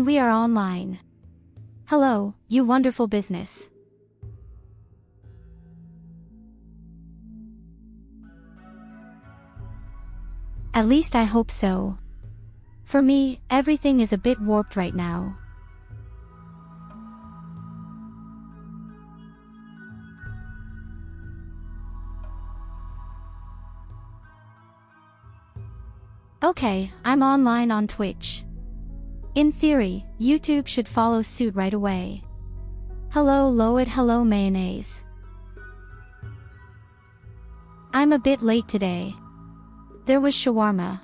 we are online. Hello, you wonderful business. At least I hope so. For me, everything is a bit warped right now. Okay, I'm online on Twitch. In theory, YouTube should follow suit right away. Hello Loid, hello mayonnaise. I'm a bit late today. There was shawarma.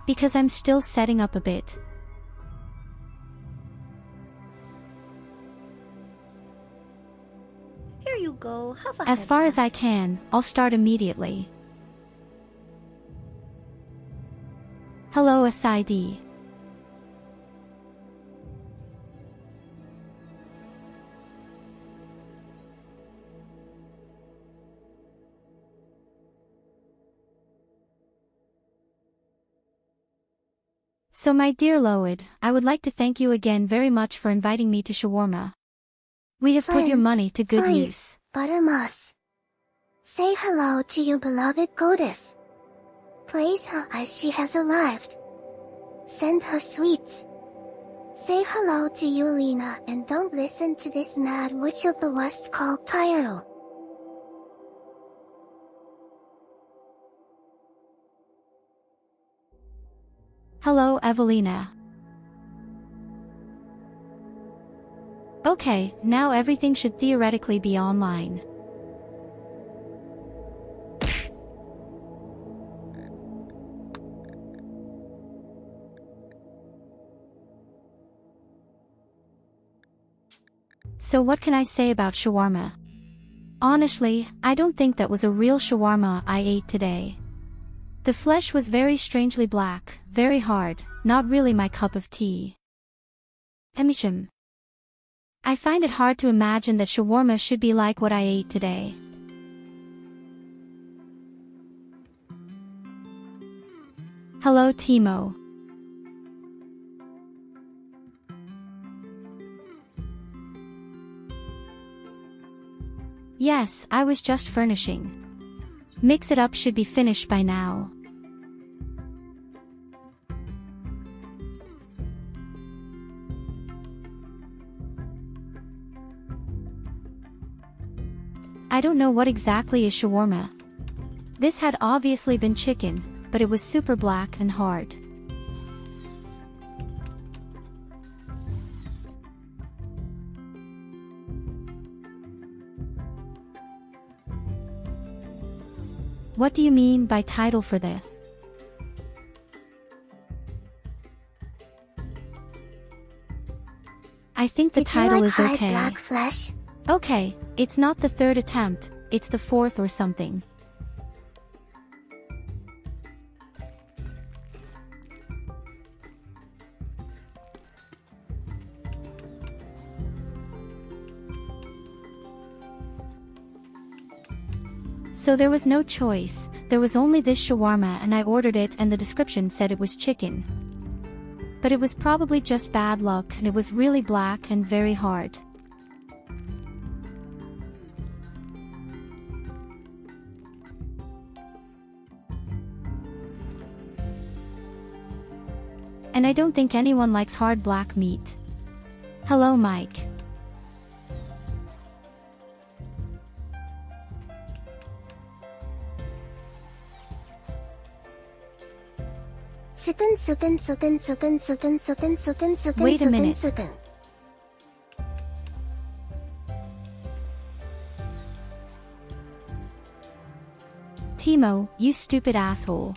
Because I'm still setting up a bit. Here you go, have a As far as headband. I can, I'll start immediately. Hello SID. So my dear Loid, I would like to thank you again very much for inviting me to shawarma. We have put your Friends, money to good please, use. Buttermus. Say hello to your beloved goddess. Praise her as she has arrived. Send her sweets. Say hello to Yulina and don't listen to this mad witch of the west called Tyurru. Hello Evelina. Okay, now everything should theoretically be online. So what can I say about shawarma? Honestly, I don't think that was a real shawarma I ate today. The flesh was very strangely black, very hard, not really my cup of tea. Being'im. I find it hard to imagine that shawarma should be like what I ate today. Hello Timo. Yes, I was just furnishing. Mix It Up should be finished by now. I don't know what exactly is shawarma. This had obviously been chicken, but it was super black and hard. What do you mean by title for the? I think the Did you title like is hide okay. black flesh? Okay, it's not the third attempt, it's the fourth or something. So there was no choice, there was only this shawarma and I ordered it and the description said it was chicken. But it was probably just bad luck and it was really black and very hard. And I don't think anyone likes hard black meat. Hello Mike. Wait a minute. Timo, you stupid asshole.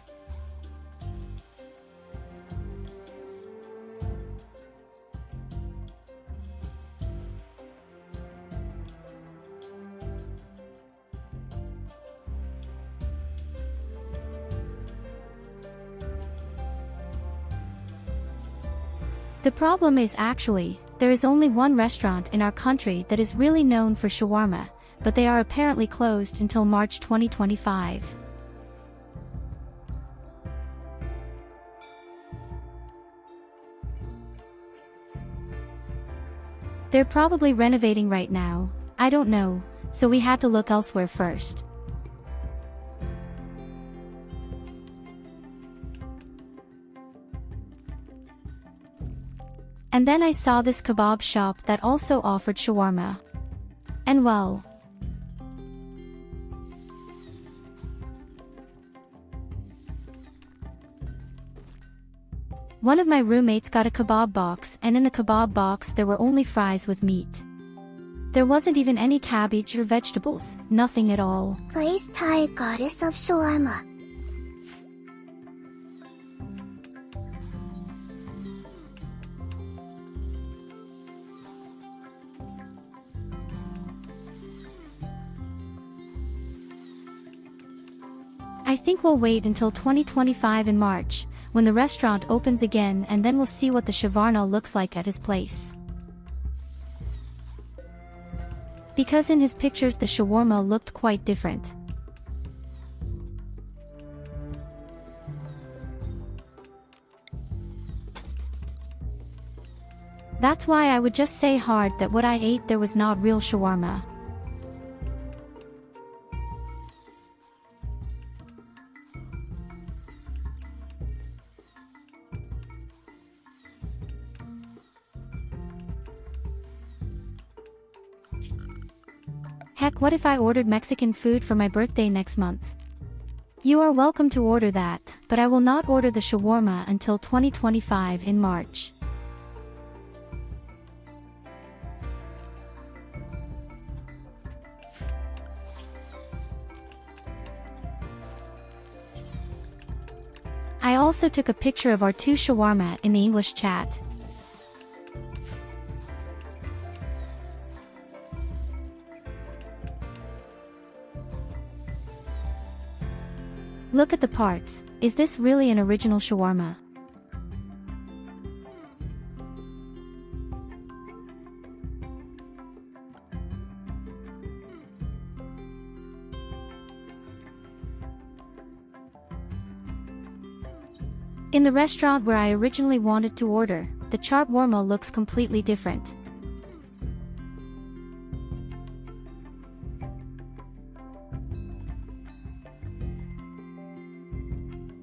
The problem is actually, there is only one restaurant in our country that is really known for shawarma, but they are apparently closed until March 2025. They're probably renovating right now, I don't know, so we had to look elsewhere first. And then I saw this kebab shop that also offered shawarma. And well, one of my roommates got a kebab box, and in the kebab box there were only fries with meat. There wasn't even any cabbage or vegetables, nothing at all. Place Thai goddess of shawarma. I think we'll wait until 2025 in March, when the restaurant opens again, and then we'll see what the shawarma looks like at his place. Because in his pictures the shawarma looked quite different. That's why I would just say hard that what I ate there was not real shawarma. Heck, what if I ordered Mexican food for my birthday next month? You are welcome to order that, but I will not order the shawarma until 2025 in March. I also took a picture of our two shawarma in the English chat. Look at the parts. Is this really an original shawarma? In the restaurant where I originally wanted to order, the shawarma looks completely different.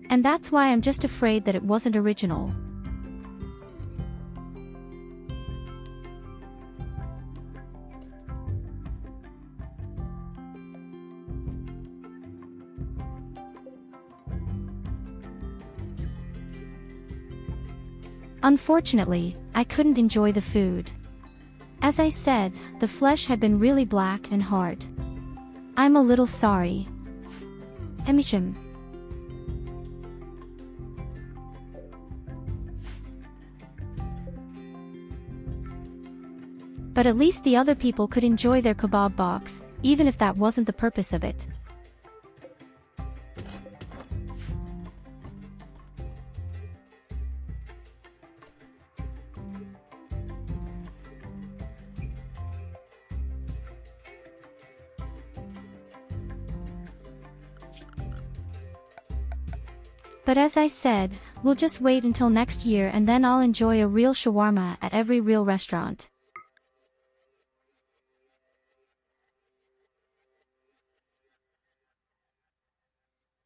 And that's why I'm just afraid that it wasn't original. Unfortunately, I couldn't enjoy the food. As I said, the flesh had been really black and hard. I'm a little sorry. Emishim. But at least the other people could enjoy their kebab box, even if that wasn't the purpose of it. But as I said, we'll just wait until next year and then I'll enjoy a real shawarma at every real restaurant.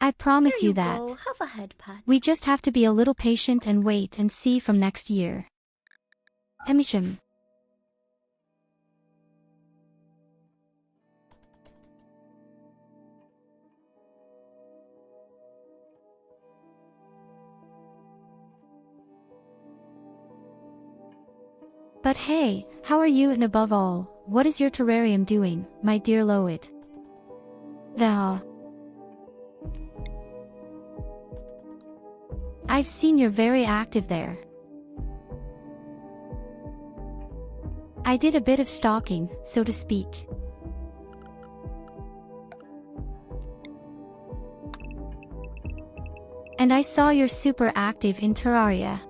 I promise you that. Go. Have a head pat. We just have to be a little patient and wait and see from next year. Emishim. But hey, how are you, and above all, what is your terrarium doing, my dear Loid? I've seen you're very active there. I did a bit of stalking, so to speak. And I saw you're super active in Terraria.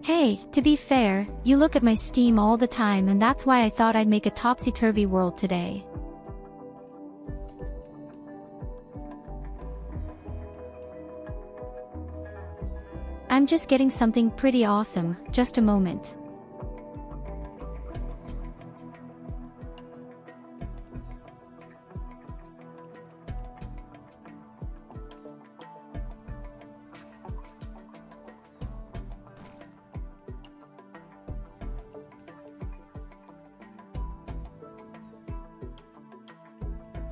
Hey, to be fair, you look at my Steam all the time, and that's why I thought I'd make a topsy-turvy world today. I'm just getting something pretty awesome, just a moment.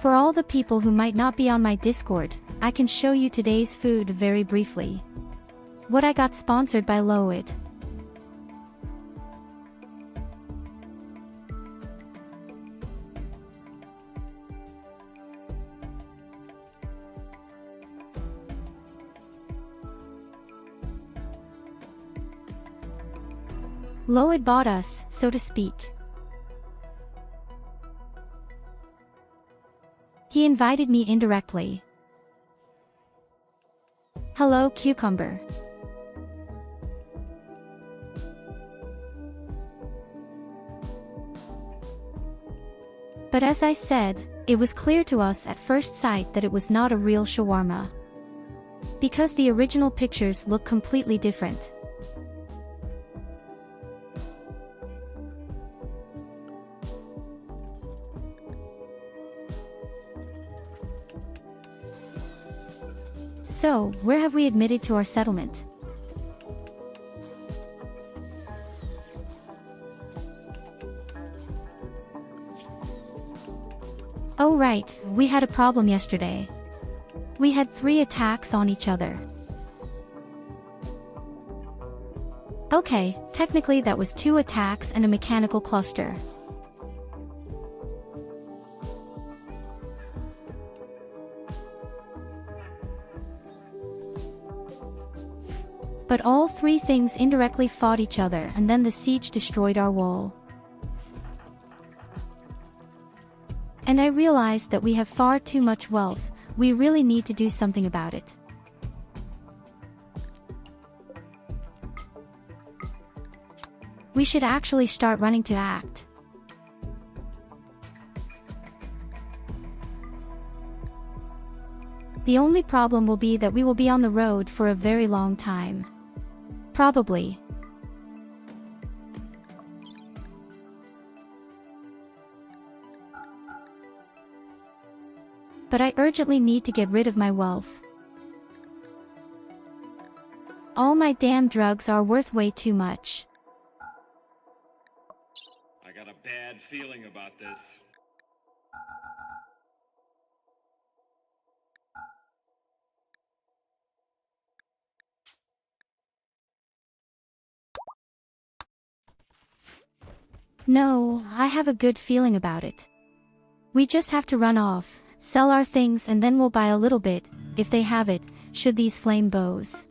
For all the people who might not be on my Discord, I can show you today's food very briefly. What I got sponsored by VoD. VoD bought us, so to speak. He invited me indirectly. Hello, cucumber. But as I said, it was clear to us at first sight that it was not a real shawarma. Because the original pictures look completely different. So, where have we admitted to our settlement? Oh right, we had a problem yesterday. We had 3 attacks on each other. Okay, technically that was 2 attacks and a mechanical cluster. But all 3 things indirectly fought each other, and then the siege destroyed our wall. And I realized that we have far too much wealth, we really need to do something about it. We should actually start running to act. The only problem will be that we will be on the road for a very long time. Probably. But I urgently need to get rid of my wealth. All my damn drugs are worth way too much. I got a bad feeling about this. No, I have a good feeling about it. We just have to run off, sell our things, and then we'll buy a little bit, if they have it, should these flame bows.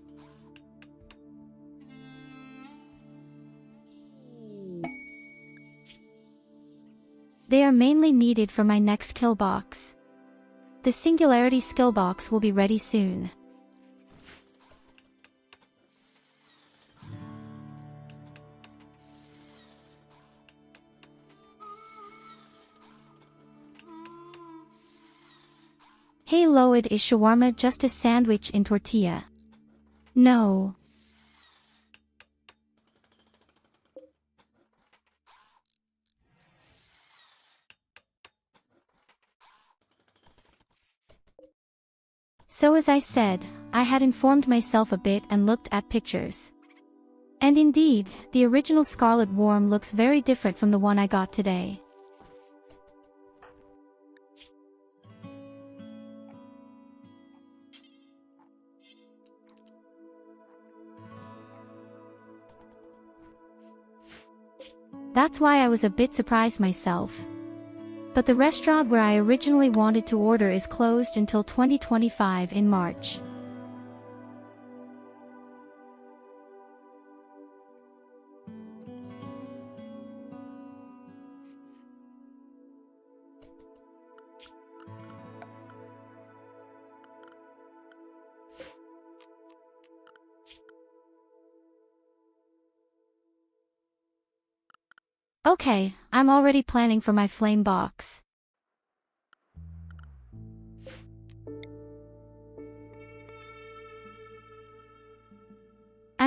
They are mainly needed for my next kill box. The Singularity skill box will be ready soon. Hey VoD, is shawarma just a sandwich in tortilla? No. So as I said, I had informed myself a bit and looked at pictures. And indeed, the original Scarlet Worm looks very different from the one I got today. That's why I was a bit surprised myself. But the restaurant where I originally wanted to order is closed until 2025 in March. Okay, I'm already planning for my flame box.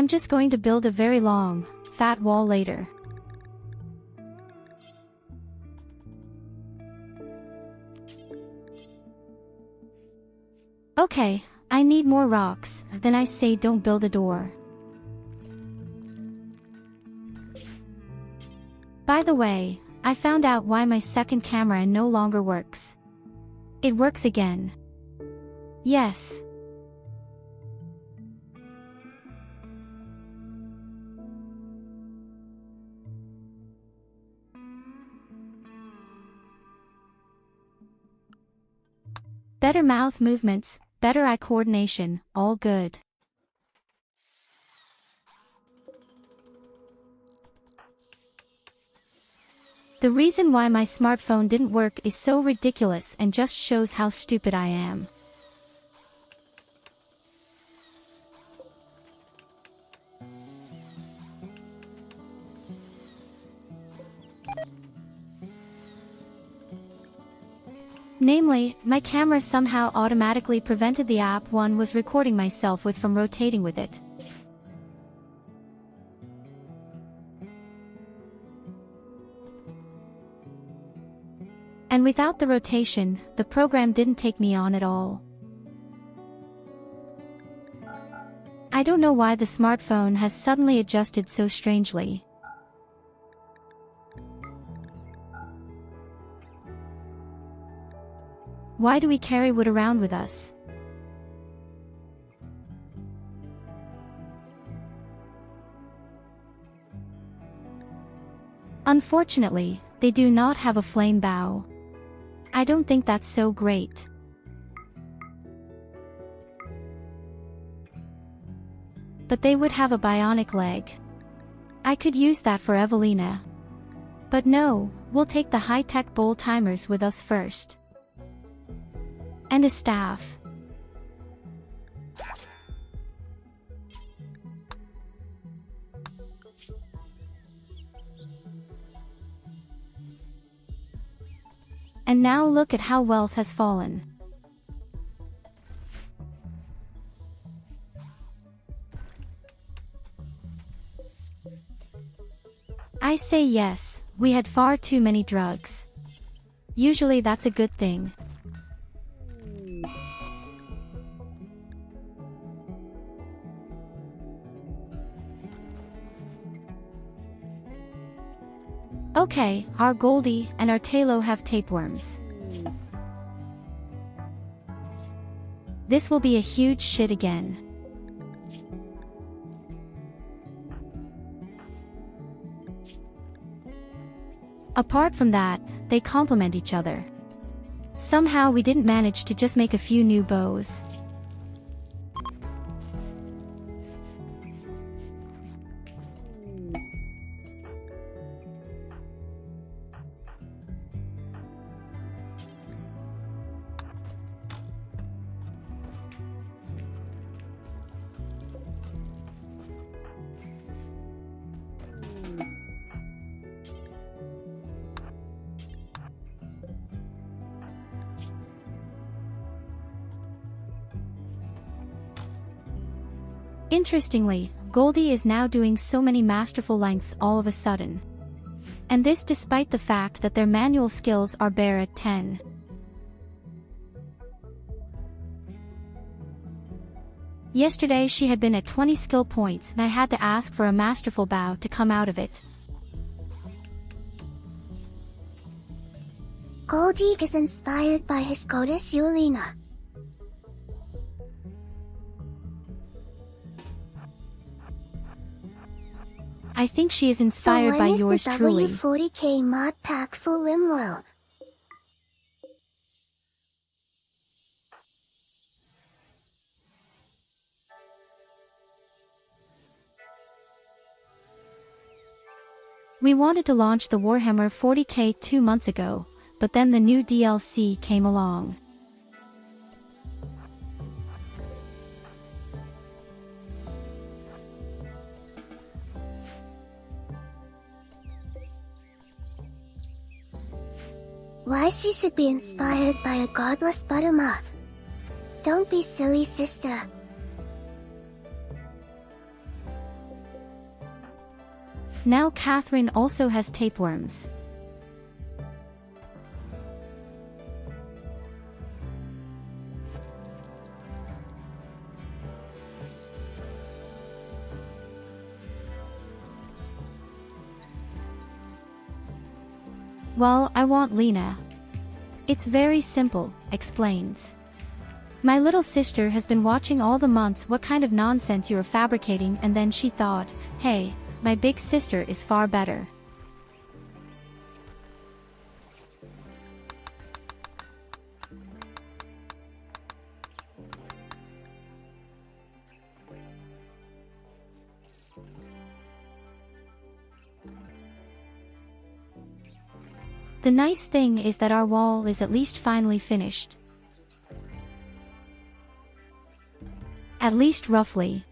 I'm just going to build a very long, fat wall later. Okay, I need more rocks, then I say don't build a door. By the way, I found out why my second camera no longer works. It works again. Yes. Better mouth movements, better eye coordination, all good. The reason why my smartphone didn't work is so ridiculous and just shows how stupid I am. Namely, my camera somehow automatically prevented the app one was recording myself with from rotating with it. And without the rotation, the program didn't take me on at all. I don't know why the smartphone has suddenly adjusted so strangely. Why do we carry wood around with us? Unfortunately, they do not have a flame bow. I don't think that's so great. But they would have a bionic leg. I could use that for Evelina. But no, we'll take the high-tech bowl timers with us first. And a staff. And now look at how wealth has fallen. I say yes, we had far too many drugs. Usually that's a good thing. Okay, our Goldie and our Talo have tapeworms. This will be a huge shit again. Apart from that, they complement each other. Somehow we didn't manage to just make a few new bows. Interestingly, Goldie is now doing so many masterful lengths all of a sudden. And this despite the fact that their manual skills are bare at 10. Yesterday she had been at 20 skill points and I had to ask for a masterful bow to come out of it. Goldie is inspired by his goddess Yulina. I think she is inspired by yours truly. truly. So when is the W40K mod pack for Rimworld? We wanted to launch the Warhammer 40K 2 months ago, but then the new DLC came along. Why she should be inspired by a godless buttermoth? Don't be silly, sister. Now Catherine also has tapeworms. Well, I want Lena. It's very simple, explains. My little sister has been watching all the months what kind of nonsense you are fabricating, and then she thought, hey, my big sister is far better. The nice thing is that our wall is at least finally finished. At least roughly.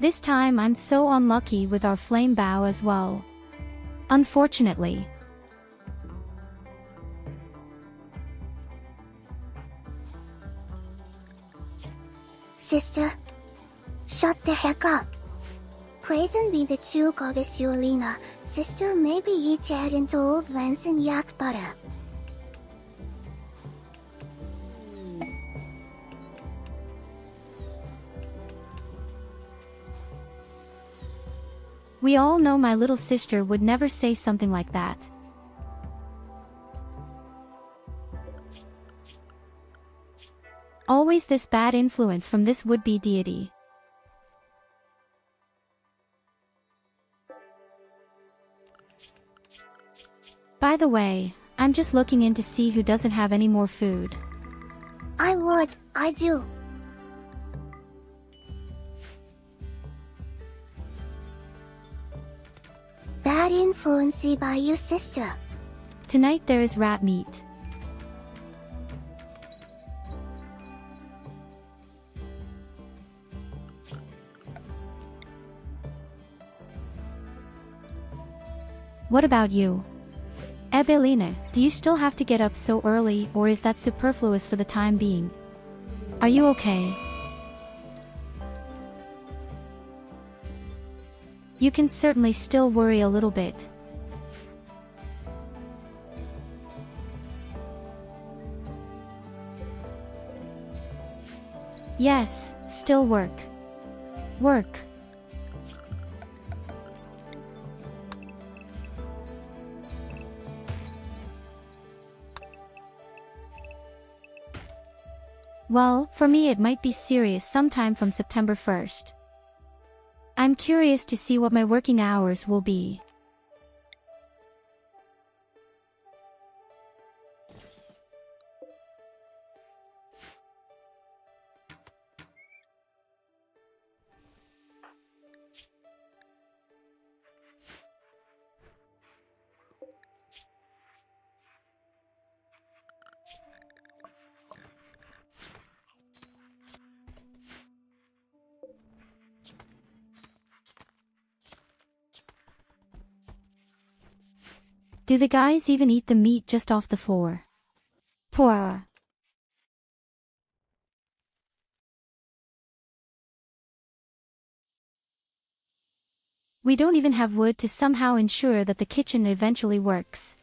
This time I'm so unlucky with our flame bow as well. Unfortunately. Sister, shut the heck up. Praising be the true goddess Yulina, sister maybe each add into old lens and yak butter. We all know my little sister would never say something like that. Always this bad influence from this would-be deity. By the way, I'm just looking in to see who doesn't have any more food. I do. Bad influence by you, sister. Tonight there is rat meat. What about you? Ebelina, do you still have to get up so early, or is that superfluous for the time being? Are you okay? You can certainly still worry a little bit. Yes, still work. Work. Well, for me it might be serious sometime from September 1st. I'm curious to see what my working hours will be. Do the guys even eat the meat just off the floor? Poor. We don't even have wood to somehow ensure that the kitchen eventually works.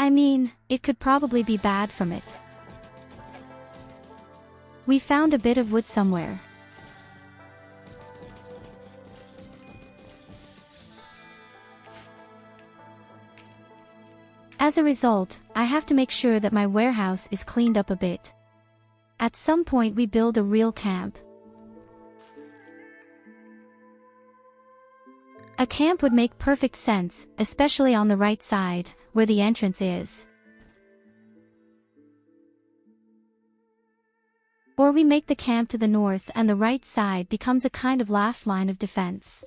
I mean, it could probably be bad from it. We found a bit of wood somewhere. As a result, I have to make sure that my warehouse is cleaned up a bit. At some point we build a real camp. A camp would make perfect sense, especially on the right side, where the entrance is. Or we make the camp to the north and the right side becomes a kind of last line of defense.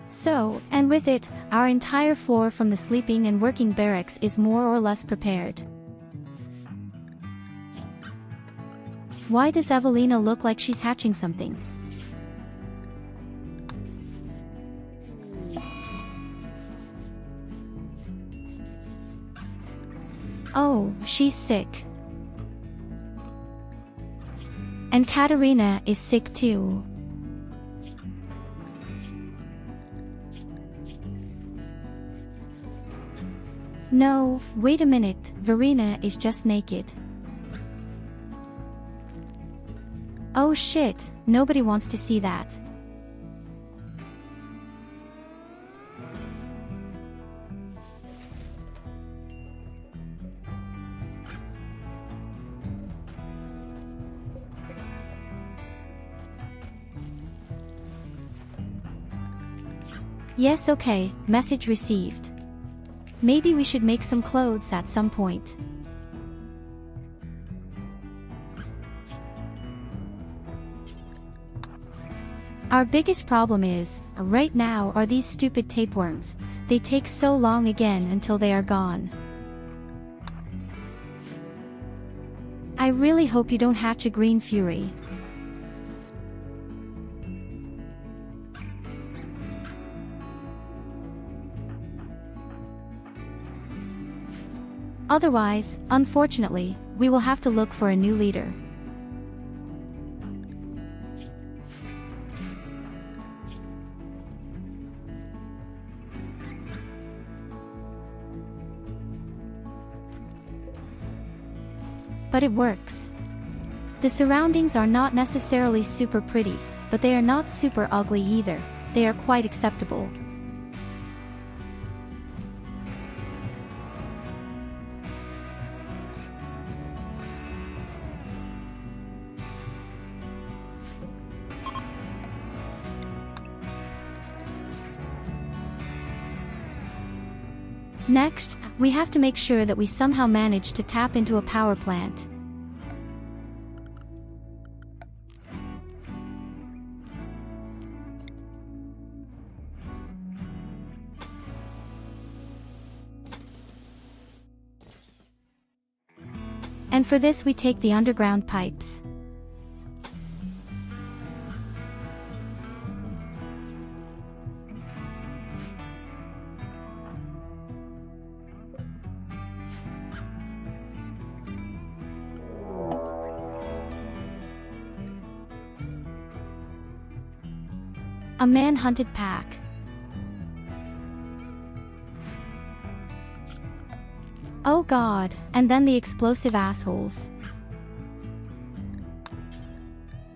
So, and with it, our entire floor from the sleeping and working barracks is more or less prepared. Why does Evelina look like she's hatching something? Oh, she's sick. And Katerina is sick too. No, wait a minute, Verena is just naked. Oh shit, nobody wants to see that. Yes, okay, message received. Maybe we should make some clothes at some point. Our biggest problem is, right now, are these stupid tapeworms. They take so long again until they are gone. I really hope you don't hatch a green fury. Otherwise, unfortunately, we will have to look for a new leader. But it works. The surroundings are not necessarily super pretty, but they are not super ugly either. They are quite acceptable. Next, we have to make sure that we somehow manage to tap into a power plant. And for this we take the underground pipes. A man-hunted pack. Oh god, and then the explosive assholes.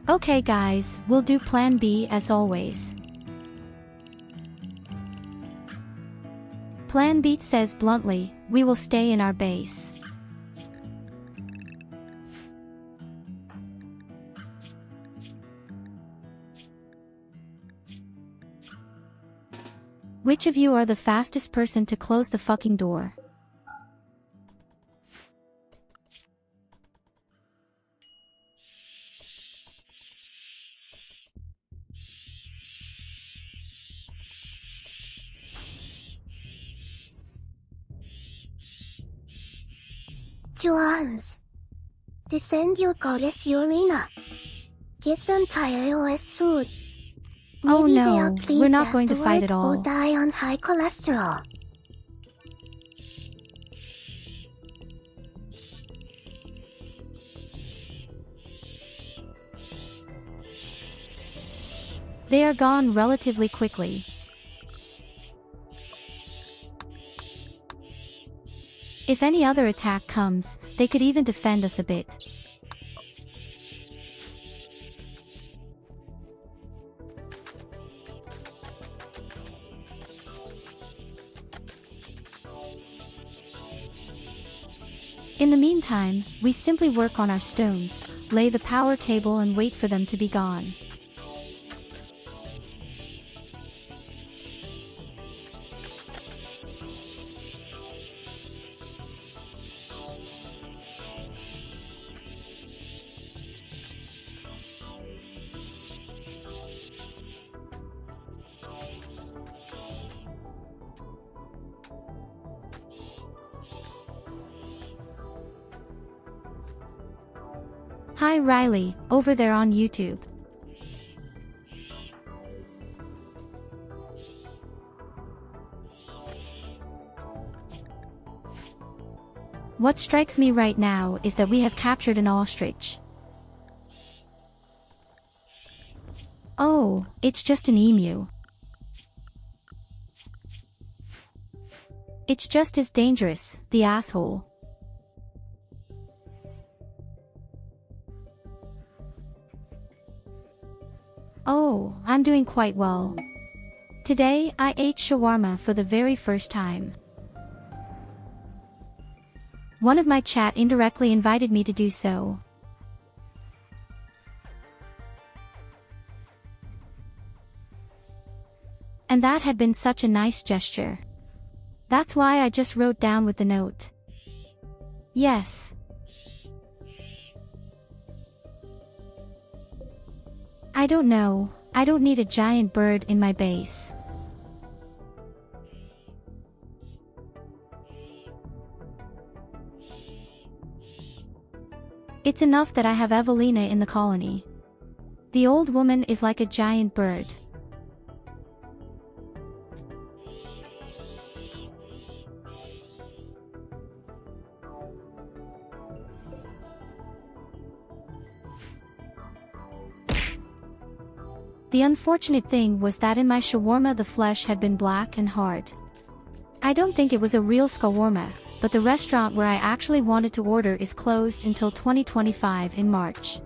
Okay guys, we'll do plan B as always. Plan B says bluntly, we will stay in our base. Which of you are the fastest person to close the fucking door? Juans. Defend your goddess Yulina. Give them Tyurru's food. Oh Maybe no, they'll please we're not going to fight at afterwards all. or die on high cholesterol. They are gone relatively quickly. If any other attack comes, they could even defend us a bit. In the meantime, we simply work on our stones, lay the power cable and wait for them to be gone. Hi Riley, over there on YouTube. What strikes me right now is that we have captured an ostrich. Oh, it's just an emu. It's just as dangerous, the asshole. Oh, I'm doing quite well. Today, I ate shawarma for the very first time. One of my chat indirectly invited me to do so. And that had been such a nice gesture. That's why I just wrote down with the note. Yes. I don't know, I don't need a giant bird in my base. It's enough that I have Evelina in the colony. The old woman is like a giant bird. The unfortunate thing was that in my shawarma the flesh had been black and hard. I don't think it was a real shawarma, but the restaurant where I actually wanted to order is closed until 2025 in March.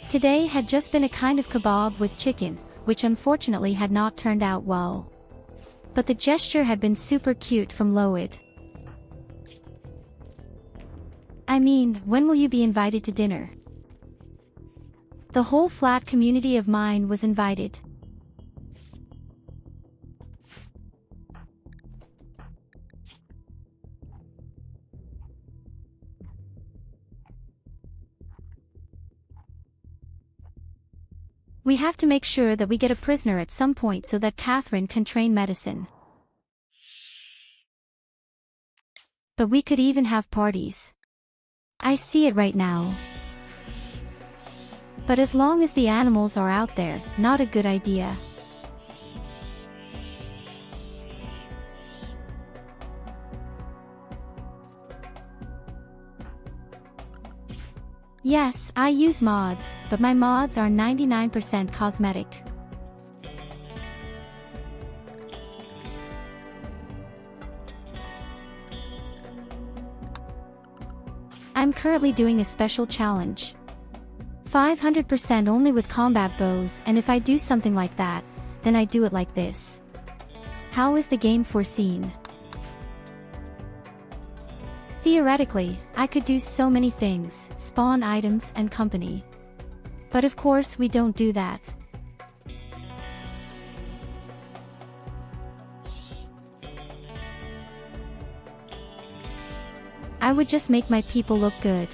Today had just been a kind of kebab with chicken, which unfortunately had not turned out well. But the gesture had been super cute from Loid. I mean, when will you be invited to dinner? The whole flat community of mine was invited. We have to make sure that we get a prisoner at some point so that Catherine can train medicine. But we could even have parties. I see it right now. But as long as the animals are out there, not a good idea. Yes, I use mods, but my mods are 99% cosmetic. I'm currently doing a special challenge. 500% only with combat bows, and if I do something like that, then I do it like this. How is the game foreseen? Theoretically, I could do so many things, spawn items and company. But of course we don't do that. I would just make my people look good.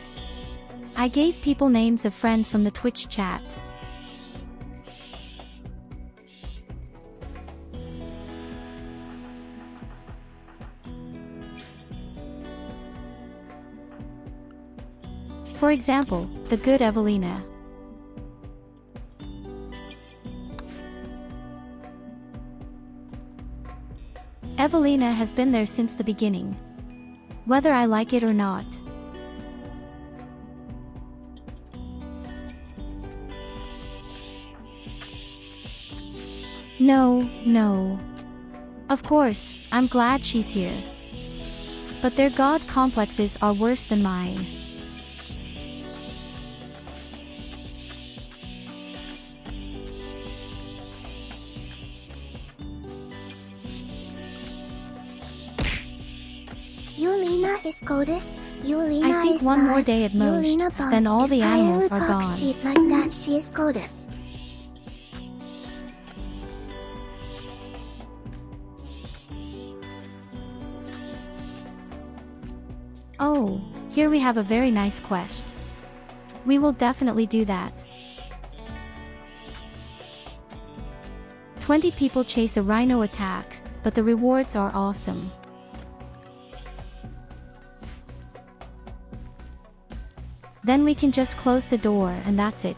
I gave people names of friends from the Twitch chat. For example, the good Evelina. Evelina has been there since the beginning. Whether I like it or not. No. Of course, I'm glad she's here. But their god complexes are worse than mine. Yulina is goddess. Yulina I think is one more life. day at most, Yulina bonds. then all If the animals Tyurru are talks gone. shit like that, she is goddess. Oh, here we have a very nice quest. We will definitely do that. 20 people chase a rhino attack, but the rewards are awesome. Then we can just close the door and that's it.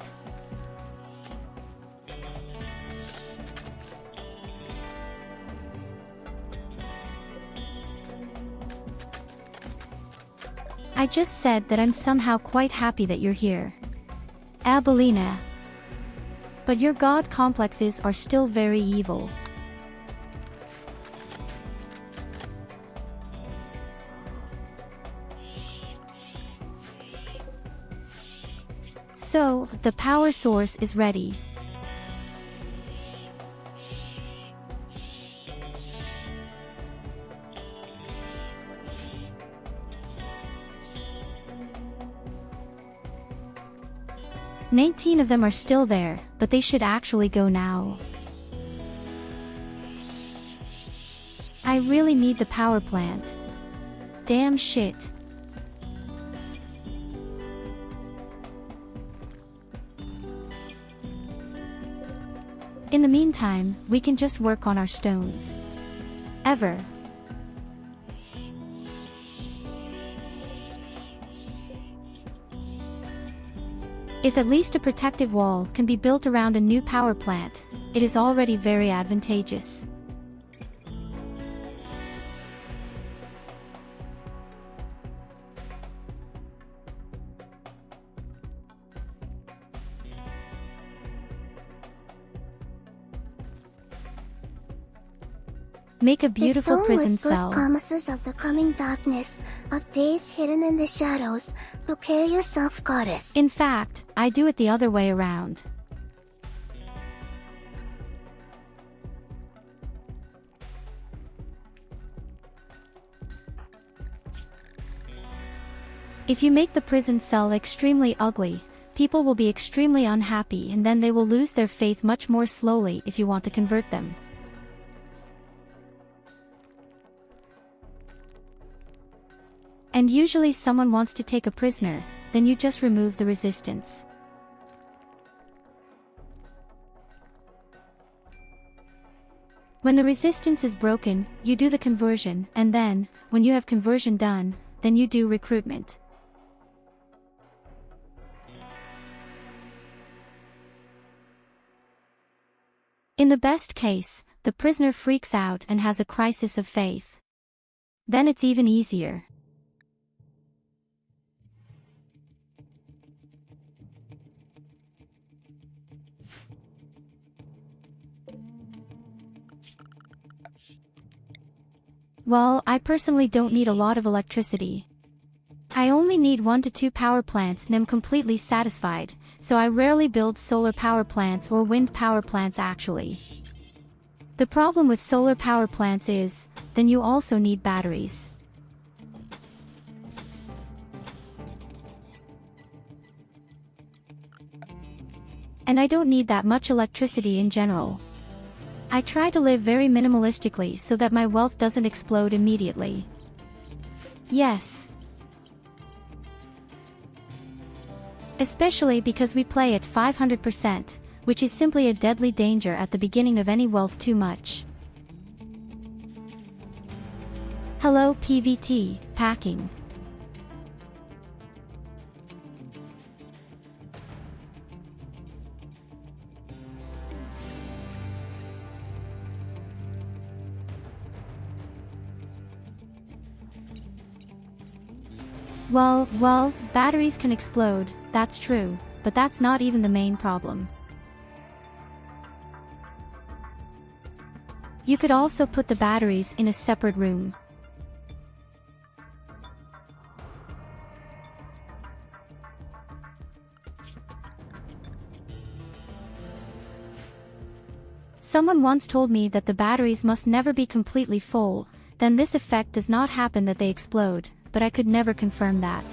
I just said that I'm somehow quite happy that you're here. Abelina. But your god complexes are still very evil. So, the power source is ready. "19 of them are still there, but they should actually go now. I really need the power plant. Damn shit." In the meantime, we can just work on our stones. Ever. If at least a protective wall can be built around a new power plant, it is already very advantageous. Make a beautiful prison The stone whispers cell. promises of the coming darkness, of days hidden in the shadows. Prepare yourself, goddess. In fact, I do it the other way around. If you make the prison cell extremely ugly, people will be extremely unhappy and then they will lose their faith much more slowly if you want to convert them. And usually someone wants to take a prisoner, then you just remove the resistance. When the resistance is broken, you do the conversion, and then, when you have conversion done, then you do recruitment. In the best case, the prisoner freaks out and has a crisis of faith. Then it's even easier. Well, I personally don't need a lot of electricity. I only need 1 to 2 power plants and am completely satisfied, so I rarely build solar power plants or wind power plants actually. The problem with solar power plants is, then you also need batteries. And I don't need that much electricity in general. I try to live very minimalistically so that my wealth doesn't explode immediately. Yes. Especially because we play at 500%, which is simply a deadly danger at the beginning of any wealth too much. Hello PVT, packing. Well, batteries can explode, that's true, but that's not even the main problem. You could also put the batteries in a separate room. Someone once told me that the batteries must never be completely full, then this effect does not happen that they explode, but I could never confirm that.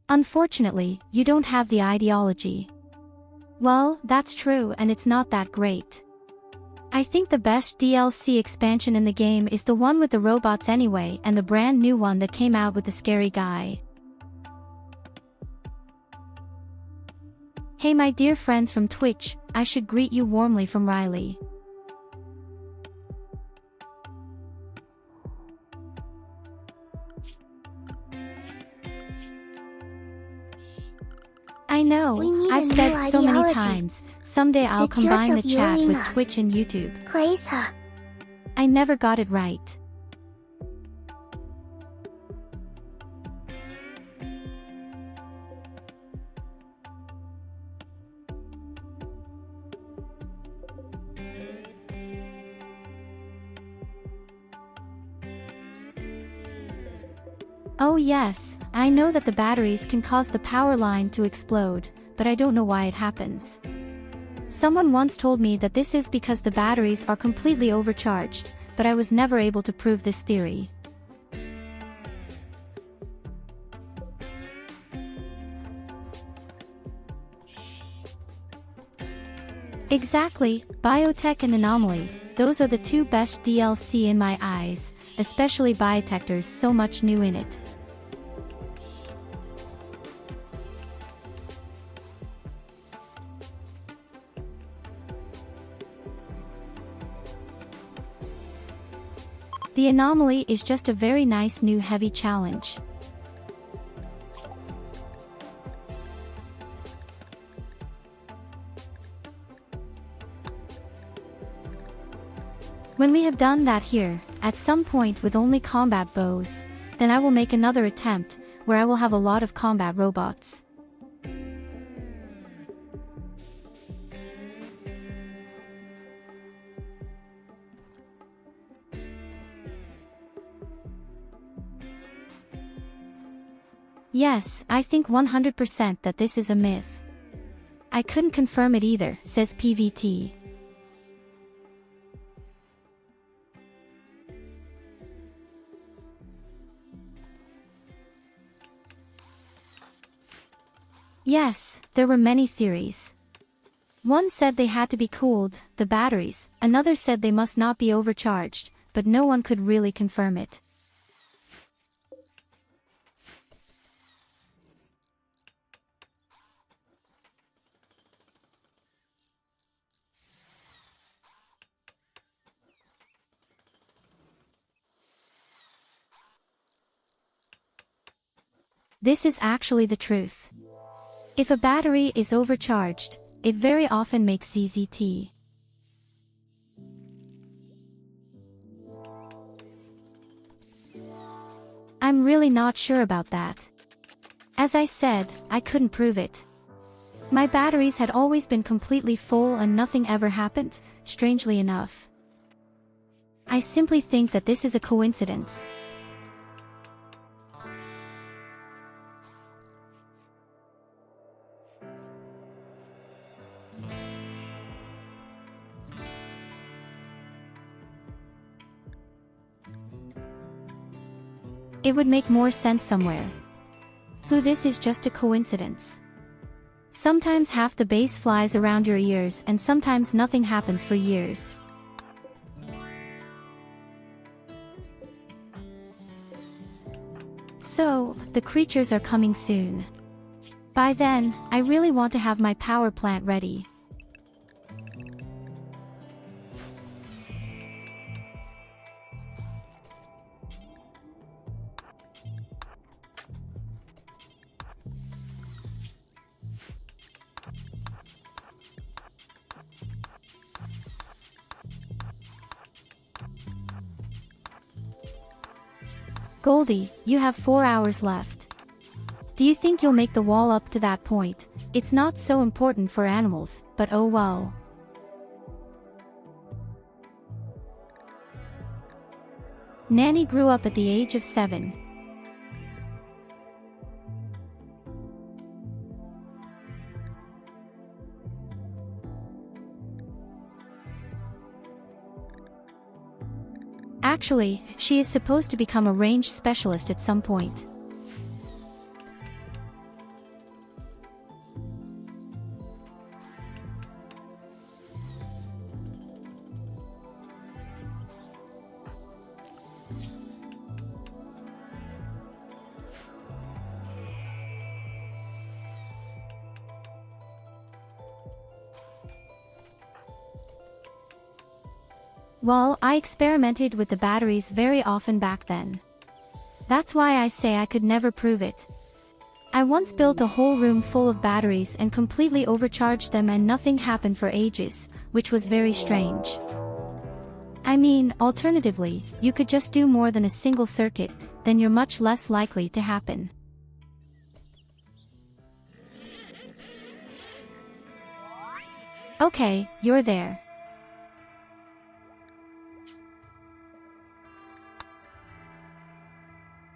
Unfortunately, you don't have the ideology. Well, that's true, and it's not that great. I think the best DLC expansion in the game is the one with the robots anyway, and the brand new one that came out with the scary guy. Hey my dear friends from Twitch, I should greet you warmly from Riley. I know, I've said so many times, someday I'll combine the chat with Twitch and YouTube. Praise her. I never got it right. Oh yes, I know that the batteries can cause the power line to explode, but I don't know why it happens. Someone once told me that this is because the batteries are completely overcharged, but I was never able to prove this theory. Exactly, Biotech and Anomaly, those are the two best DLC in my eyes, especially Biotech, there's so much new in it. The Anomaly is just a very nice new heavy challenge. When we have done that here, at some point with only combat bows, then I will make another attempt, where I will have a lot of combat robots. Yes, I think 100% that this is a myth. I couldn't confirm it either, says PVT. Yes, there were many theories. One said they had to be cooled, the batteries, another said they must not be overcharged, but no one could really confirm it. This is actually the truth. If a battery is overcharged, it very often makes ZZT. I'm really not sure about that. As I said, I couldn't prove it. My batteries had always been completely full and nothing ever happened, strangely enough. I simply think that this is a coincidence. It would make more sense somewhere. This is just a coincidence. Sometimes half the base flies around your ears and sometimes nothing happens for years. So, the creatures are coming soon. By then, I really want to have my power plant ready. Goldie, you have 4 hours left. Do you think you'll make the wall up to that point? It's not so important for animals, but oh well. Nanny grew up at the age of 7. Actually, she is supposed to become a range specialist at some point. Well, I experimented with the batteries very often back then. That's why I say I could never prove it. I once built a whole room full of batteries and completely overcharged them and nothing happened for ages, which was very strange. I mean, alternatively, you could just do more than a single circuit, then you're much less likely to happen. Okay, you're there.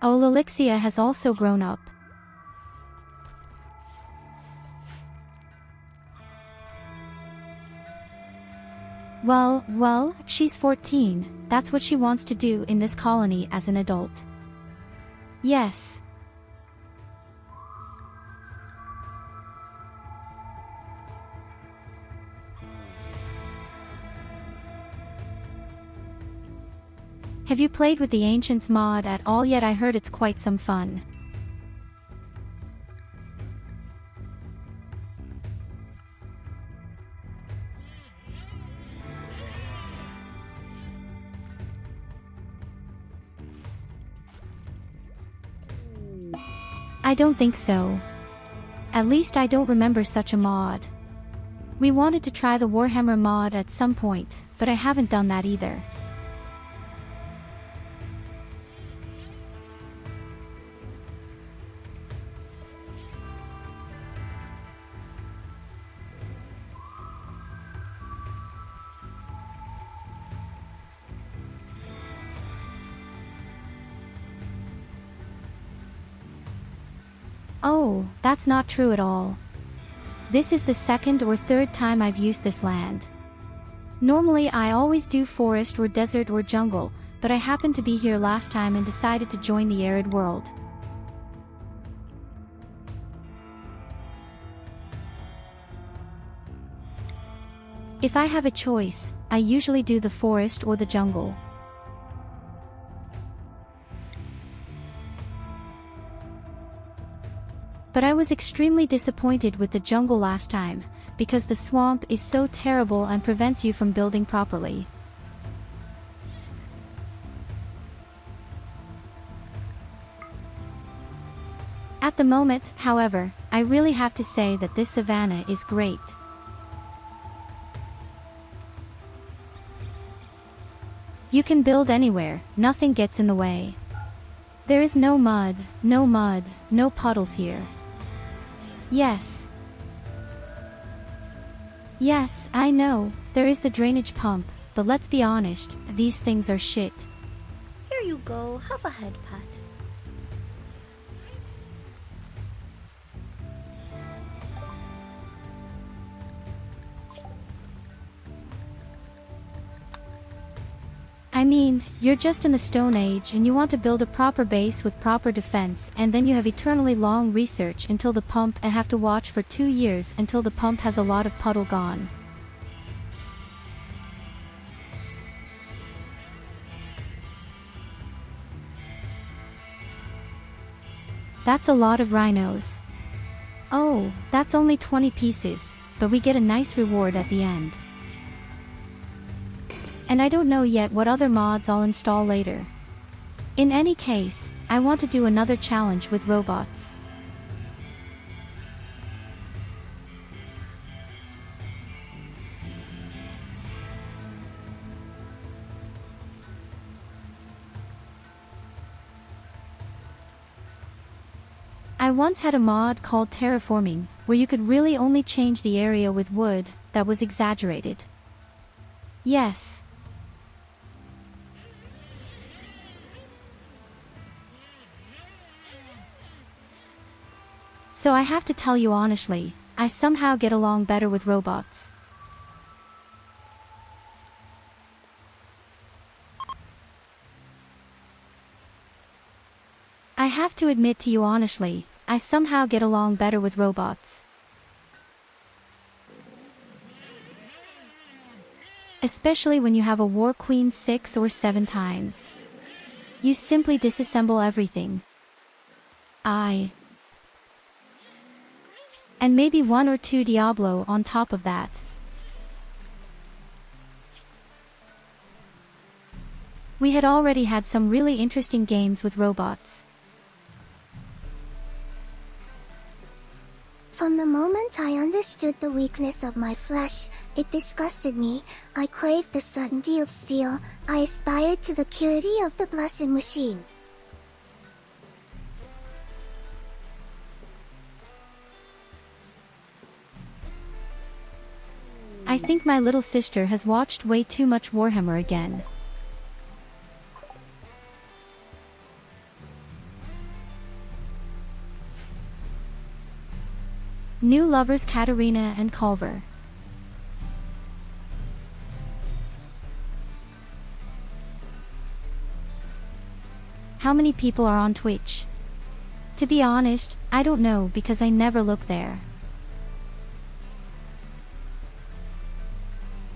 Oh, Lilixia has also grown up. Well, she's 14, that's what she wants to do in this colony as an adult. Yes. Have you played with the Ancients mod at all yet? I heard it's quite some fun. I don't think so. At least I don't remember such a mod. We wanted to try the Warhammer mod at some point, but I haven't done that either. Oh, that's not true at all. This is the second or third time I've used this land. Normally I always do forest or desert or jungle, but I happened to be here last time and decided to join the arid world. If I have a choice, I usually do the forest or the jungle. But I was extremely disappointed with the jungle last time, because the swamp is so terrible and prevents you from building properly. At the moment, however, I really have to say that this savanna is great. You can build anywhere, nothing gets in the way. There is no mud, no puddles here. Yes. Yes, I know, there is the drainage pump, but let's be honest, these things are shit. Here you go, have a head pat. I mean, you're just in the Stone Age and you want to build a proper base with proper defense, and then you have eternally long research until the pump and have to watch for 2 years until the pump has a lot of puddle gone. That's a lot of rhinos. Oh, that's only 20 pieces, but we get a nice reward at the end. And I don't know yet what other mods I'll install later. In any case, I want to do another challenge with robots. I once had a mod called terraforming, where you could really only change the area with wood, that was exaggerated. Yes. So I have to tell you honestly, I somehow get along better with robots. I have to admit to you honestly, I somehow get along better with robots. Especially when you have a War Queen 6 or 7 times. You simply disassemble everything. And maybe 1 or 2 Diablo on top of that. We had already had some really interesting games with robots. From the moment I understood the weakness of my flesh, it disgusted me. I craved the certainty of steel. I aspired to the purity of the blessed machine. I think my little sister has watched way too much Warhammer again. New lovers Katarina and Culver. How many people are on Twitch? To be honest, I don't know because I never look there.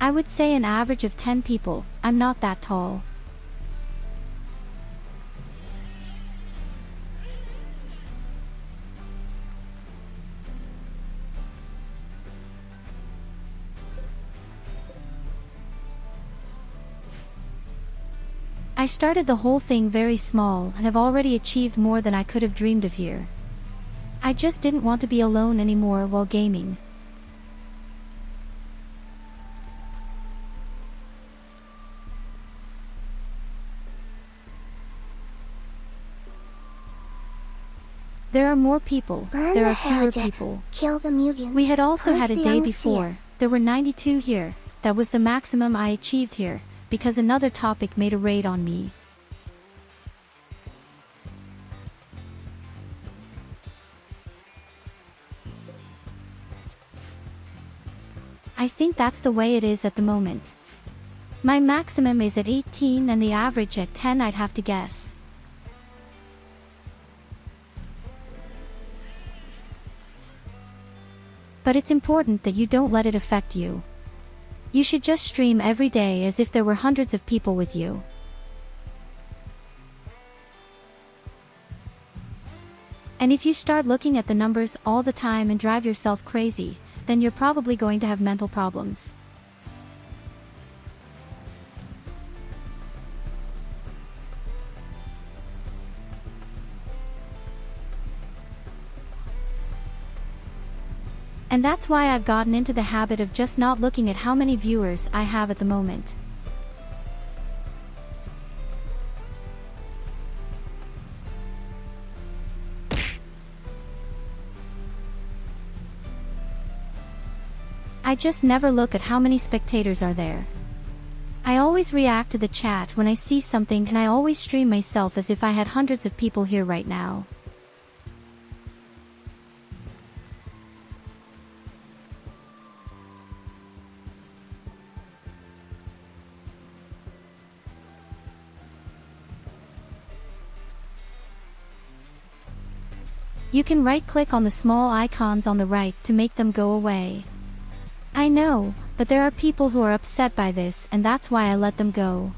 I would say an average of 10 people. I'm not that tall. I started the whole thing very small and have already achieved more than I could have dreamed of here. I just didn't want to be alone anymore while gaming. There are more people, Burn there the are fewer heretic. people. Kill the mutant. We had also Curse had a the day unseen. before, there were 92 here, that was the maximum I achieved here, because another topic made a raid on me. I think that's the way it is at the moment. My maximum is at 18 and the average at 10 I'd have to guess. But it's important that you don't let it affect you. You should just stream every day as if there were hundreds of people with you. And if you start looking at the numbers all the time and drive yourself crazy, then you're probably going to have mental problems. And that's why I've gotten into the habit of just not looking at how many viewers I have at the moment. I just never look at how many spectators are there. I always react to the chat when I see something and I always stream myself as if I had hundreds of people here right now. You can right-click on the small icons on the right to make them go away. I know, but there are people who are upset by this and that's why I let them go.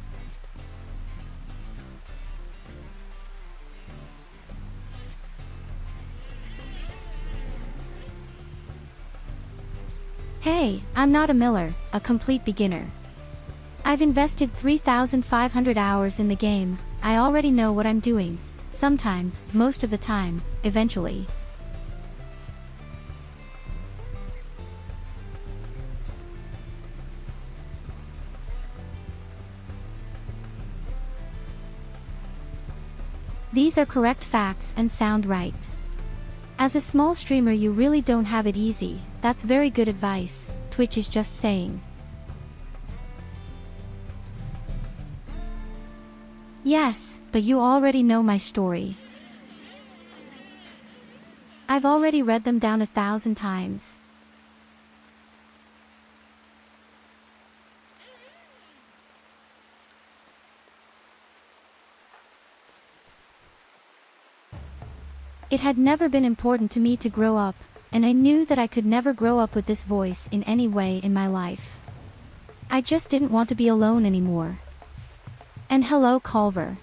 Hey, I'm not a miller, a complete beginner. I've invested 3,500 hours in the game, I already know what I'm doing. Sometimes, most of the time, eventually. These are correct facts and sound right. As a small streamer you really don't have it easy, that's very good advice, Twitch is just saying. Yes, but you already know my story. I've already read them down 1,000 times. It had never been important to me to grow up, and I knew that I could never grow up with this voice in any way in my life. I just didn't want to be alone anymore. And hello, Culver.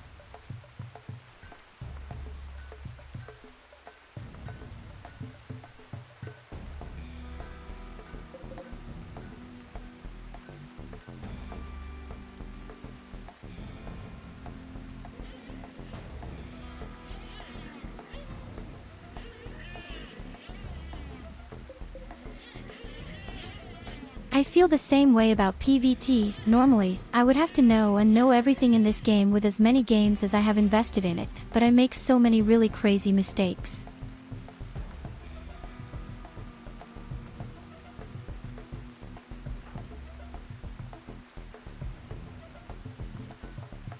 I feel the same way about PvT. Normally, I would have to know everything in this game with as many games as I have invested in it, but I make so many really crazy mistakes.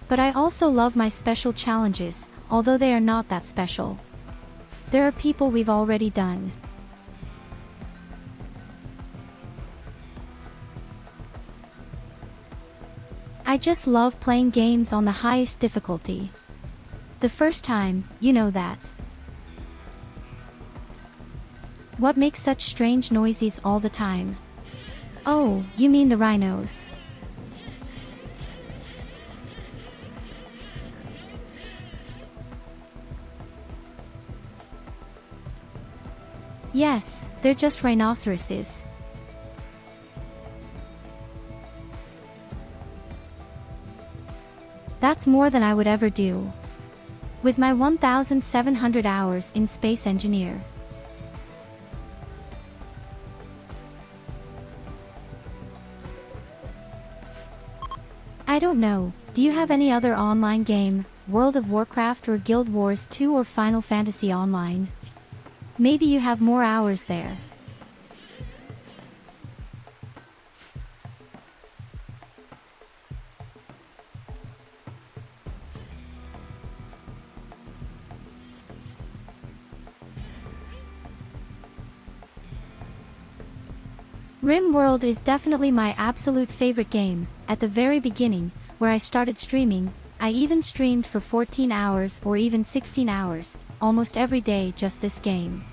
But I also love my special challenges, although they are not that special. There are people we've already done. I just love playing games on the highest difficulty. The first time, you know that. What makes such strange noises all the time? Oh, you mean the rhinos. Yes, they're just rhinoceroses. That's more than I would ever do. With my 1,700 hours in Space Engineer. I don't know, do you have any other online game, World of Warcraft or Guild Wars 2 or Final Fantasy Online? Maybe you have more hours there. Rimworld is definitely my absolute favorite game. At the very beginning, where I started streaming, I even streamed for 14 hours or even 16 hours, almost every day just this game.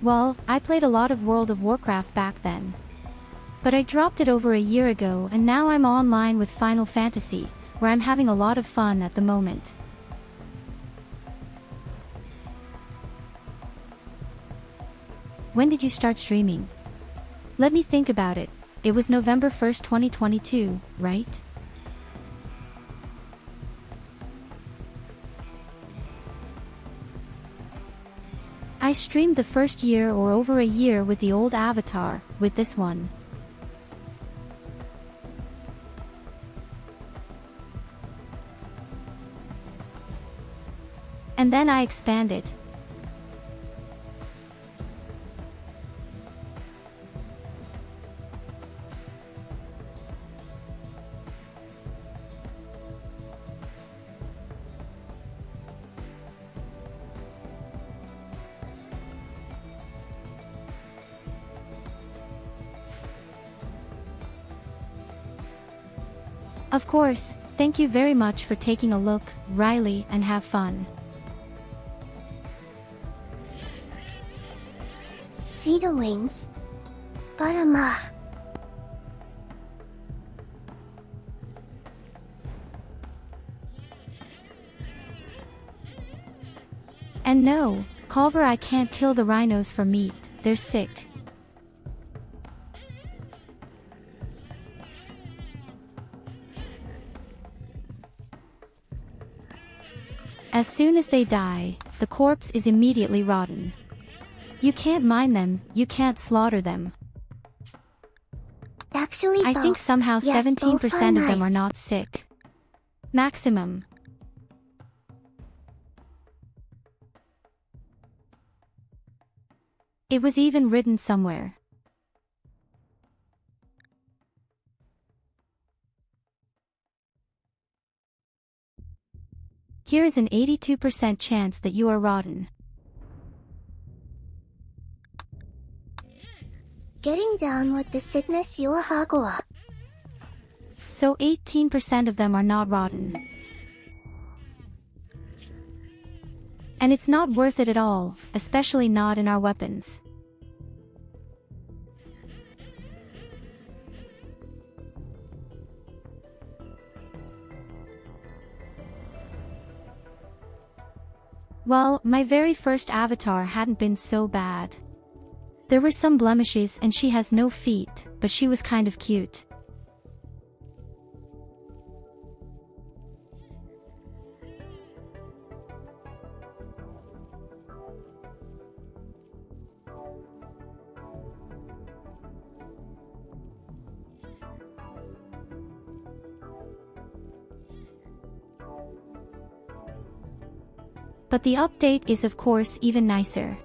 Well, I played a lot of World of Warcraft back then. But I dropped it over a year ago and now I'm online with Final Fantasy, where I'm having a lot of fun at the moment. When did you start streaming? Let me think about it. It was November 1st, 2022, right? I streamed the first year or over a year with the old avatar, with this one. And then I expanded. Of course, thank you very much for taking a look, Riley, and have fun. See the wings? Barama. And no, Culver, I can't kill the rhinos for meat, they're sick. As soon as they die, the corpse is immediately rotten. You can't mine them, you can't slaughter them. Actually, I think somehow yes, 17% both are of them are nice. not sick. Maximum. It was even written somewhere. Here is an 82% chance that you are rotten. Getting down with the sickness Yuahagua. So 18% of them are not rotten. And it's not worth it at all, especially not in our weapons. Well, my very first avatar hadn't been so bad. There were some blemishes and she has no feet, but she was kind of cute. But the update is of course even nicer.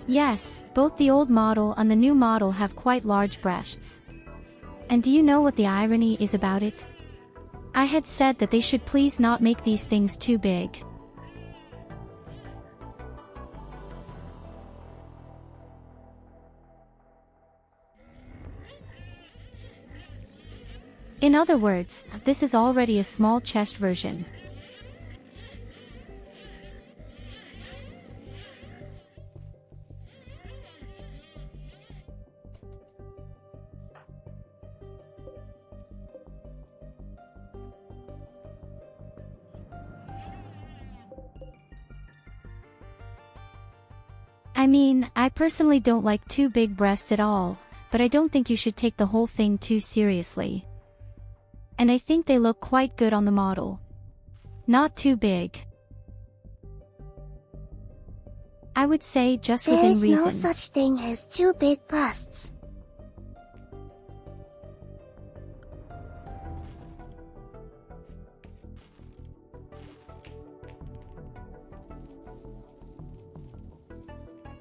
Yes, both the old model and the new model have quite large breasts. And do you know what the irony is about it? I had said that they should please not make these things too big. In other words, this is already a small chest version. I mean, I personally don't like too big breasts at all, but I don't think you should take the whole thing too seriously. And I think they look quite good on the model. Not too big. I would say just within reason. There is no such thing as too big breasts.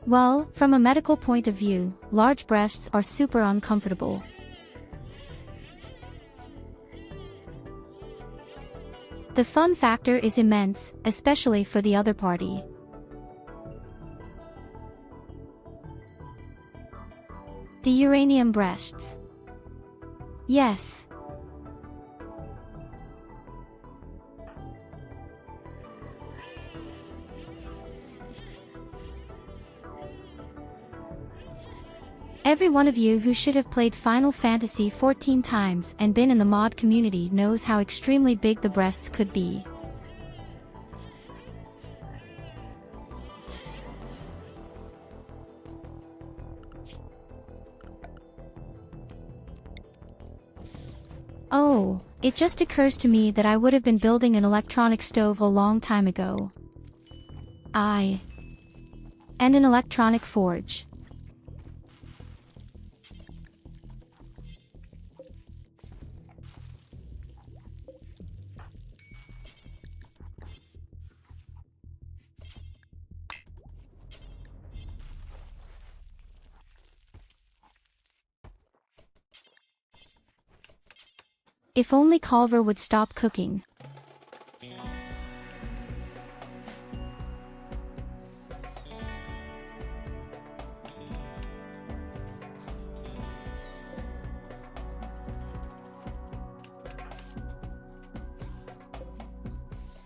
Well, from a medical point of view, large breasts are super uncomfortable. The fun factor is immense, especially for the other party. The uranium breasts. Yes. Every one of you who should have played Final Fantasy 14 times and been in the mod community knows how extremely big the breasts could be. Oh, it just occurs to me that I would have been building an electronic stove a long time ago. And an electronic forge. If only Culver would stop cooking.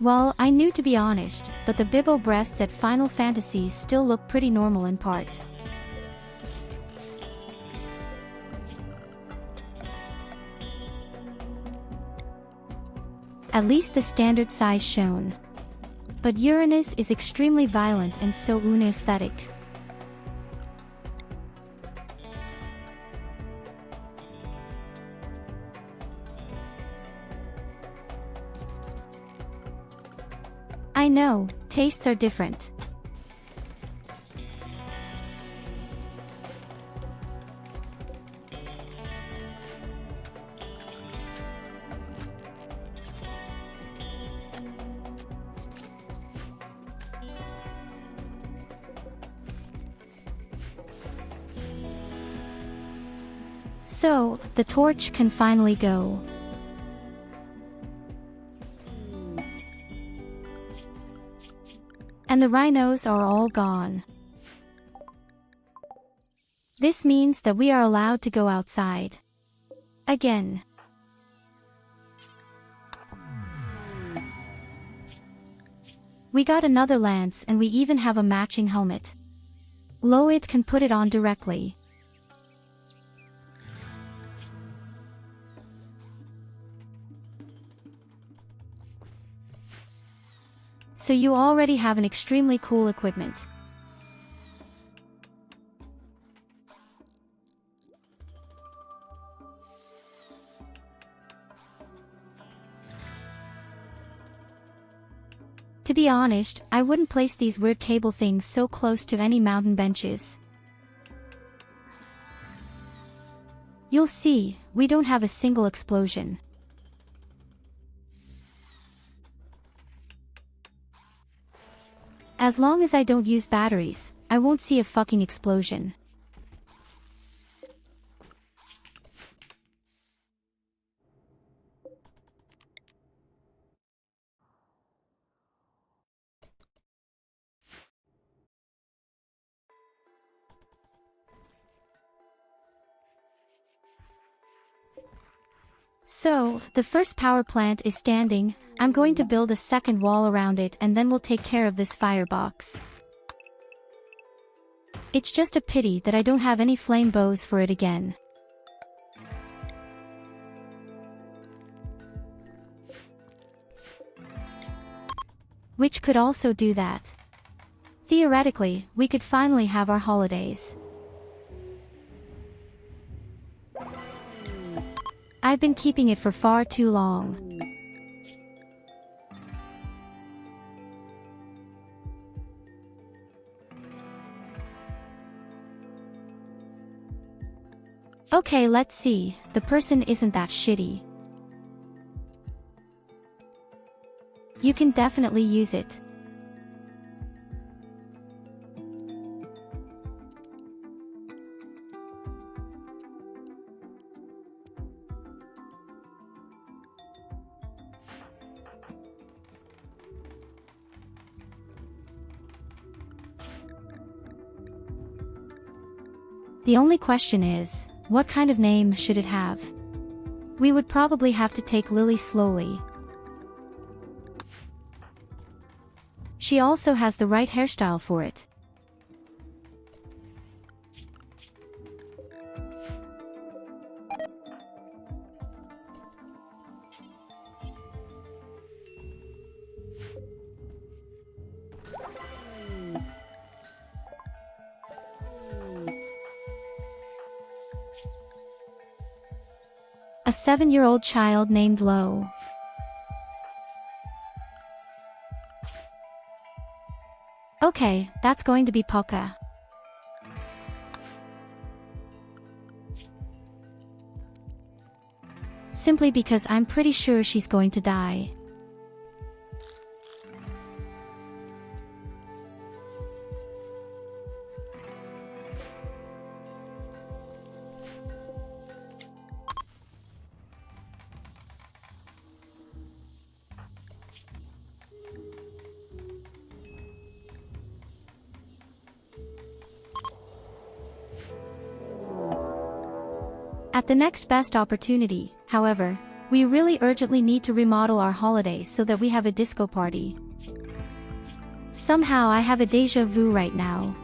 Well, I knew to be honest, but the Bibbo breasts at Final Fantasy still look pretty normal in part. At least the standard size shown. But Uranus is extremely violent and so unaesthetic. I know, tastes are different. So, the torch can finally go. And the rhinos are all gone. This means that we are allowed to go outside. Again. We got another lance and we even have a matching helmet. Loid can put it on directly. So you already have an extremely cool equipment. To be honest, I wouldn't place these weird cable things so close to any mountain benches. You'll see, we don't have a single explosion. As long as I don't use batteries, I won't see a fucking explosion. So, the first power plant is standing. I'm going to build a second wall around it and then we'll take care of this firebox. It's just a pity that I don't have any flame bows for it again. Which could also do that. Theoretically, we could finally have our holidays. I've been keeping it for far too long. Okay, let's see, the person isn't that shitty. You can definitely use it. The only question is, what kind of name should it have? We would probably have to take Lily slowly. She also has the right hairstyle for it. A 7-year-old child named Lo. Okay, that's going to be Poca. Simply because I'm pretty sure she's going to die. At the next best opportunity, however, we really urgently need to remodel our holiday so that we have a disco party. Somehow I have a déjà vu right now.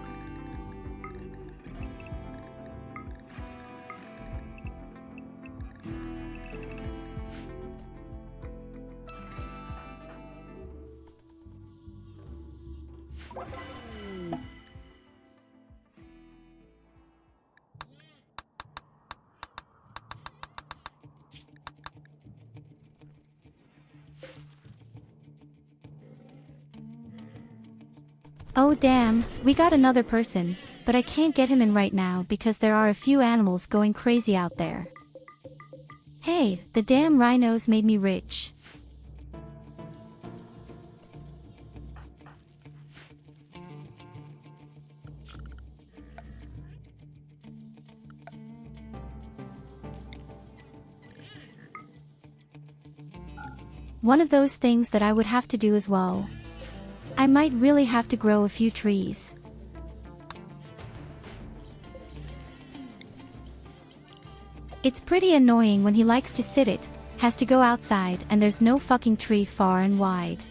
Oh damn, we got another person, but I can't get him in right now because there are a few animals going crazy out there. Hey, the damn rhinos made me rich. One of those things that I would have to do as well. I might really have to grow a few trees. It's pretty annoying when he likes to sit it, has to go outside and there's no fucking tree far and wide.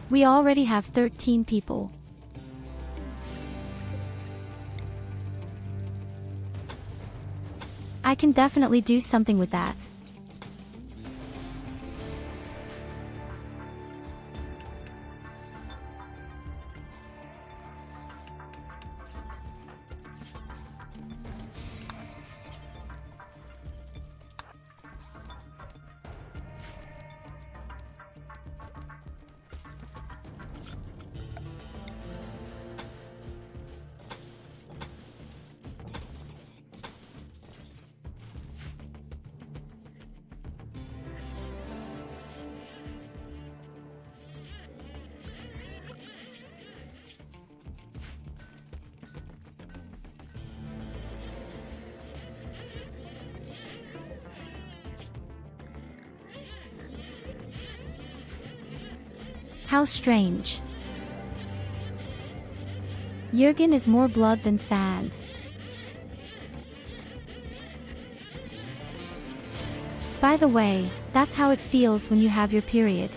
We already have 13 people. I can definitely do something with that. How strange. Jürgen is more blood than sand. By the way, that's how it feels when you have your period.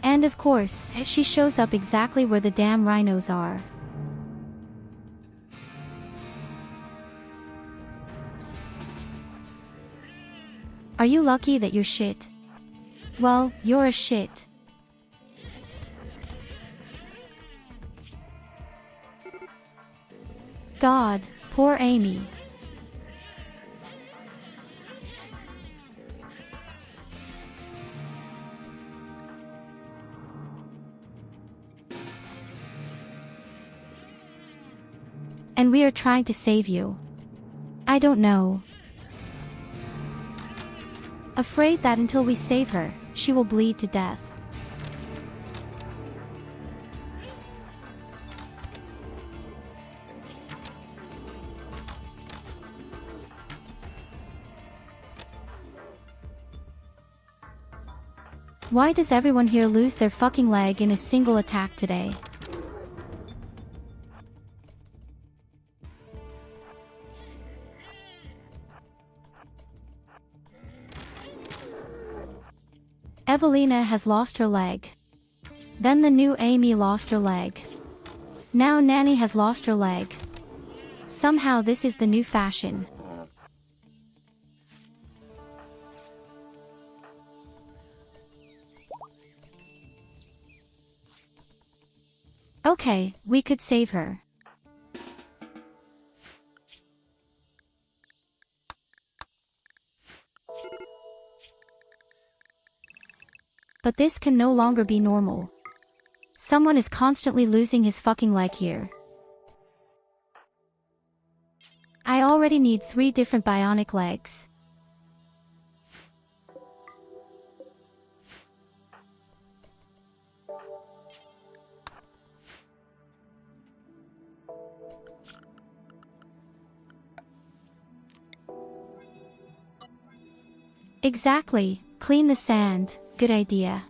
And of course, she shows up exactly where the damn rhinos are. Are you lucky that you're shit? Well, you're a shit. God, poor Amy. And we are trying to save you. I don't know. Afraid that until we save her, she will bleed to death. Why does everyone here lose their fucking leg in a single attack today? Evelina has lost her leg. Then the new Amy lost her leg. Now Nanny has lost her leg. Somehow this is the new fashion. Okay, we could save her. But this can no longer be normal. Someone is constantly losing his fucking leg here. I already need 3 different bionic legs. Exactly, clean the sand, good idea.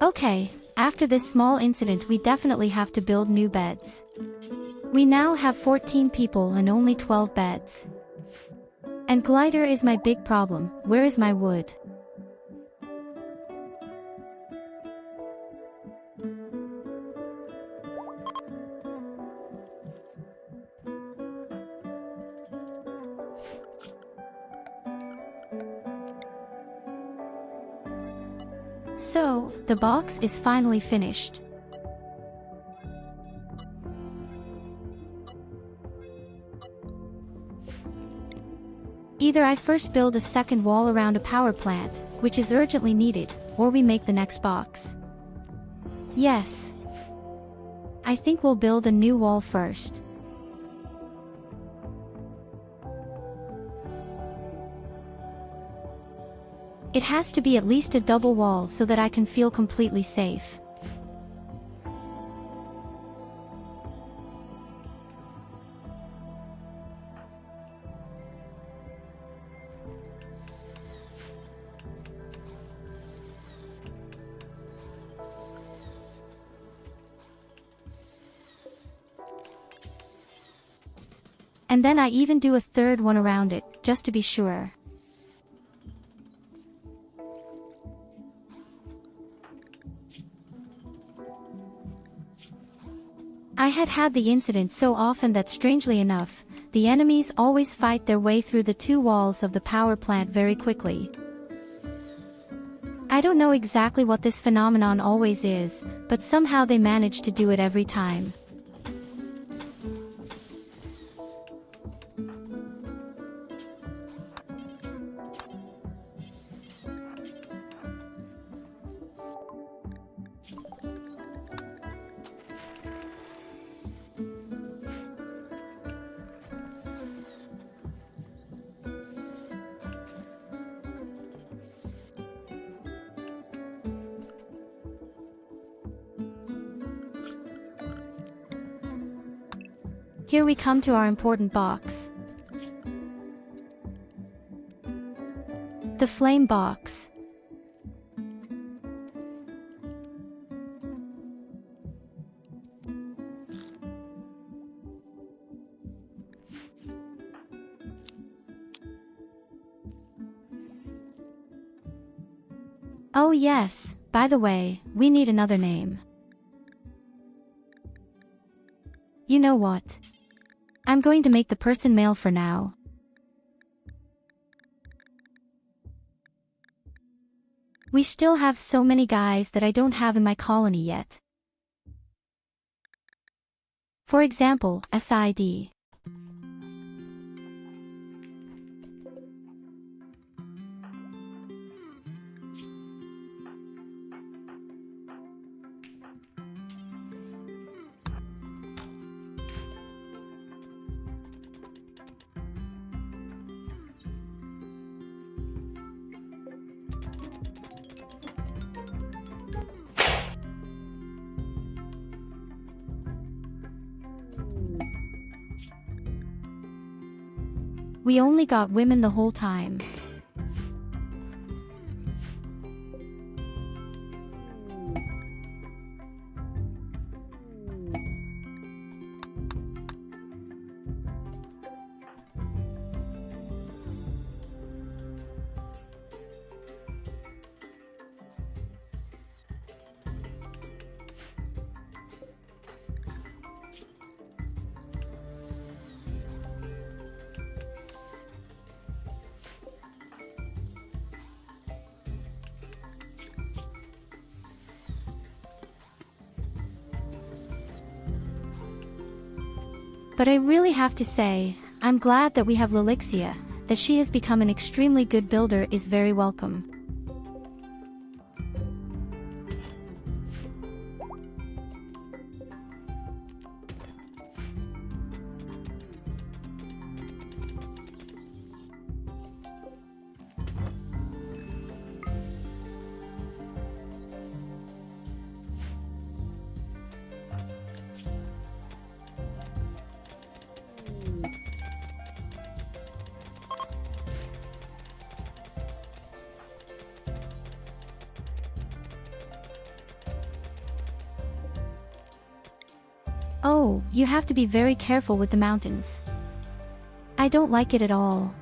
Okay, After this small incident, we definitely have to build new beds. We now have 14 people and only 12 beds. And glider is my big problem. Where is my wood? So, the box is finally finished. Either I first build a second wall around a power plant, which is urgently needed, or we make the next box. Yes. I think we'll build a new wall first. It has to be at least a double wall so that I can feel completely safe. And then I even do a third one around it, just to be sure. I had the incident so often that strangely enough, the enemies always fight their way through the two walls of the power plant very quickly. I don't know exactly what this phenomenon always is, but somehow they manage to do it every time. Here we come to our important box. The flame box. Oh yes, by the way, we need another name. You know what? I'm going to make the person male for now. We still have so many guys that I don't have in my colony yet. For example, SID. We only got women the whole time. But I really have to say, I'm glad that we have Lilixia, that she has become an extremely good builder is very welcome. You have to be very careful with the mountains. I don't like it at all.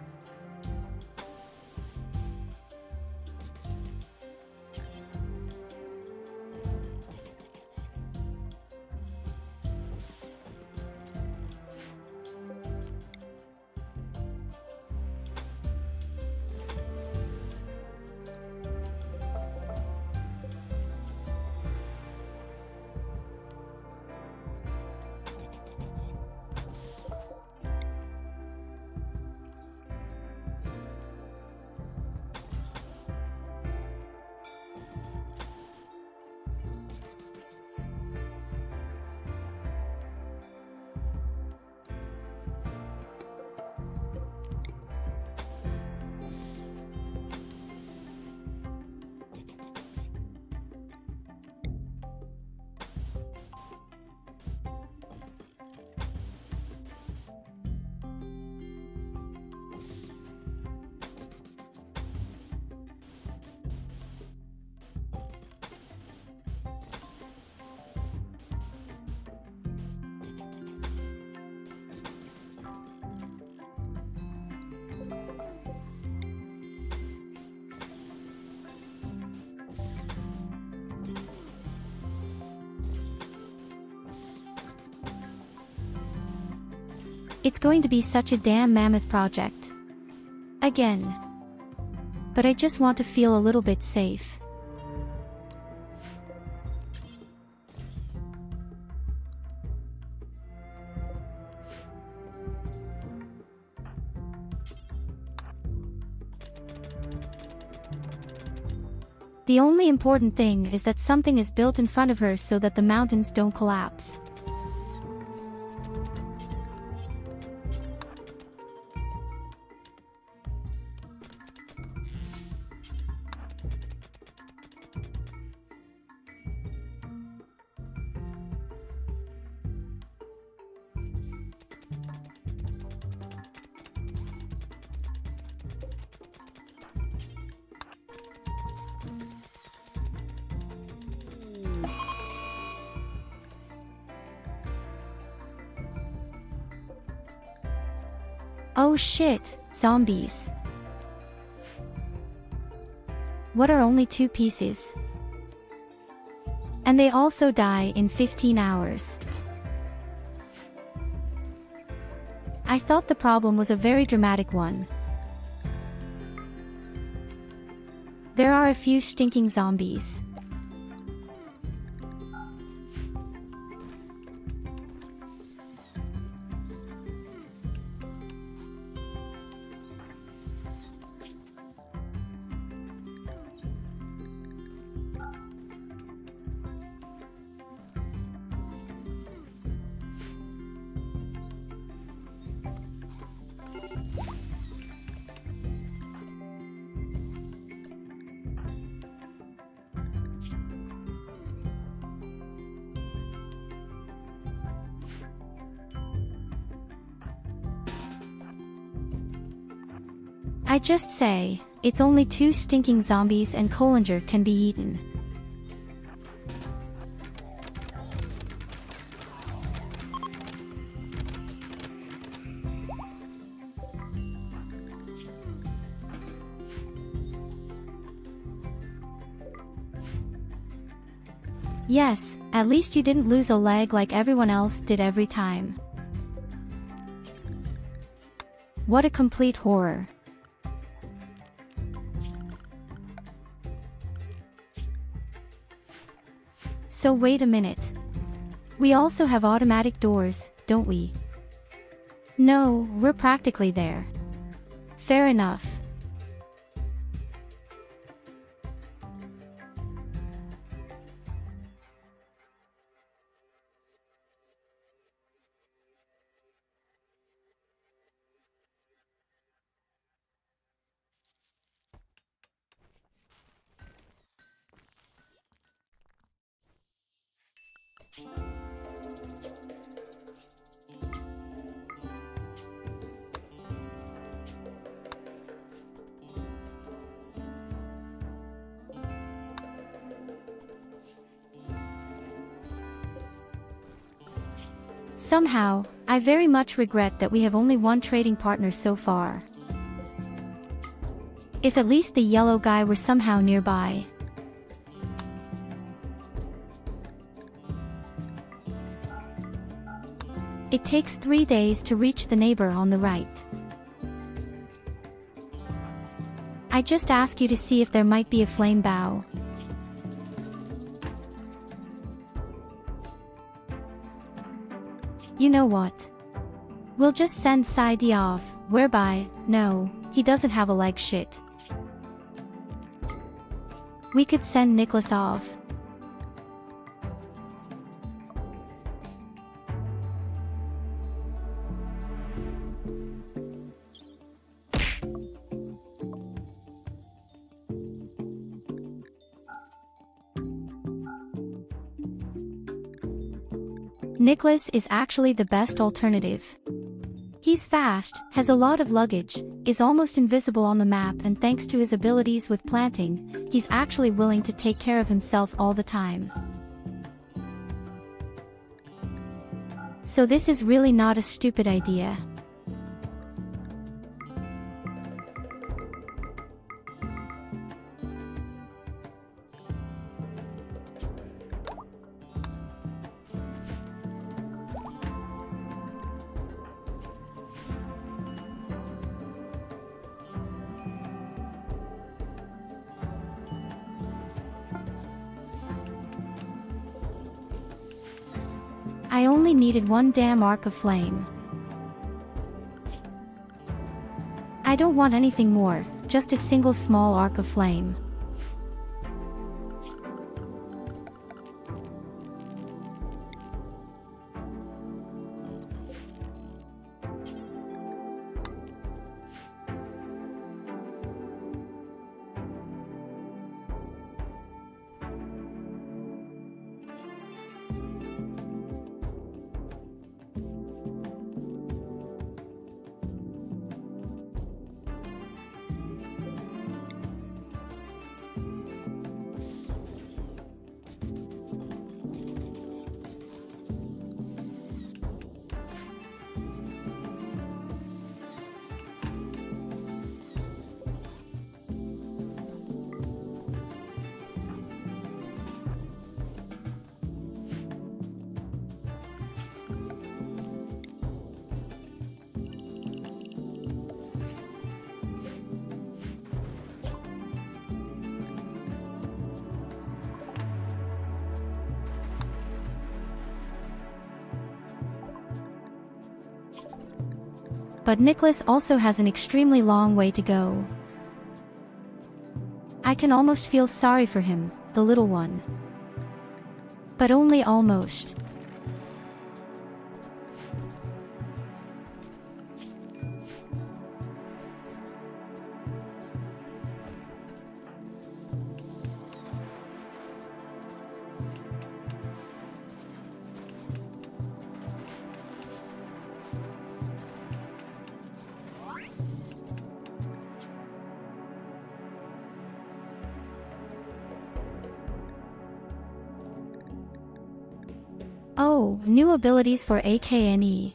It's going to be such a damn mammoth project. Again. But I just want to feel a little bit safe. The only important thing is that something is built in front of her so that the mountains don't collapse. Oh shit, zombies. What are only 2 pieces? And they also die in 15 hours. I thought the problem was a very dramatic one. There are a few stinking zombies. I just say, it's only 2 stinking zombies and Collinger can be eaten. Yes, at least you didn't lose a leg like everyone else did every time. What a complete horror. So wait a minute. We also have automatic doors, don't we? No, we're practically there. Fair enough. Somehow, I very much regret that we have only one trading partner so far. If at least the yellow guy were somehow nearby. It takes 3 days to reach the neighbor on the right. I just ask you to see if there might be a flame bow. You know what? We'll just send Saidi off, whereby, no, he doesn't have a leg shit. We could send Nicholas off. Nicholas is actually the best alternative. He's fast, has a lot of luggage, is almost invisible on the map, and thanks to his abilities with planting, he's actually willing to take care of himself all the time. So this is really not a stupid idea. I only needed one damn arc of flame. I don't want anything more, just a single small arc of flame. But Nicholas also has an extremely long way to go. I can almost feel sorry for him, the little one. But only almost. Oh, new abilities for AKNE.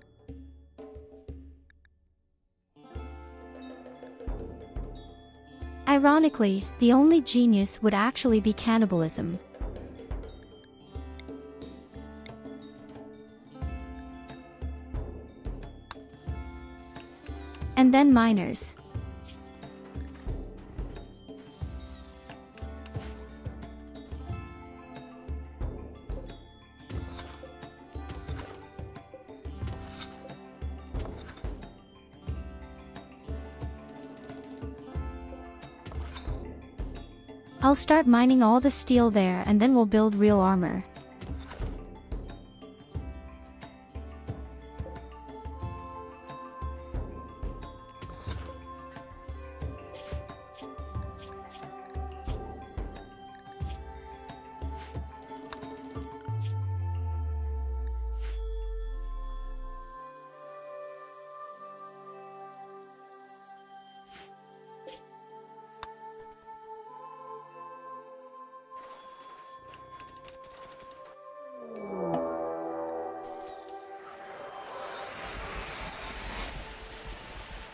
Ironically, the only genius would actually be cannibalism. And then miners. I'll start mining all the steel there, and then we'll build real armor.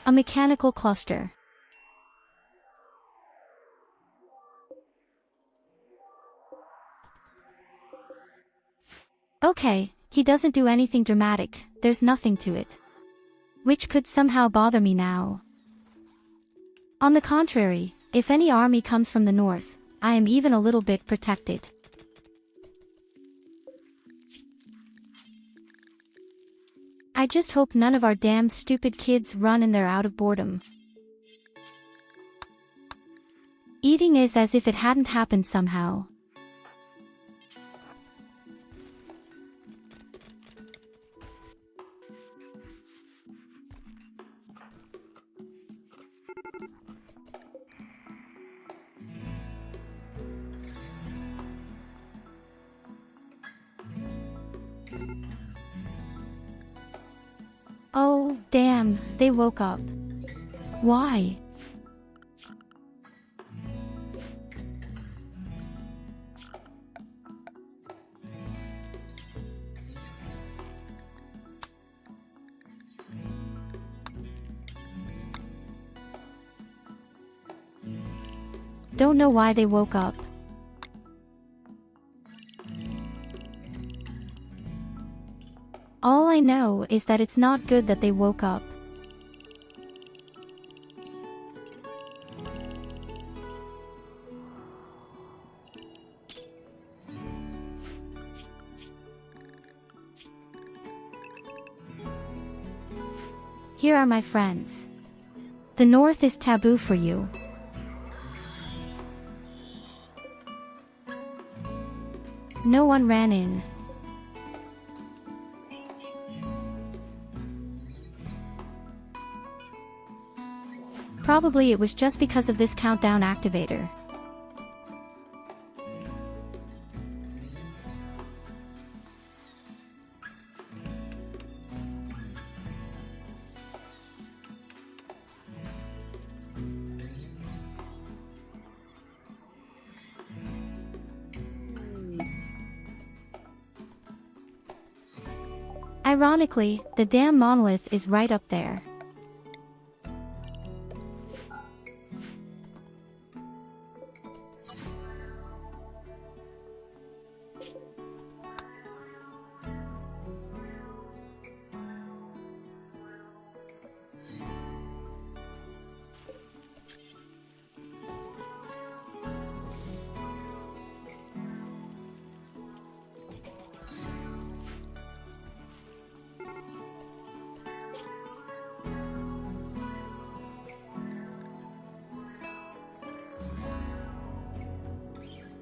A mechanical cluster. Okay, he doesn't do anything dramatic, there's nothing to it. Which could somehow bother me now. On the contrary, if any army comes from the north, I am even a little bit protected. I just hope none of our damn stupid kids run in there out of boredom. Eating is as if it hadn't happened somehow. Oh, damn, they woke up. Why? Don't know why they woke up. All I know is that it's not good that they woke up. Here are my friends. The north is taboo for you. No one ran in. Probably it was just because of this countdown activator. Ironically, the damn monolith is right up there.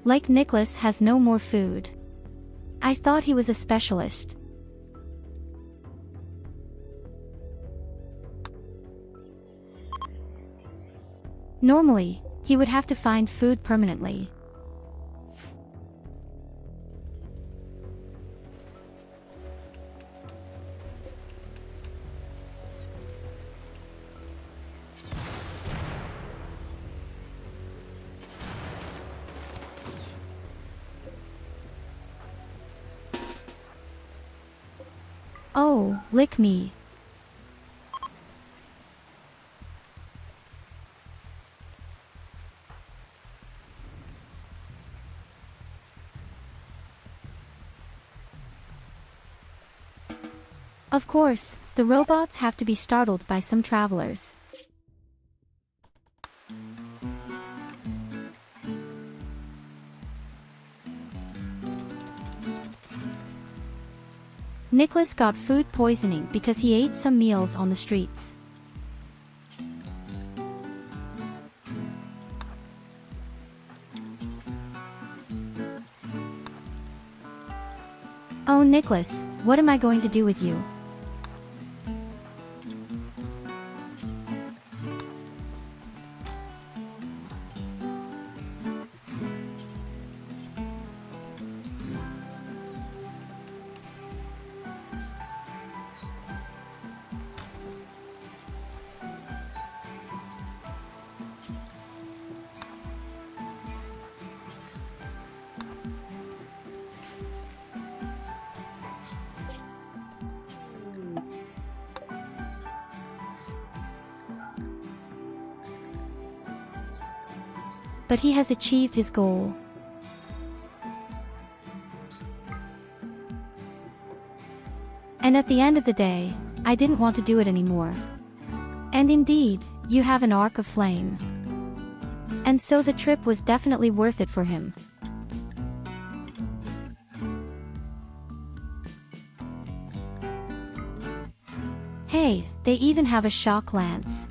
Like Nicholas has no more food. I thought he was a specialist. Normally, he would have to find food permanently. Oh, lick me. Of course, the robots have to be startled by some travelers. Nicholas got food poisoning because he ate some meals on the streets. Oh Nicholas, what am I going to do with you? but he has achieved his goal. And at the end of the day, I didn't want to do it anymore. And indeed, you have an arc of flame. And so the trip was definitely worth it for him. Hey, they even have a shock lance.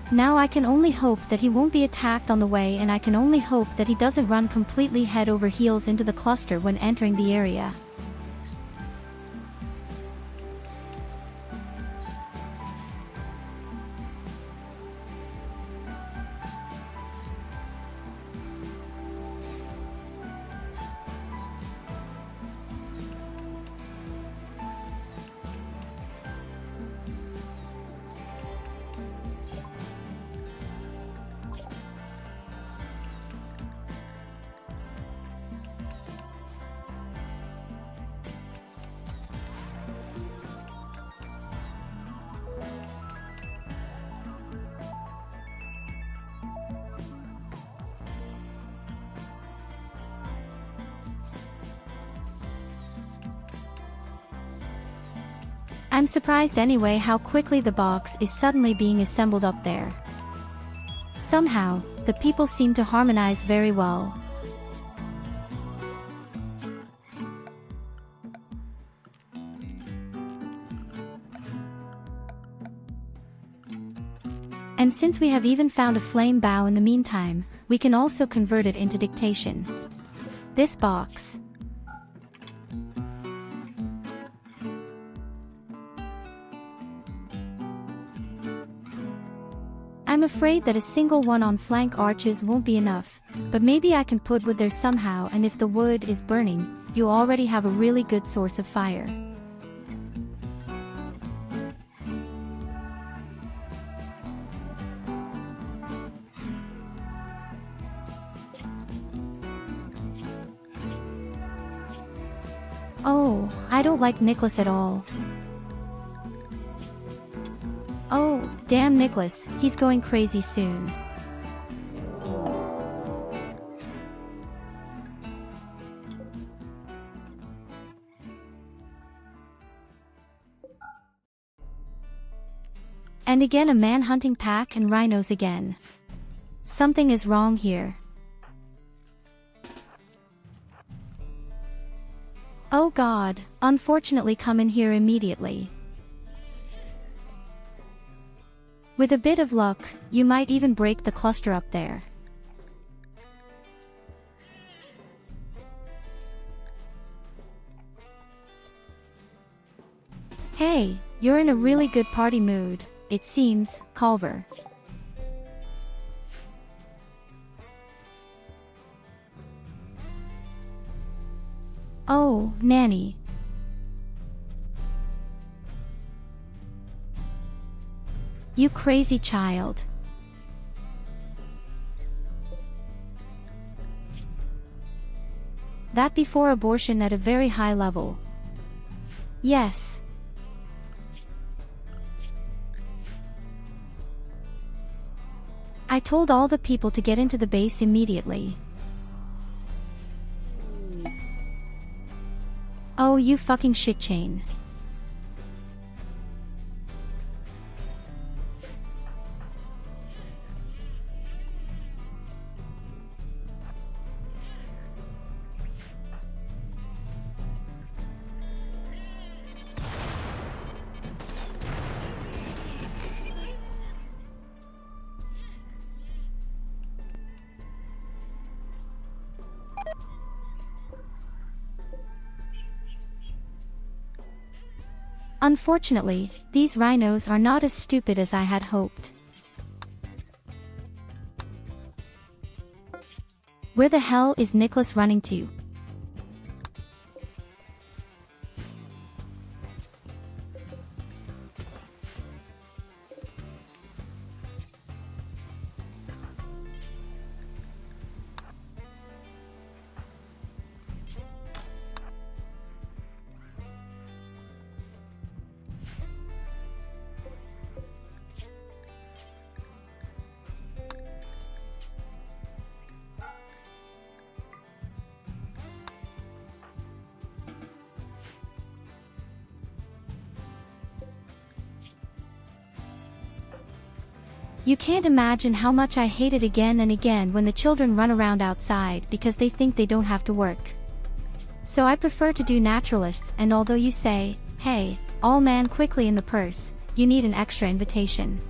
Now I can only hope that he won't be attacked on the way, and I can only hope that he doesn't run completely head over heels into the cluster when entering the area. I'm surprised anyway how quickly the box is suddenly being assembled up there. Somehow, the people seem to harmonize very well. And since we have even found a flame bow in the meantime, we can also convert it into dictation. This box. I'm afraid that a single one on flank arches won't be enough, but maybe I can put wood there somehow, and if the wood is burning, you already have a really good source of fire. Oh, I don't like Nicholas at all. Oh, damn Nicholas, he's going crazy soon. And again a man-hunting pack and rhinos again. Something is wrong here. Oh God, unfortunately come in here immediately. With a bit of luck, you might even break the cluster up there. Hey, you're in a really good party mood, it seems, Culver. Oh, Nanny. You crazy child. That before abortion at a very high level. Yes. I told all the people to get into the base immediately. Oh, you fucking shit chain. Unfortunately, these rhinos are not as stupid as I had hoped. Where the hell is Nicholas running to? You can't imagine how much I hate it again and again when the children run around outside because they think they don't have to work. So I prefer to do naturalists, and although you say, hey, all man quickly in the purse, you need an extra invitation.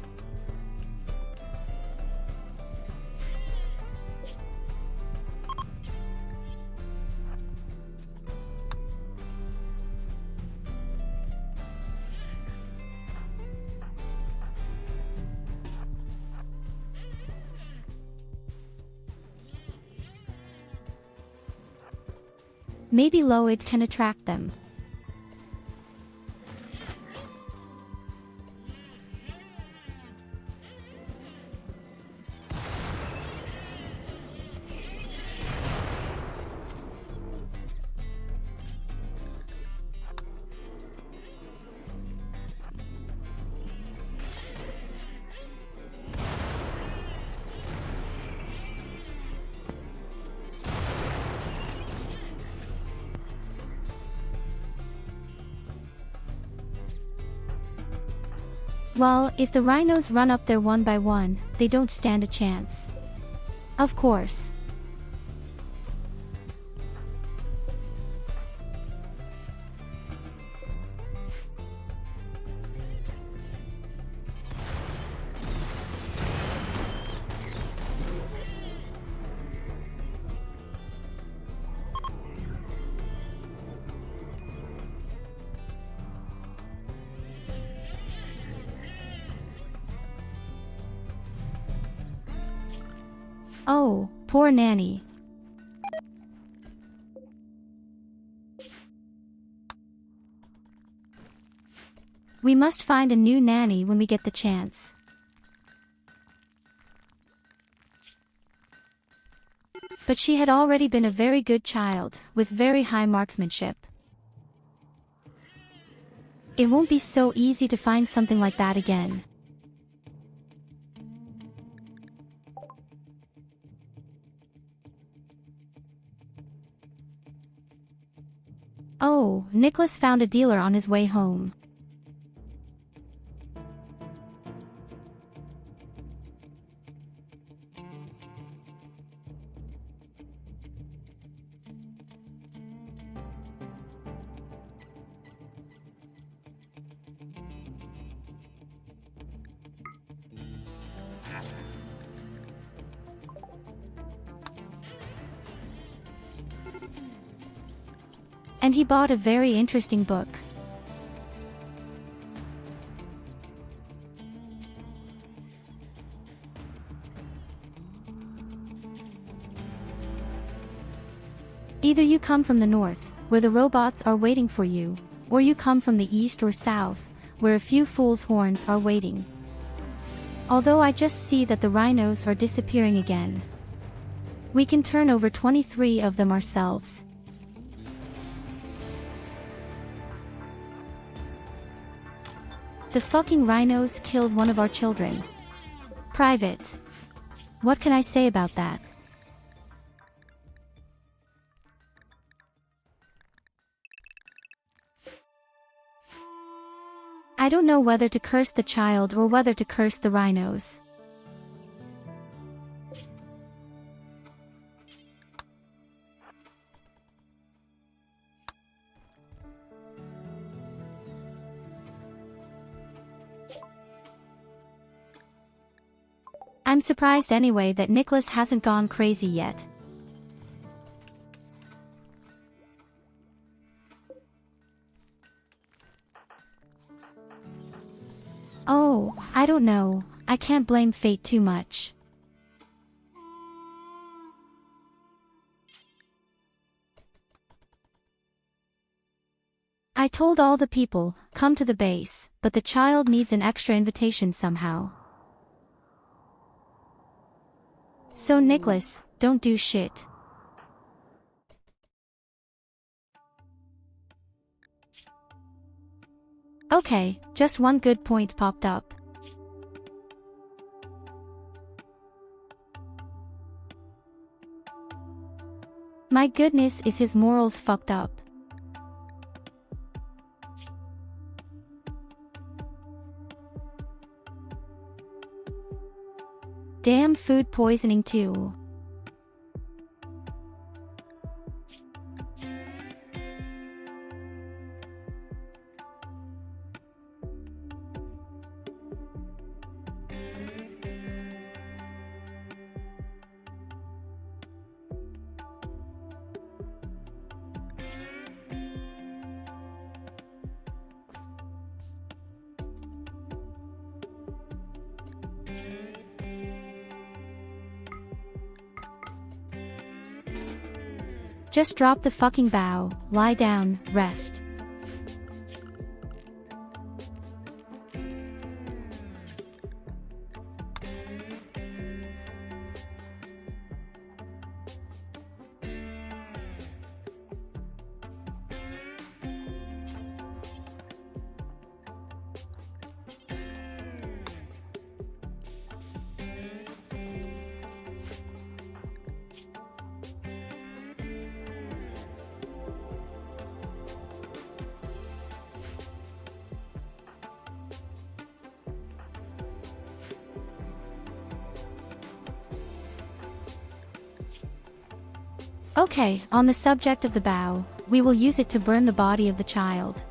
Maybe Loid can attract them. Well, if the rhinos run up there one by one, they don't stand a chance. Of course. Oh, poor Nanny. We must find a new nanny when we get the chance. But she had already been a very good child, with very high marksmanship. It won't be so easy to find something like that again. Oh, Nicholas found a dealer on his way home. And he bought a very interesting book. Either you come from the north, where the robots are waiting for you, or you come from the east or south, where a few fool's horns are waiting. Although I just see that the rhinos are disappearing again. We can turn over 23 of them ourselves. The fucking rhinos killed one of our children. Private. What can I say about that? I don't know whether to curse the child or whether to curse the rhinos. I'm surprised anyway that Nicholas hasn't gone crazy yet. Oh, I don't know, I can't blame fate too much. I told all the people, come to the base, but the child needs an extra invitation somehow. So Nicholas, don't do shit. Okay, just one good point popped up. My goodness, is his morals fucked up. Damn food poisoning too. Just drop the fucking bow, lie down, rest. Okay, on the subject of the bow, we will use it to burn the body of the child.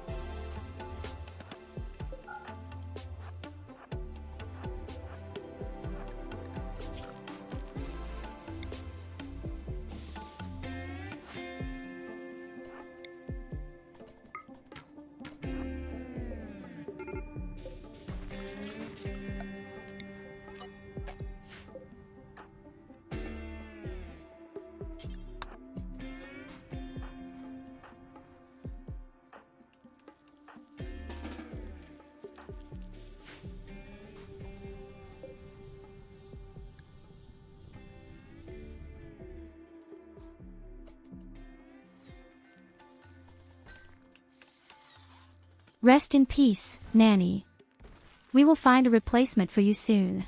Rest in peace, Nanny. We will find a replacement for you soon.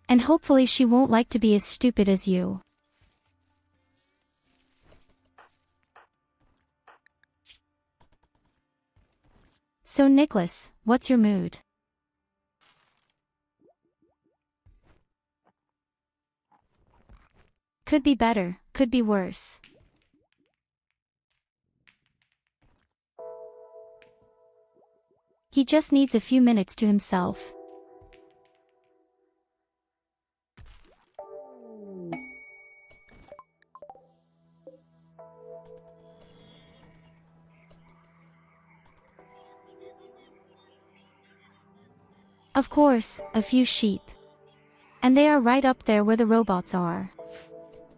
And hopefully she won't like to be as stupid as you. So Nicholas, what's your mood? Could be better, could be worse. He just needs a few minutes to himself. Of course, a few sheep. And they are right up there where the robots are.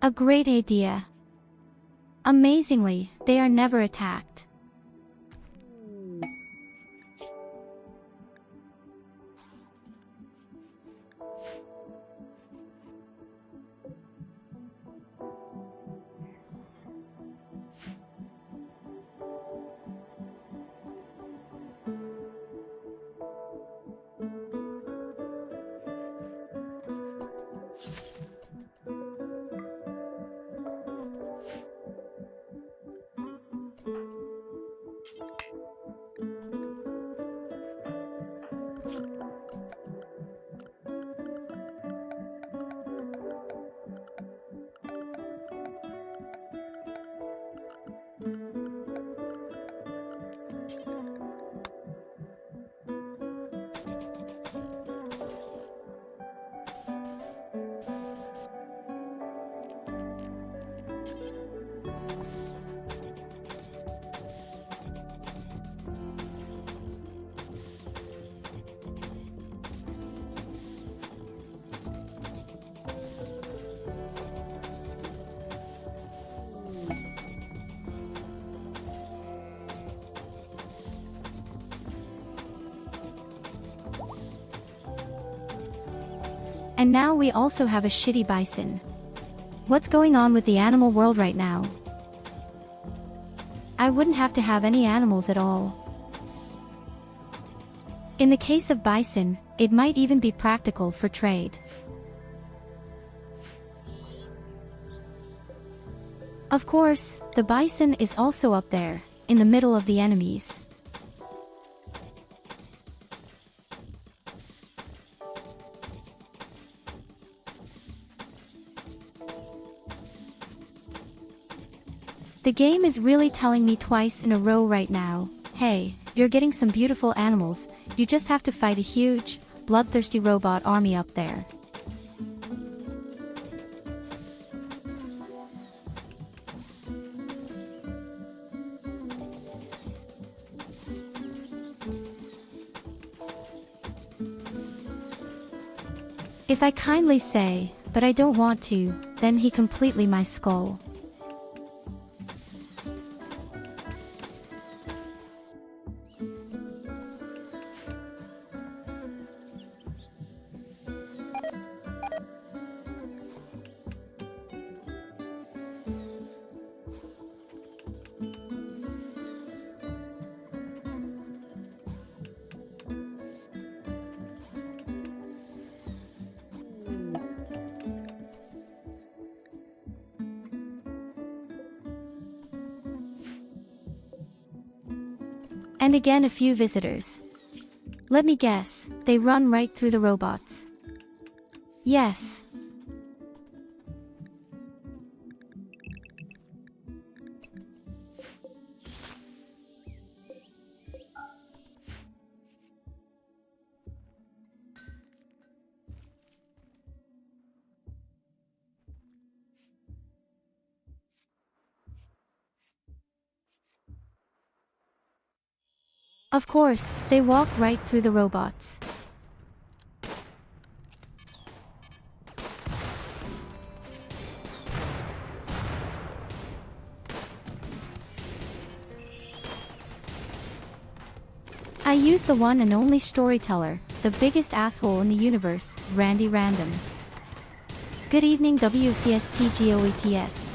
A great idea. Amazingly, they are never attacked. And now we also have a shitty bison. What's going on with the animal world right now? I wouldn't have to have any animals at all. In the case of bison, it might even be practical for trade. Of course, the bison is also up there, in the middle of the enemies. The game is really telling me twice in a row right now, hey, you're getting some beautiful animals, you just have to fight a huge, bloodthirsty robot army up there. If I kindly say, but I don't want to, then he completely my skull. And again a few visitors. Let me guess, they run right through the robots. Yes. Of course, they walk right through the robots. I use the one and only storyteller, the biggest asshole in the universe, Randy Random. Good evening WCSTGOETS.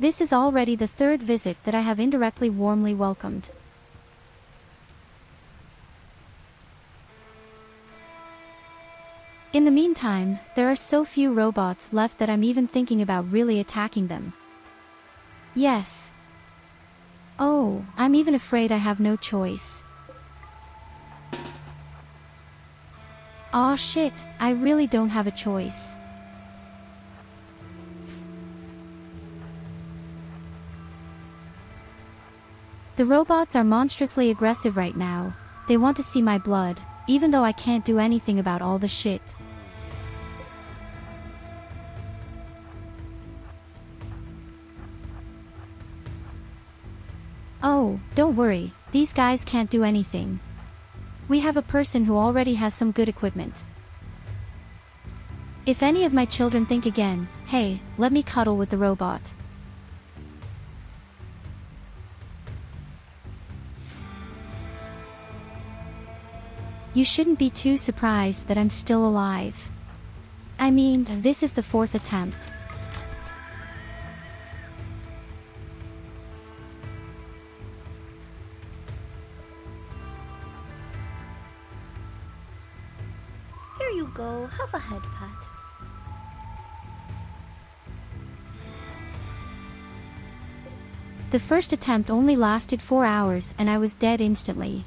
This is already the third visit that I have indirectly warmly welcomed. In the meantime, there are so few robots left that I'm even thinking about really attacking them. Yes. Oh, I'm even afraid I have no choice. Aw shit, I really don't have a choice. The robots are monstrously aggressive right now. They want to see my blood, even though I can't do anything about all the shit. Oh, don't worry, these guys can't do anything. We have a person who already has some good equipment. If any of my children think again, hey, let me cuddle with the robot. You shouldn't be too surprised that I'm still alive. I mean, this is the fourth attempt. Here you go, have a head pat. The first attempt only lasted 4 hours and I was dead instantly.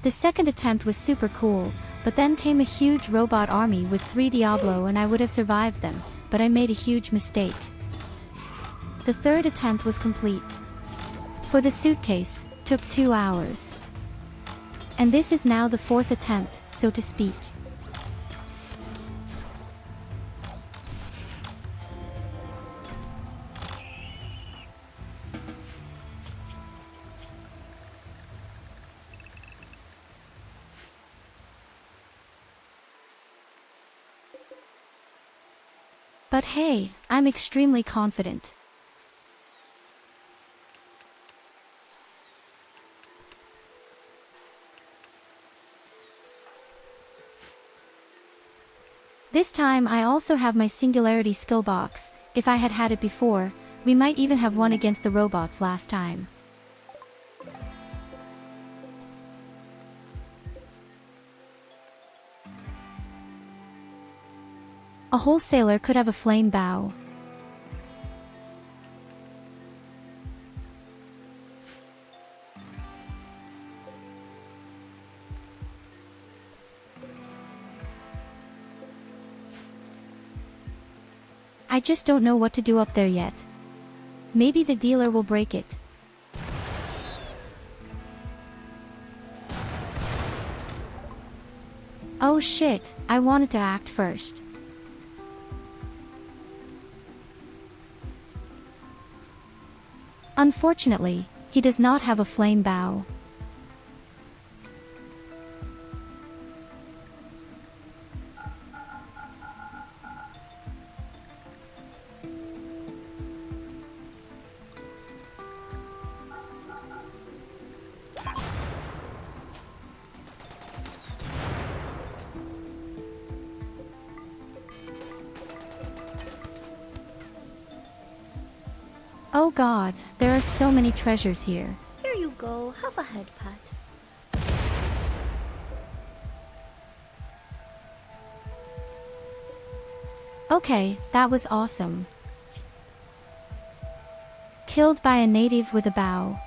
The second attempt was super cool, but then came a huge robot army with 3 Diablo and I would have survived them, but I made a huge mistake. The third attempt was complete. For the suitcase, took 2 hours. And this is now the fourth attempt, so to speak. But hey, I'm extremely confident. This time I also have my singularity skill box. If I had had it before, we might even have won against the robots last time. A wholesaler could have a flame bow. I just don't know what to do up there yet. Maybe the dealer will break it. Oh shit, I wanted to act first. Unfortunately, he does not have a flame bow. Oh god, there are so many treasures here. Here you go, have a head pat. Okay, that was awesome. Killed by a native with a bow.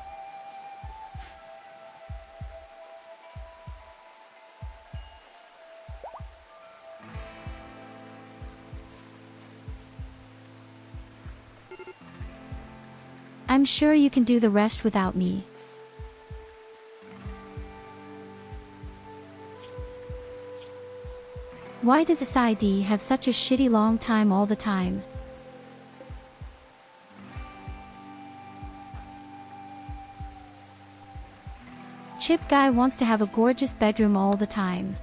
I'm sure you can do the rest without me. Why does this ID have such a shitty long time all the time? Chip guy wants to have a gorgeous bedroom all the time.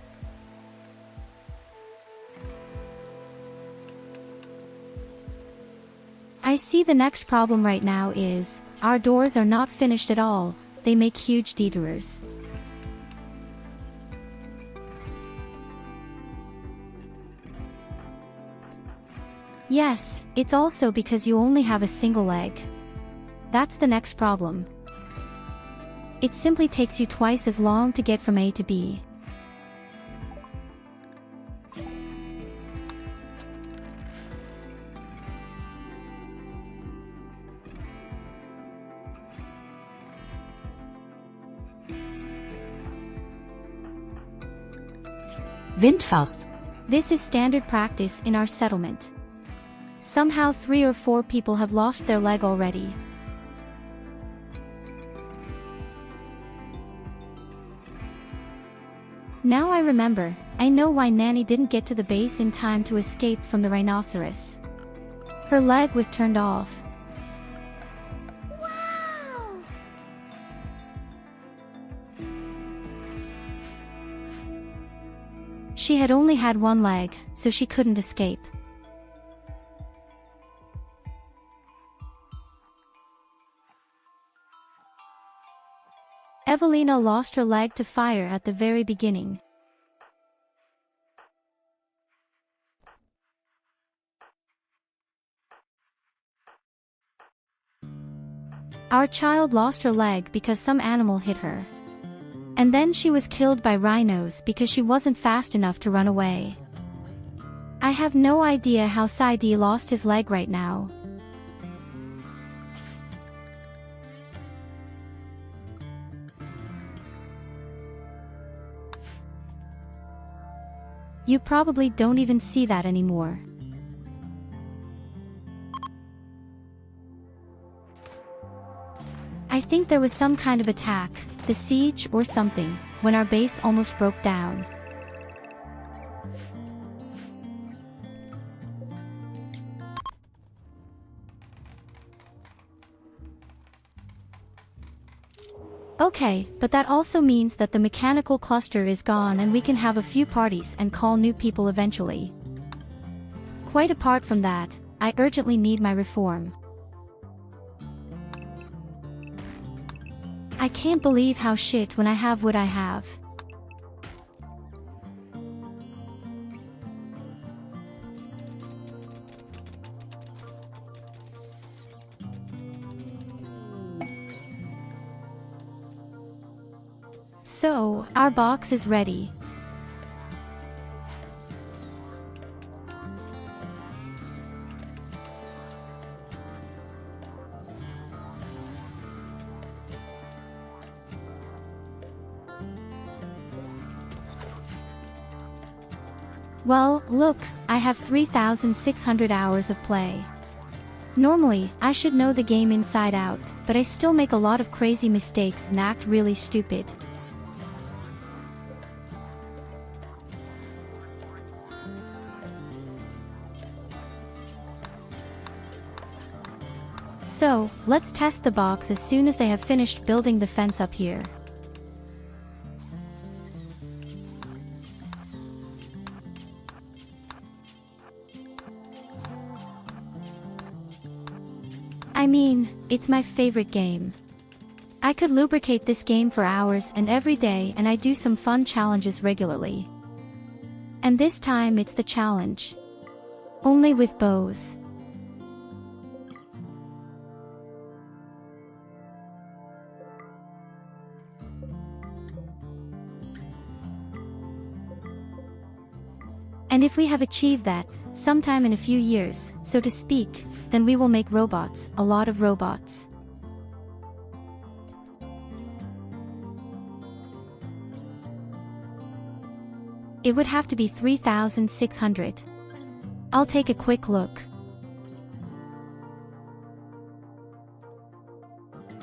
I see the next problem right now is, our doors are not finished at all, they make huge detours. Yes, it's also because you only have a single leg. That's the next problem. It simply takes you twice as long to get from A to B. Windfaust. This is standard practice in our settlement. Somehow 3 or 4 people have lost their leg already. Now I remember, I know why Nanny didn't get to the base in time to escape from the rhinoceros. Her leg was turned off. Wow! She had only had one leg, so she couldn't escape. Evelina lost her leg to fire at the very beginning. Our child lost her leg because some animal hit her. And then she was killed by rhinos because she wasn't fast enough to run away. I have no idea how Saidi lost his leg right now. You probably don't even see that anymore. I think there was some kind of attack, the siege or something, when our base almost broke down. Okay, but that also means that the mechanical cluster is gone and we can have a few parties and call new people eventually. Quite apart from that, I urgently need my reform. I can't believe how shit when I have what I have. So, our box is ready. Well, look, I have 3,600 hours of play. Normally, I should know the game inside out, but I still make a lot of crazy mistakes and act really stupid. So, let's test the box as soon as they have finished building the fence up here. I mean, it's my favorite game. I could lubricate this game for hours and every day, and I do some fun challenges regularly. And this time it's the challenge. Only with bows. And if we have achieved that, sometime in a few years, so to speak, then we will make robots, a lot of robots. It would have to be 3,600. I'll take a quick look.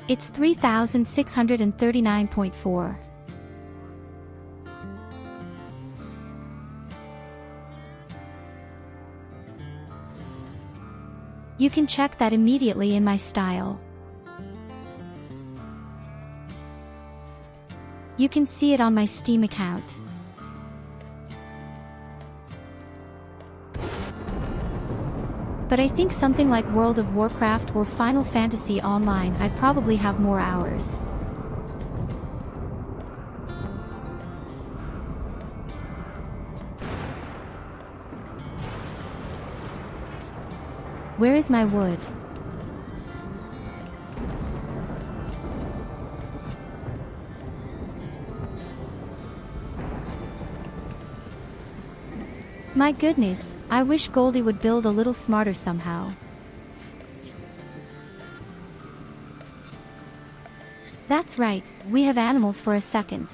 It's 3,639.4. You can check that immediately in my style. You can see it on my Steam account. But I think something like World of Warcraft or Final Fantasy Online, I probably have more hours. Where is my wood? My goodness, I wish Goldie would build a little smarter somehow. That's right, we have animals for a second.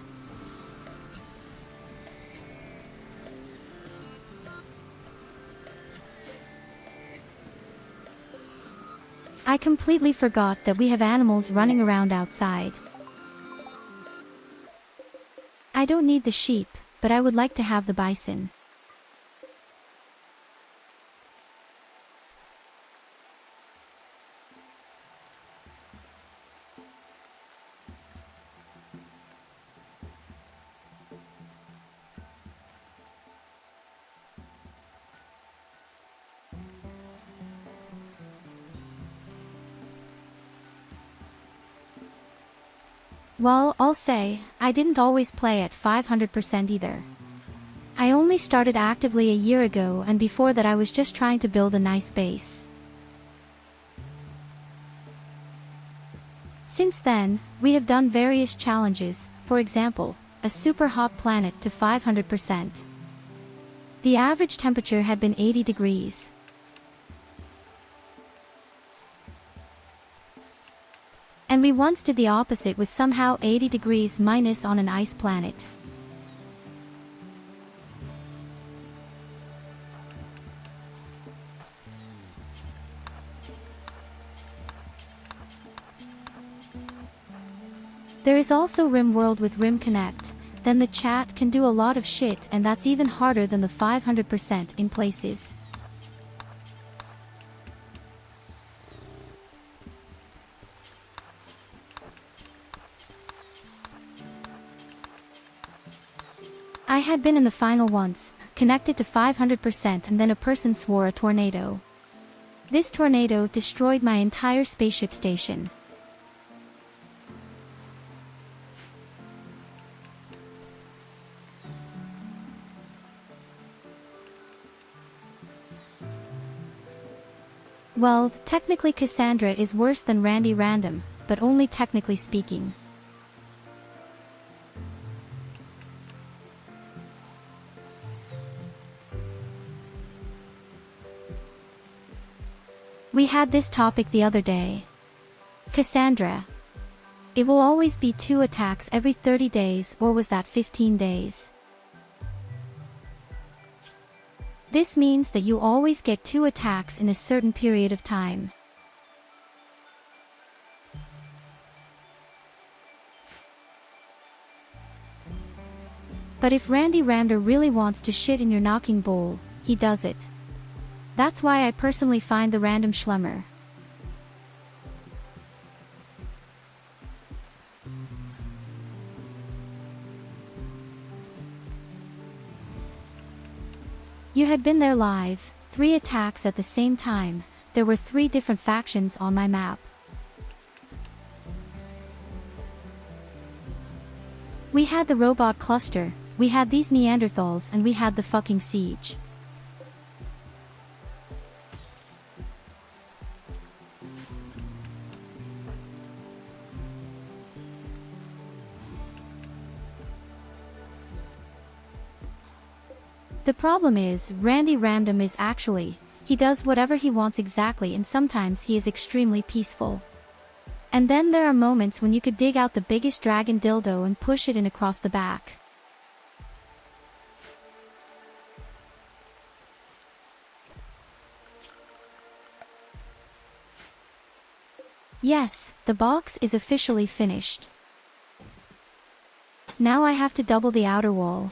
I completely forgot that we have animals running around outside. I don't need the sheep, but I would like to have the bison. Well, I'll say, I didn't always play at 500% either. I only started actively a year ago, and before that I was just trying to build a nice base. Since then, we have done various challenges, for example, a super hot planet to 500%. The average temperature had been 80 degrees. And we once did the opposite with somehow 80 degrees minus on an ice planet. There is also Rimworld with Rim Connect, then the chat can do a lot of shit, and that's even harder than the 500% in places. I had been in the final once, connected to 500%, and then a person swore a tornado. This tornado destroyed my entire spaceship station. Well, technically Cassandra is worse than Randy Random, but only technically speaking. We had this topic the other day. Cassandra. It will always be 2 attacks every 30 days, or was that 15 days? This means that you always get 2 attacks in a certain period of time. But if Randy Ramder really wants to shit in your knocking bowl, he does it. That's why I personally find the random schlemmer. You had been there live, 3 attacks at the same time. There were 3 different factions on my map. We had the robot cluster, we had these Neanderthals, and we had the fucking siege. The problem is, Randy Random is actually, he does whatever he wants exactly, and sometimes he is extremely peaceful. And then there are moments when you could dig out the biggest dragon dildo and push it in across the back. Yes, the box is officially finished. Now I have to double the outer wall.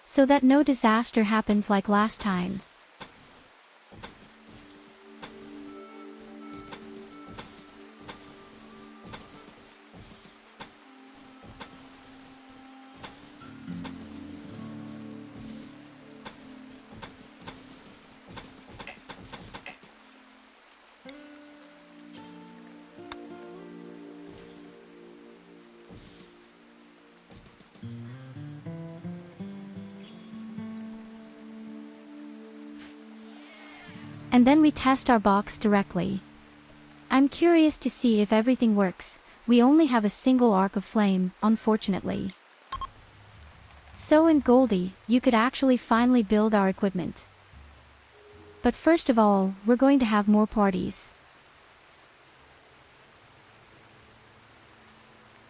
So that no disaster happens like last time. And then we test our box directly. I'm curious to see if everything works. We only have a single arc of flame, unfortunately. So in Goldie, you could actually finally build our equipment. But first of all, we're going to have more parties.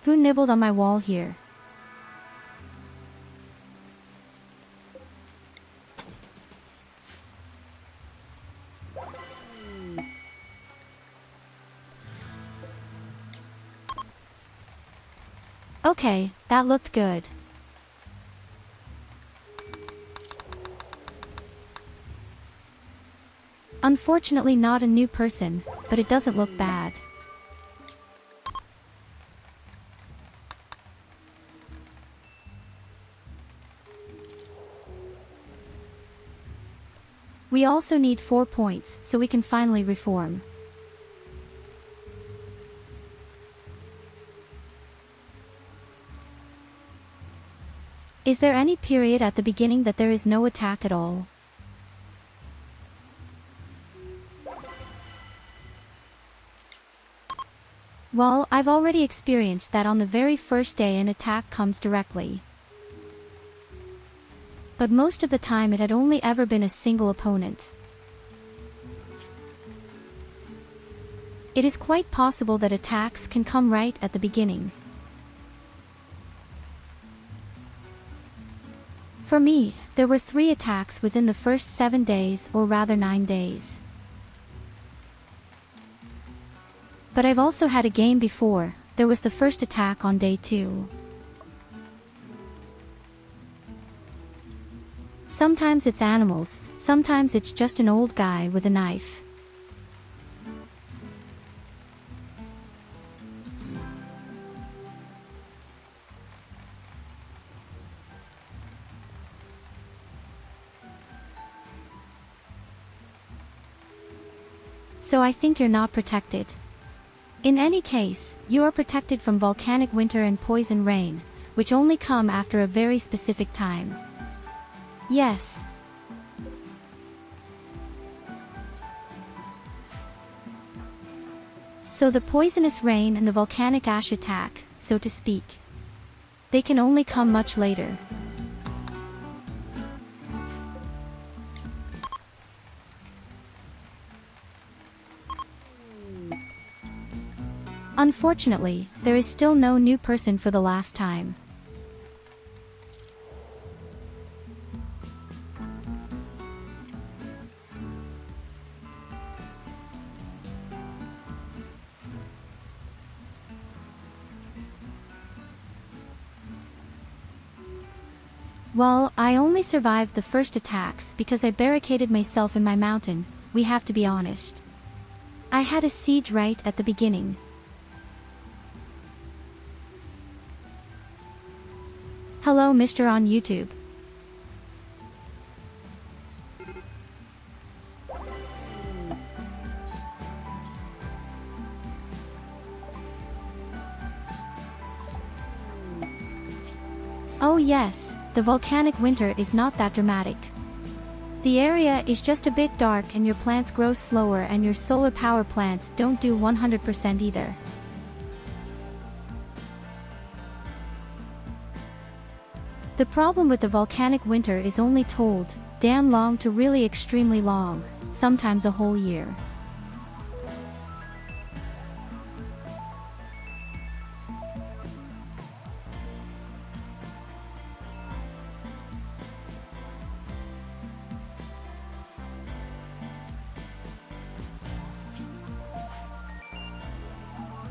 Who nibbled on my wall here? Okay, that looked good. Unfortunately not a new person, but it doesn't look bad. We also need 4 points, so we can finally reform. Is there any period at the beginning that there is no attack at all? Well, I've already experienced that on the very first day an attack comes directly. But most of the time it had only ever been a single opponent. It is quite possible that attacks can come right at the beginning. For me, there were 3 attacks within the first 7 days, or rather 9 days. But I've also had a game before. There was the first attack on day 2. Sometimes it's animals, sometimes it's just an old guy with a knife. So I think you're not protected. In any case, you are protected from volcanic winter and poison rain, which only come after a very specific time. Yes. So the poisonous rain and the volcanic ash attack, so to speak, they can only come much later. Unfortunately, there is still no new person for the last time. Well, I only survived the first attacks because I barricaded myself in my mountain, we have to be honest. I had a siege right at the beginning. Hello Mr. on YouTube. Oh yes, the volcanic winter is not that dramatic. The area is just a bit dark and your plants grow slower and your solar power plants don't do 100% either. The problem with the volcanic winter is only told, damn long to really extremely long, sometimes a whole year.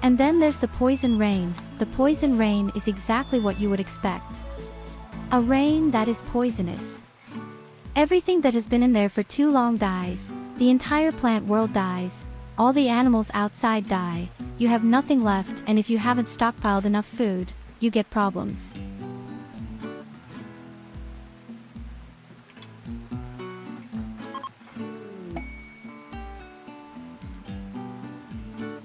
And then there's the poison rain. The poison rain is exactly what you would expect. A rain that is poisonous. Everything that has been in there for too long dies, the entire plant world dies, all the animals outside die, you have nothing left, and if you haven't stockpiled enough food, you get problems.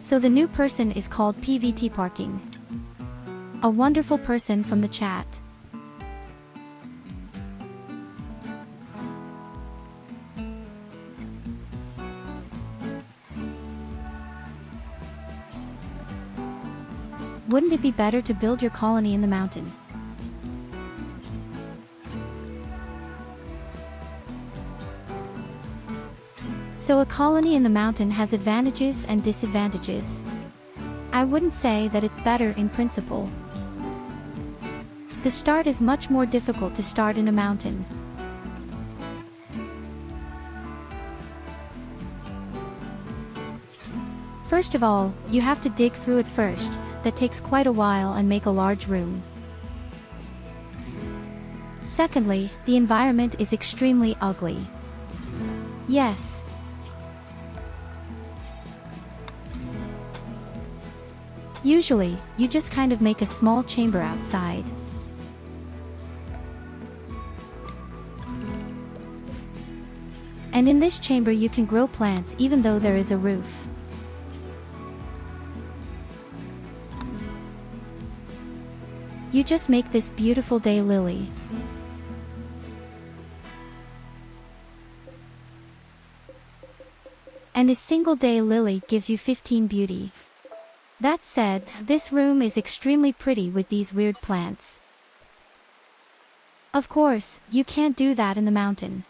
So the new person is called PVT Parking. A wonderful person from the chat. Wouldn't it be better to build your colony in the mountain? So a colony in the mountain has advantages and disadvantages. I wouldn't say that it's better in principle. The start is much more difficult to start in a mountain. First of all, you have to dig through it first, that takes quite a while, and make a large room. Secondly, the environment is extremely ugly. Yes. Usually, you just kind of make a small chamber outside. And in this chamber you can grow plants even though there is a roof. You just make this beautiful day lily. And a single day lily gives you 15 beauty. That said, this room is extremely pretty with these weird plants. Of course, you can't do that in the mountain.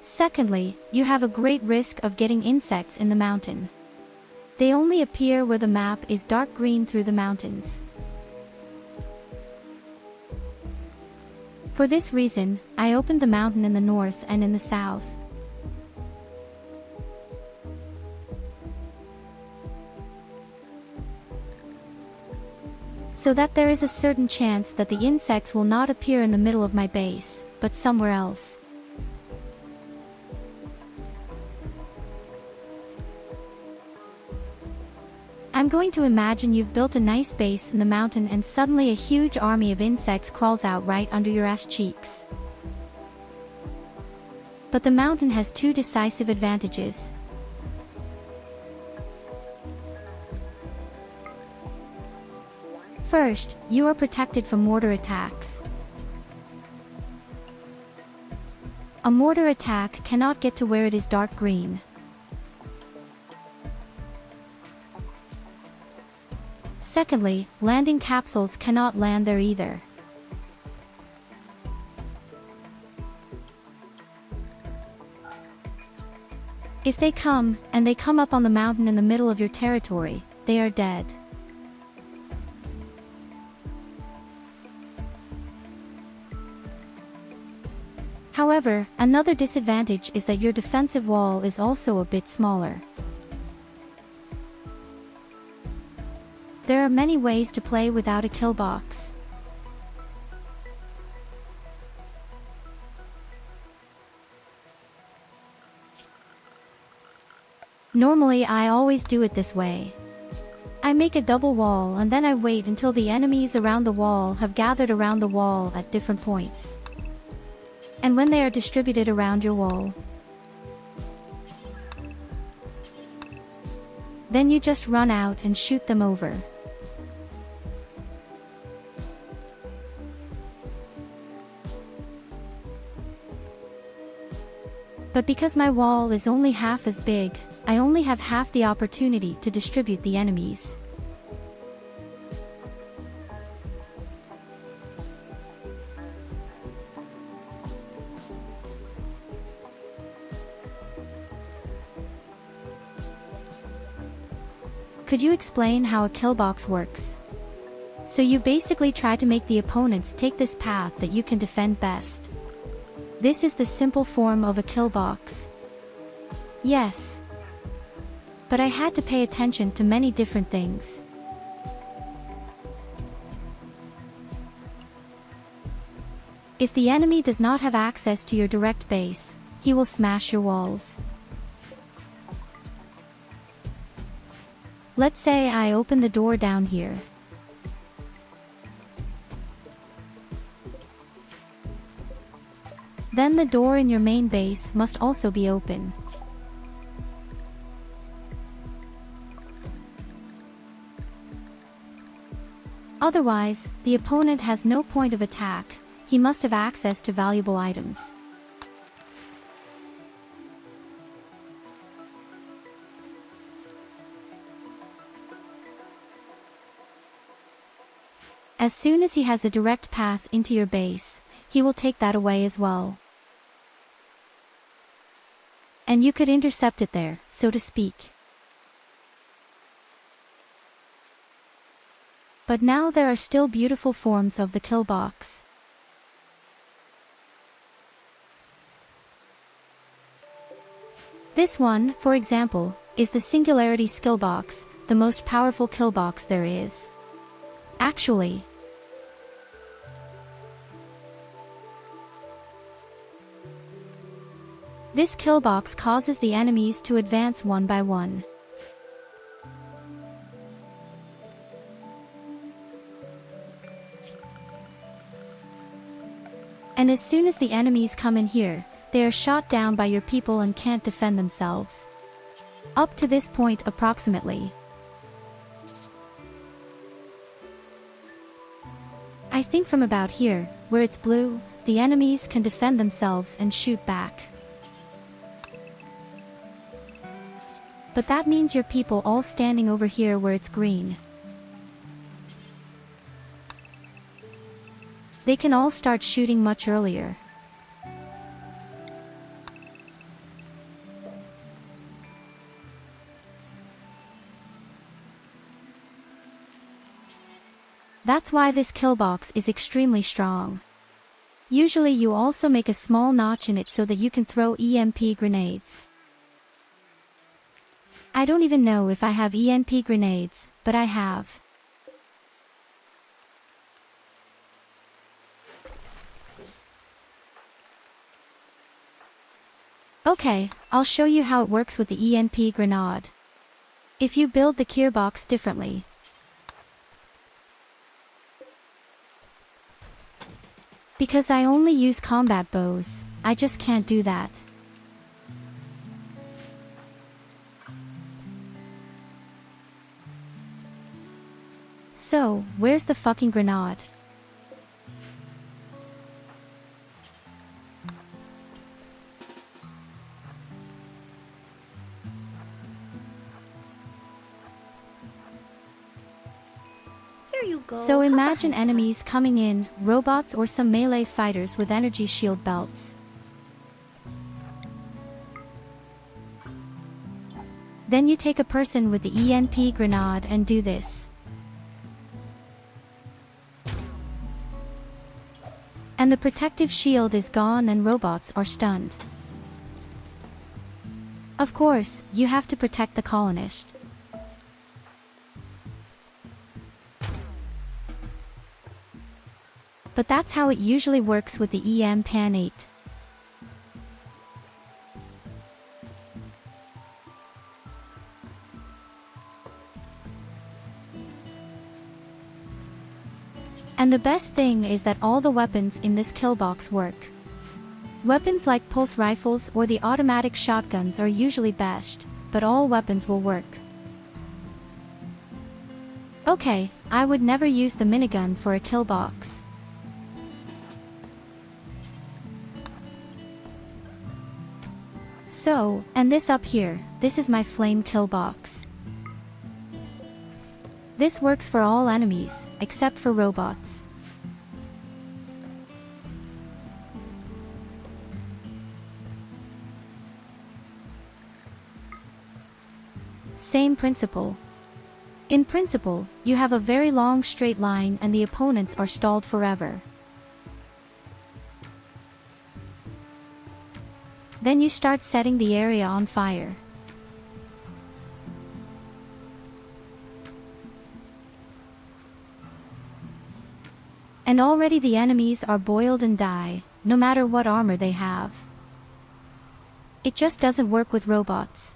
Secondly, you have a great risk of getting insects in the mountain. They only appear where the map is dark green through the mountains. For this reason, I opened the mountain in the north and in the south. So that there is a certain chance that the insects will not appear in the middle of my base, but somewhere else. I'm going to imagine you've built a nice base in the mountain and suddenly a huge army of insects crawls out right under your ass cheeks. But the mountain has two decisive advantages. First, you are protected from mortar attacks. A mortar attack cannot get to where it is dark green. Secondly, landing capsules cannot land there either. If they come, and they come up on the mountain in the middle of your territory, they are dead. However, another disadvantage is that your defensive wall is also a bit smaller. There are many ways to play without a kill box. Normally I always do it this way. I make a double wall and then I wait until the enemies around the wall have gathered around the wall at different points. And when they are distributed around your wall, then you just run out and shoot them over. But because my wall is only half as big, I only have half the opportunity to distribute the enemies. Could you explain how a kill box works? So you basically try to make the opponents take this path that you can defend best. This is the simple form of a kill box. Yes. But I had to pay attention to many different things. If the enemy does not have access to your direct base, he will smash your walls. Let's say I open the door down here. Then the door in your main base must also be open. Otherwise, the opponent has no point of attack. He must have access to valuable items. As soon as he has a direct path into your base, he will take that away as well. And you could intercept it there, so to speak. But now there are still beautiful forms of the kill box. This one, for example, is the Singularity skill box, the most powerful kill box there is. Actually, this kill box causes the enemies to advance one by one. And as soon as the enemies come in here, they are shot down by your people and can't defend themselves. Up to this point approximately. I think from about here, where it's blue, the enemies can defend themselves and shoot back. But that means your people all standing over here where it's green. They can all start shooting much earlier. That's why this kill box is extremely strong. Usually you also make a small notch in it so that you can throw EMP grenades. I don't even know if I have EMP grenades, but I have. Okay, I'll show you how it works with the EMP grenade. If you build the gear box differently. Because I only use combat bows, I just can't do that. So, where's the fucking grenade? Here you go. So imagine enemies coming in, robots or some melee fighters with energy shield belts. Then you take a person with the EMP grenade and do this. And the protective shield is gone and robots are stunned. Of course, you have to protect the colonist. But that's how it usually works with the EM Pan 8. And the best thing is that all the weapons in this kill box work. Weapons like pulse rifles or the automatic shotguns are usually best, but all weapons will work. Okay, I would never use the minigun for a kill box. So, and this up here, this is my flame kill box. This works for all enemies, except for robots. Same principle. In principle, you have a very long straight line and the opponents are stalled forever. Then you start setting the area on fire. And already the enemies are boiled and die, no matter what armor they have. It just doesn't work with robots.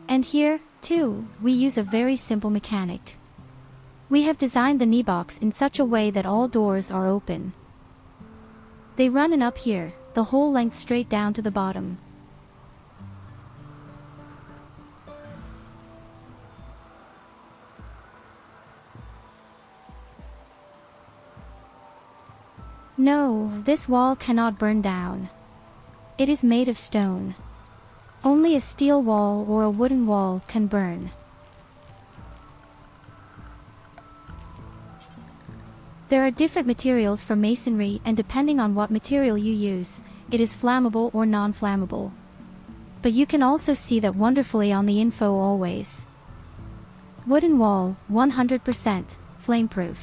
And here, too, we use a very simple mechanic. We have designed the knee box in such a way that all doors are open. They run in up here, the whole length straight down to the bottom. No, this wall cannot burn down. It is made of stone. Only a steel wall or a wooden wall can burn. There are different materials for masonry, and depending on what material you use, it is flammable or non-flammable. But you can also see that wonderfully on the info always. Wooden wall, 100%, flameproof.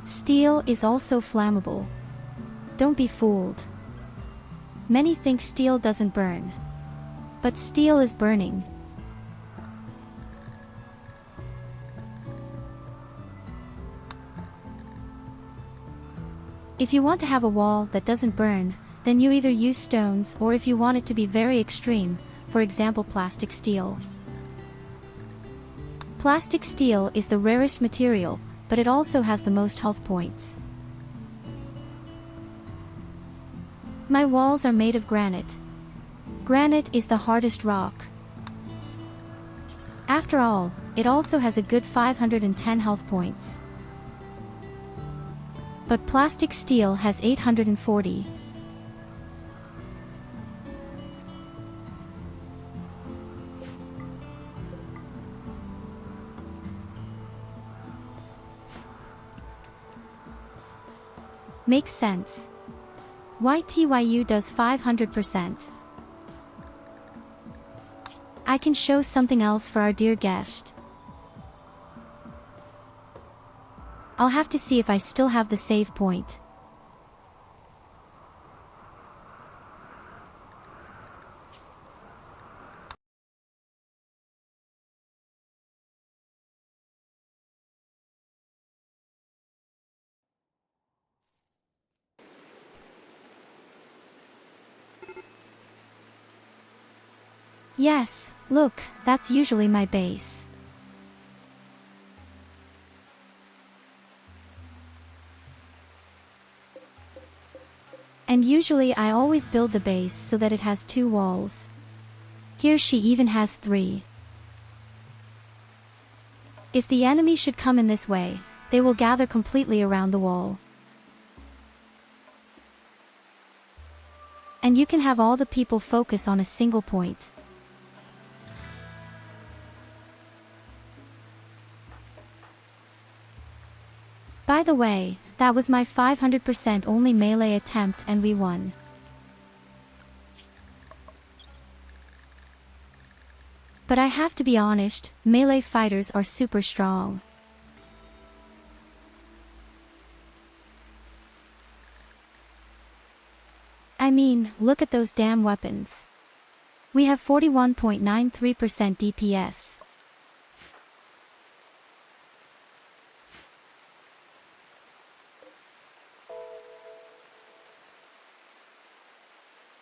Steel is also flammable. Don't be fooled. Many think steel doesn't burn. But steel is burning. If you want to have a wall that doesn't burn, then you either use stones, or if you want it to be very extreme, for example plastic steel. Plastic steel is the rarest material, but it also has the most health points. My walls are made of granite. Granite is the hardest rock. After all, it also has a good 510 health points. But plastic steel has 840. Makes sense. Why Tyu does 500%. I can show something else for our dear guest. I'll have to see if I still have the save point. Yes, look, that's usually my base. And usually I always build the base so that it has 2 walls. Here she even has 3. If the enemy should come in this way, they will gather completely around the wall. And you can have all the people focus on a single point. By the way, that was my 500% only melee attempt and we won. But I have to be honest, melee fighters are super strong. I mean, look at those damn weapons. We have 41.93% DPS.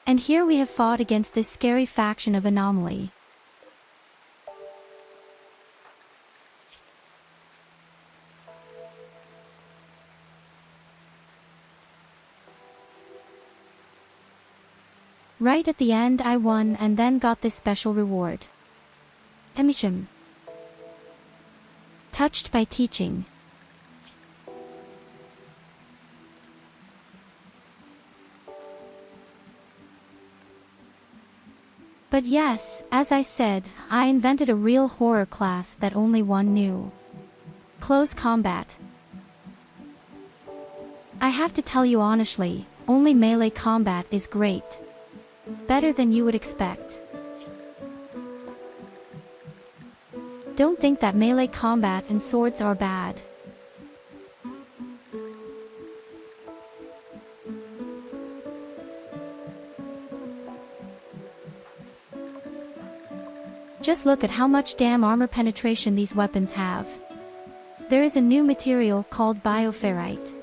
And here we have fought against this scary faction of Anomaly. Right at the end I won and then got this special reward. VoD. Touched by teaching. But yes, as I said, I invented a real horror class that only one knew. Close combat. I have to tell you honestly, only melee combat is great. Better than you would expect. Don't think that melee combat and swords are bad. Just look at how much damn armor penetration these weapons have. There is a new material called bioferrite.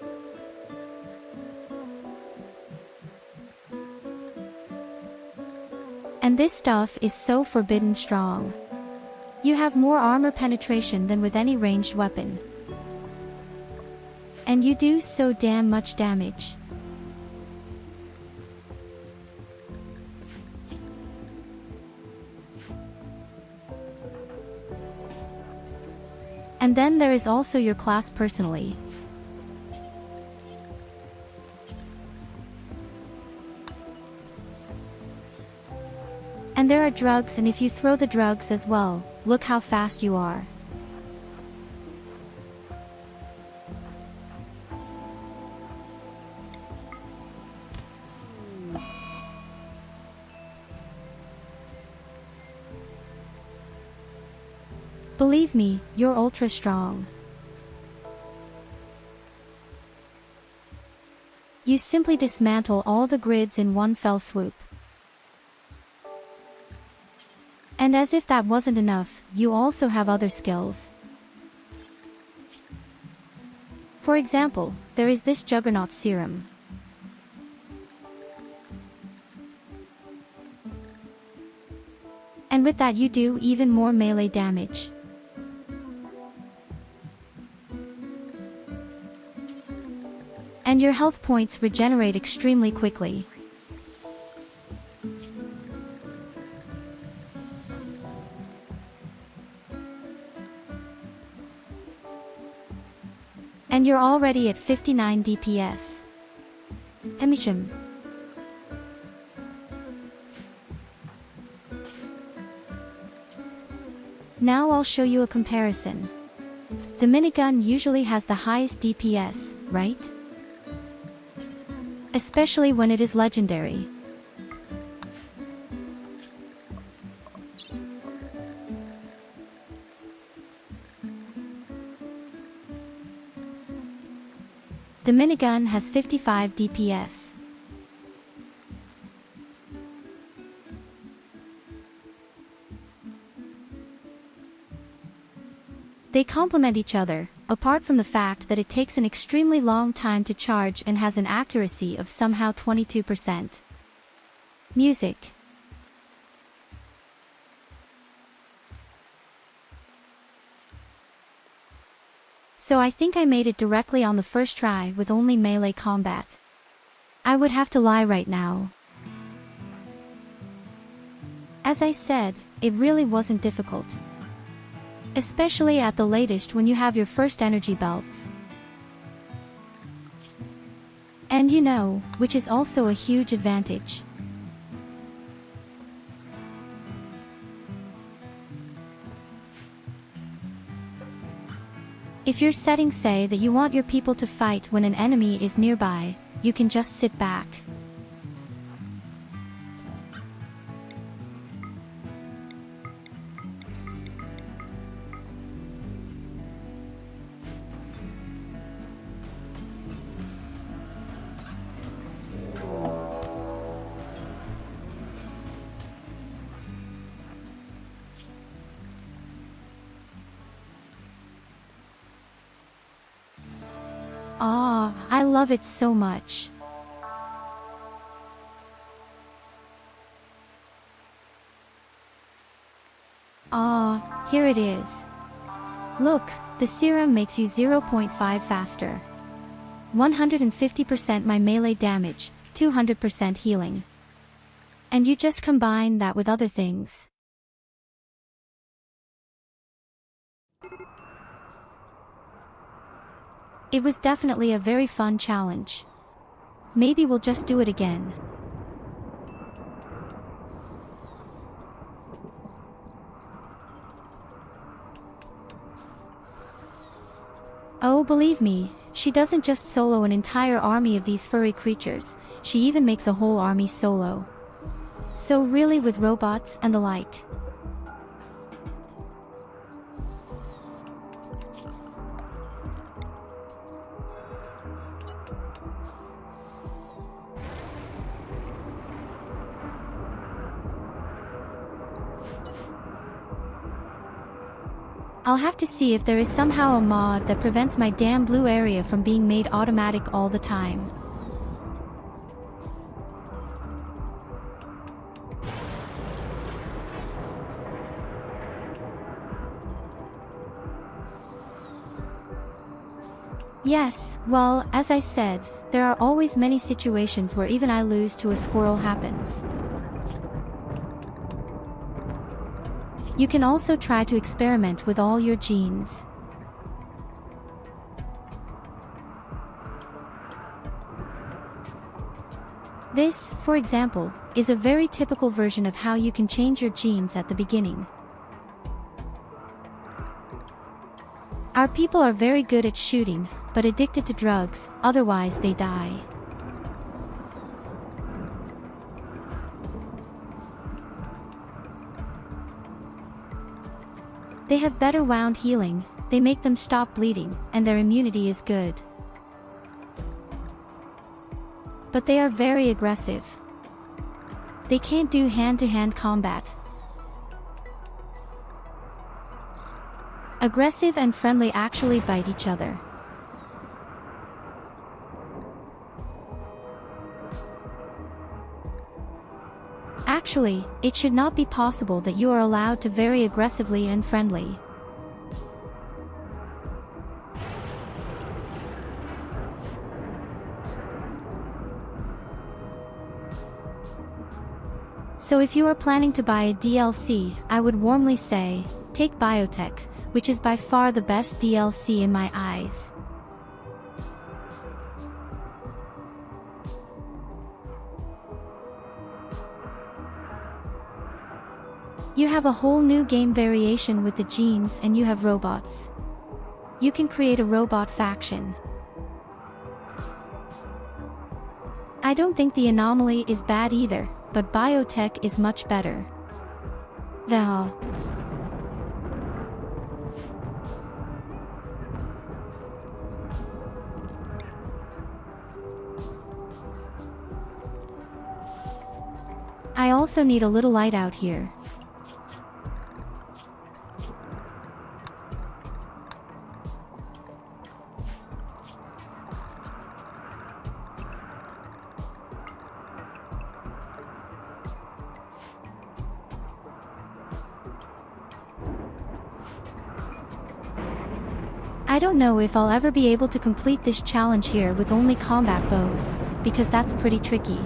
And this stuff is so forbidden strong. You have more armor penetration than with any ranged weapon. And you do so damn much damage. And then there is also your class personally. And there are drugs, and if you throw the drugs as well, look how fast you are. Believe me, you're ultra strong. You simply dismantle all the grids in one fell swoop. And as if that wasn't enough, you also have other skills. For example, there is this Juggernaut serum. And with that you do even more melee damage. And your health points regenerate extremely quickly. And you're already at 59 DPS. VoD. Now I'll show you a comparison. The minigun usually has the highest DPS, right? Especially when it is legendary. The minigun has 55 DPS. They complement each other, apart from the fact that it takes an extremely long time to charge and has an accuracy of somehow 22%. Music. So I think I made it directly on the first try with only melee combat. I would have to lie right now. As I said, it really wasn't difficult. Especially at the latest when you have your first energy belts. And you know, which is also a huge advantage. If your settings say that you want your people to fight when an enemy is nearby, you can just sit back. I love it so much. Here it is. Look, the serum makes you 0.5 faster. 150% my melee damage, 200% healing. And you just combine that with other things. It was definitely a very fun challenge. Maybe we'll just do it again. Oh, believe me, she doesn't just solo an entire army of these furry creatures, she even makes a whole army solo. So really with robots and the like. I'll have to see if there is somehow a mod that prevents my damn blue area from being made automatic all the time. Yes, well, as I said, there are always many situations where even I lose to a squirrel happens. You can also try to experiment with all your genes. This, for example, is a very typical version of how you can change your genes at the beginning. Our people are very good at shooting, but addicted to drugs, otherwise they die. They have better wound healing, they make them stop bleeding, and their immunity is good. But they are very aggressive. They can't do hand-to-hand combat. Aggressive and friendly actually bite each other. Actually, it should not be possible that you are allowed to vary aggressively and friendly. So if you are planning to buy a DLC, I would warmly say, take Biotech, which is by far the best DLC in my eyes. You have a whole new game variation with the genes and you have robots. You can create a robot faction. I don't think the anomaly is bad either, but Biotech is much better. I also need a little light out here. I don't know if I'll ever be able to complete this challenge here with only combat bows, because that's pretty tricky.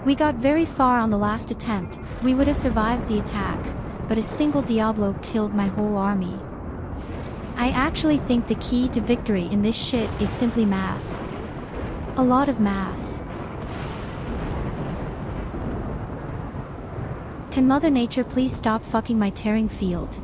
We got very far on the last attempt, we would have survived the attack, but a single Diablo killed my whole army. I actually think the key to victory in this shit is simply mass. A lot of mass. Can Mother Nature please stop fucking my tearing field?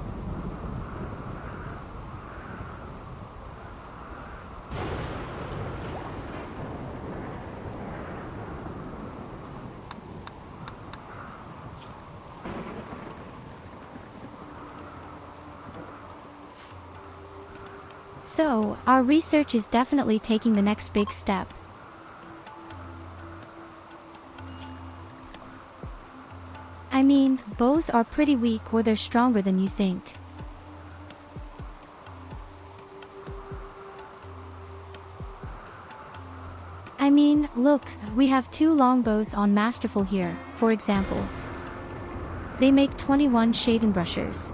So, our research is definitely taking the next big step. I mean, bows are pretty weak or they're stronger than you think. I mean, look, we have 2 longbows on Masterful here, for example. They make 21 shaven brushers.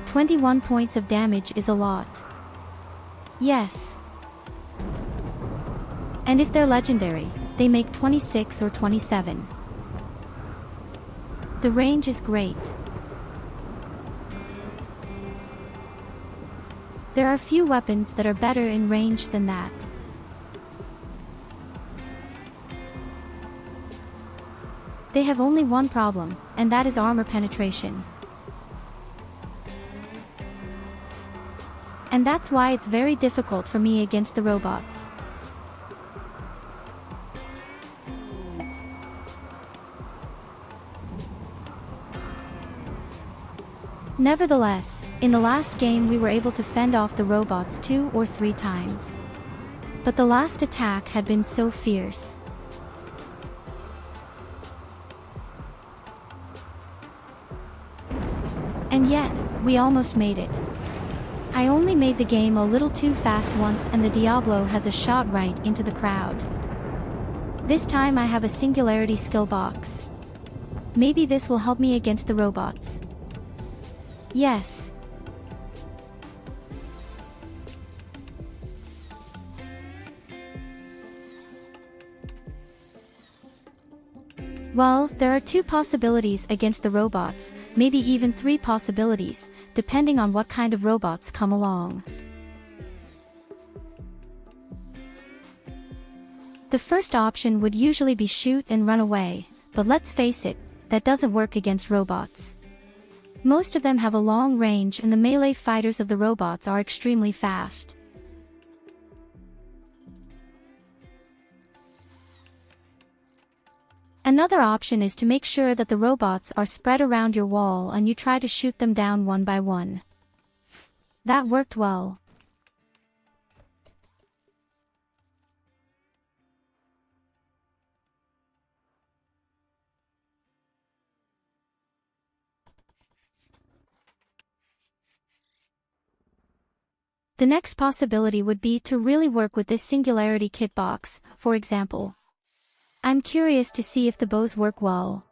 21 points of damage is a lot. Yes. And if they're legendary, they make 26 or 27. The range is great. There are few weapons that are better in range than that. They have only one problem, and that is armor penetration. And that's why it's very difficult for me against the robots. Nevertheless, in the last game we were able to fend off the robots 2 or 3 times. But the last attack had been so fierce. And yet, we almost made it. I only made the game a little too fast once and the Diablo has a shot right into the crowd. This time I have a singularity skill box. Maybe this will help me against the robots. Yes. Well, there are 2 possibilities against the robots, maybe even 3 possibilities, depending on what kind of robots come along. The first option would usually be shoot and run away, but let's face it, that doesn't work against robots. Most of them have a long range and the melee fighters of the robots are extremely fast. Another option is to make sure that the robots are spread around your wall and you try to shoot them down one by one. That worked well. The next possibility would be to really work with this singularity kit box, for example. I'm curious to see if the bows work well.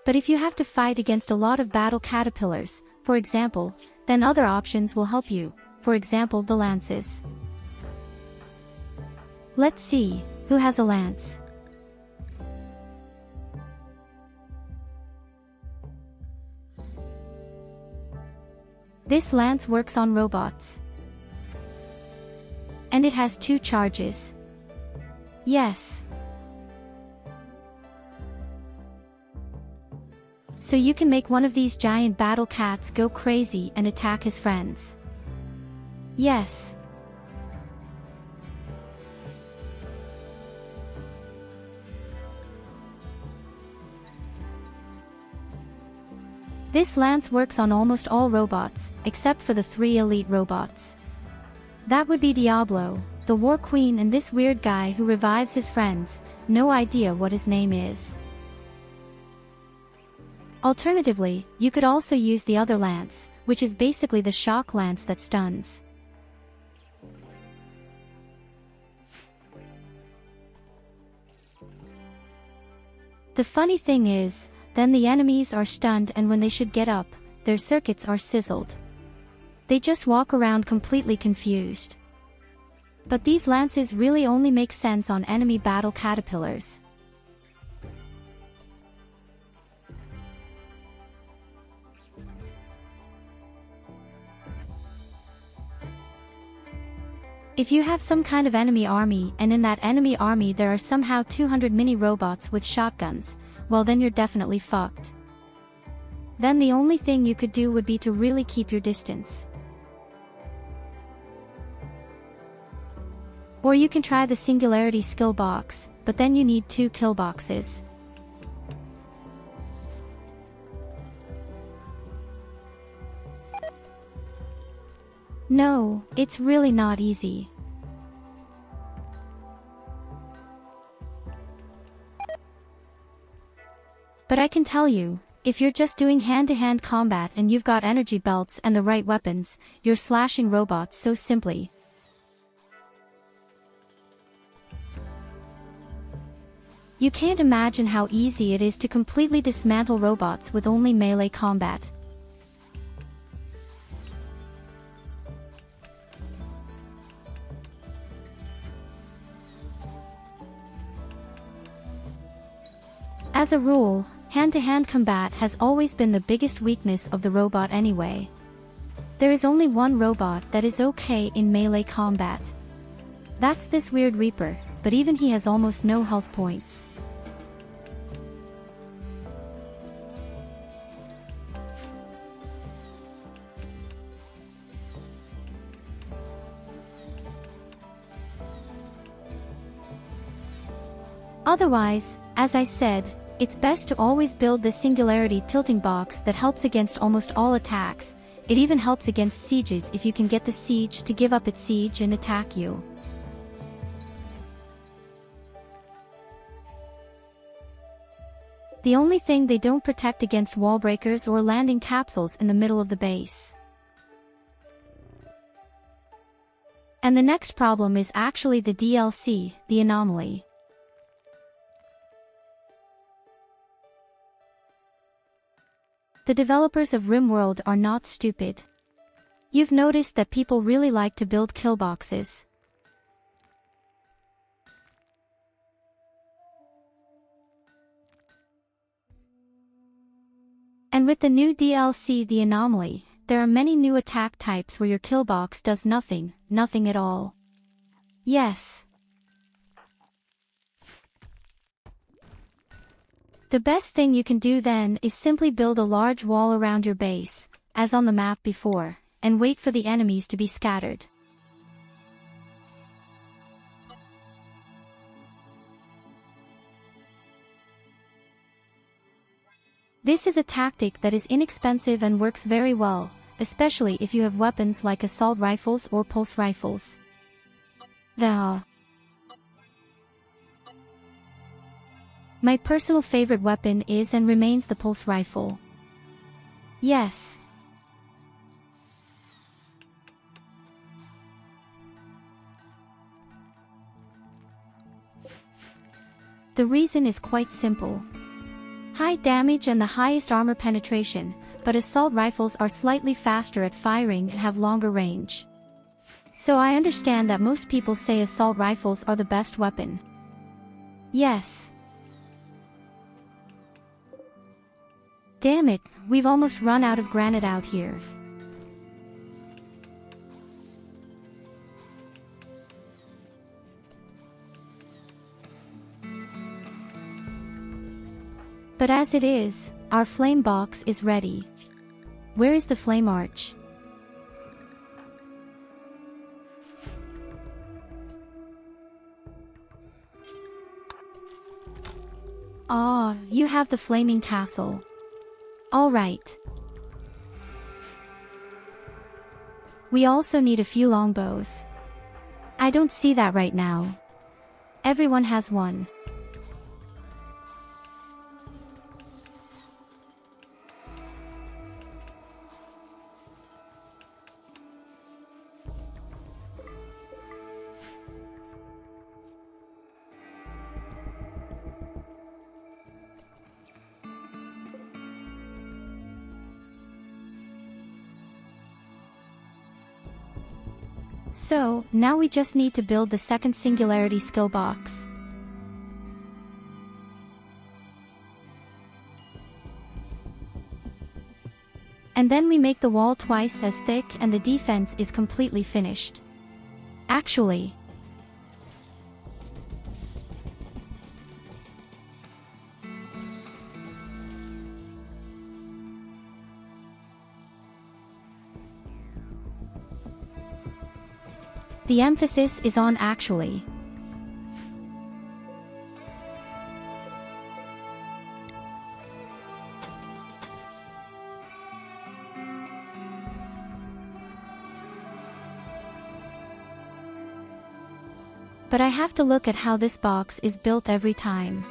But if you have to fight against a lot of battle caterpillars, for example, then other options will help you, for example the lances. Let's see, who has a lance? This lance works on robots. And it has 2 charges. Yes. So you can make one of these giant battle cats go crazy and attack his friends. Yes. This lance works on almost all robots, except for the 3 elite robots. That would be Diablo, the War Queen and this weird guy who revives his friends, no idea what his name is. Alternatively, you could also use the other lance, which is basically the shock lance that stuns. The funny thing is, then the enemies are stunned and when they should get up, their circuits are sizzled. They just walk around completely confused. But these lances really only make sense on enemy battle caterpillars. If you have some kind of enemy army and in that enemy army there are somehow 200 mini robots with shotguns, well then you're definitely fucked. Then the only thing you could do would be to really keep your distance. Or you can try the singularity skill box, but then you need 2 kill boxes. No, it's really not easy. But I can tell you, If you're just doing hand-to-hand combat and you've got energy belts and the right weapons, you're slashing robots so simply. You can't imagine how easy it is to completely dismantle robots with only melee combat. As a rule, hand-to-hand combat has always been the biggest weakness of the robot anyway. There is only one robot that is okay in melee combat. That's this weird Reaper, but even he has almost no health points. Otherwise, as I said, it's best to always build the singularity tilting box that helps against almost all attacks. It even helps against sieges if you can get the siege to give up its siege and attack you. The only thing they don't protect against wall breakers or landing capsules in the middle of the base. And the next problem is actually the DLC, the anomaly. The developers of Rimworld are not stupid. You've noticed that people really like to build kill boxes. And with the new DLC, the anomaly, there are many new attack types where your kill box does nothing at all. Yes. The best thing you can do then is simply build a large wall around your base, as on the map before, and wait for the enemies to be scattered. This is a tactic that is inexpensive and works very well, especially if you have weapons like assault rifles or pulse rifles. My personal favorite weapon is and remains the pulse rifle. Yes. The reason is quite simple. High damage and the highest armor penetration, but assault rifles are slightly faster at firing and have longer range. So I understand that most people say assault rifles are the best weapon. Yes. Damn it, we've almost run out of granite out here. But as it is, our flame box is ready. Where is the flame arch? Ah, you have the flaming castle. All right. We also need a few longbows. I don't see that right now. Everyone has one. So, now we just need to build the second singularity skill box. And then we make the wall twice as thick and the defense is completely finished. Actually, the emphasis is on actually. But I have to look at how this box is built every time.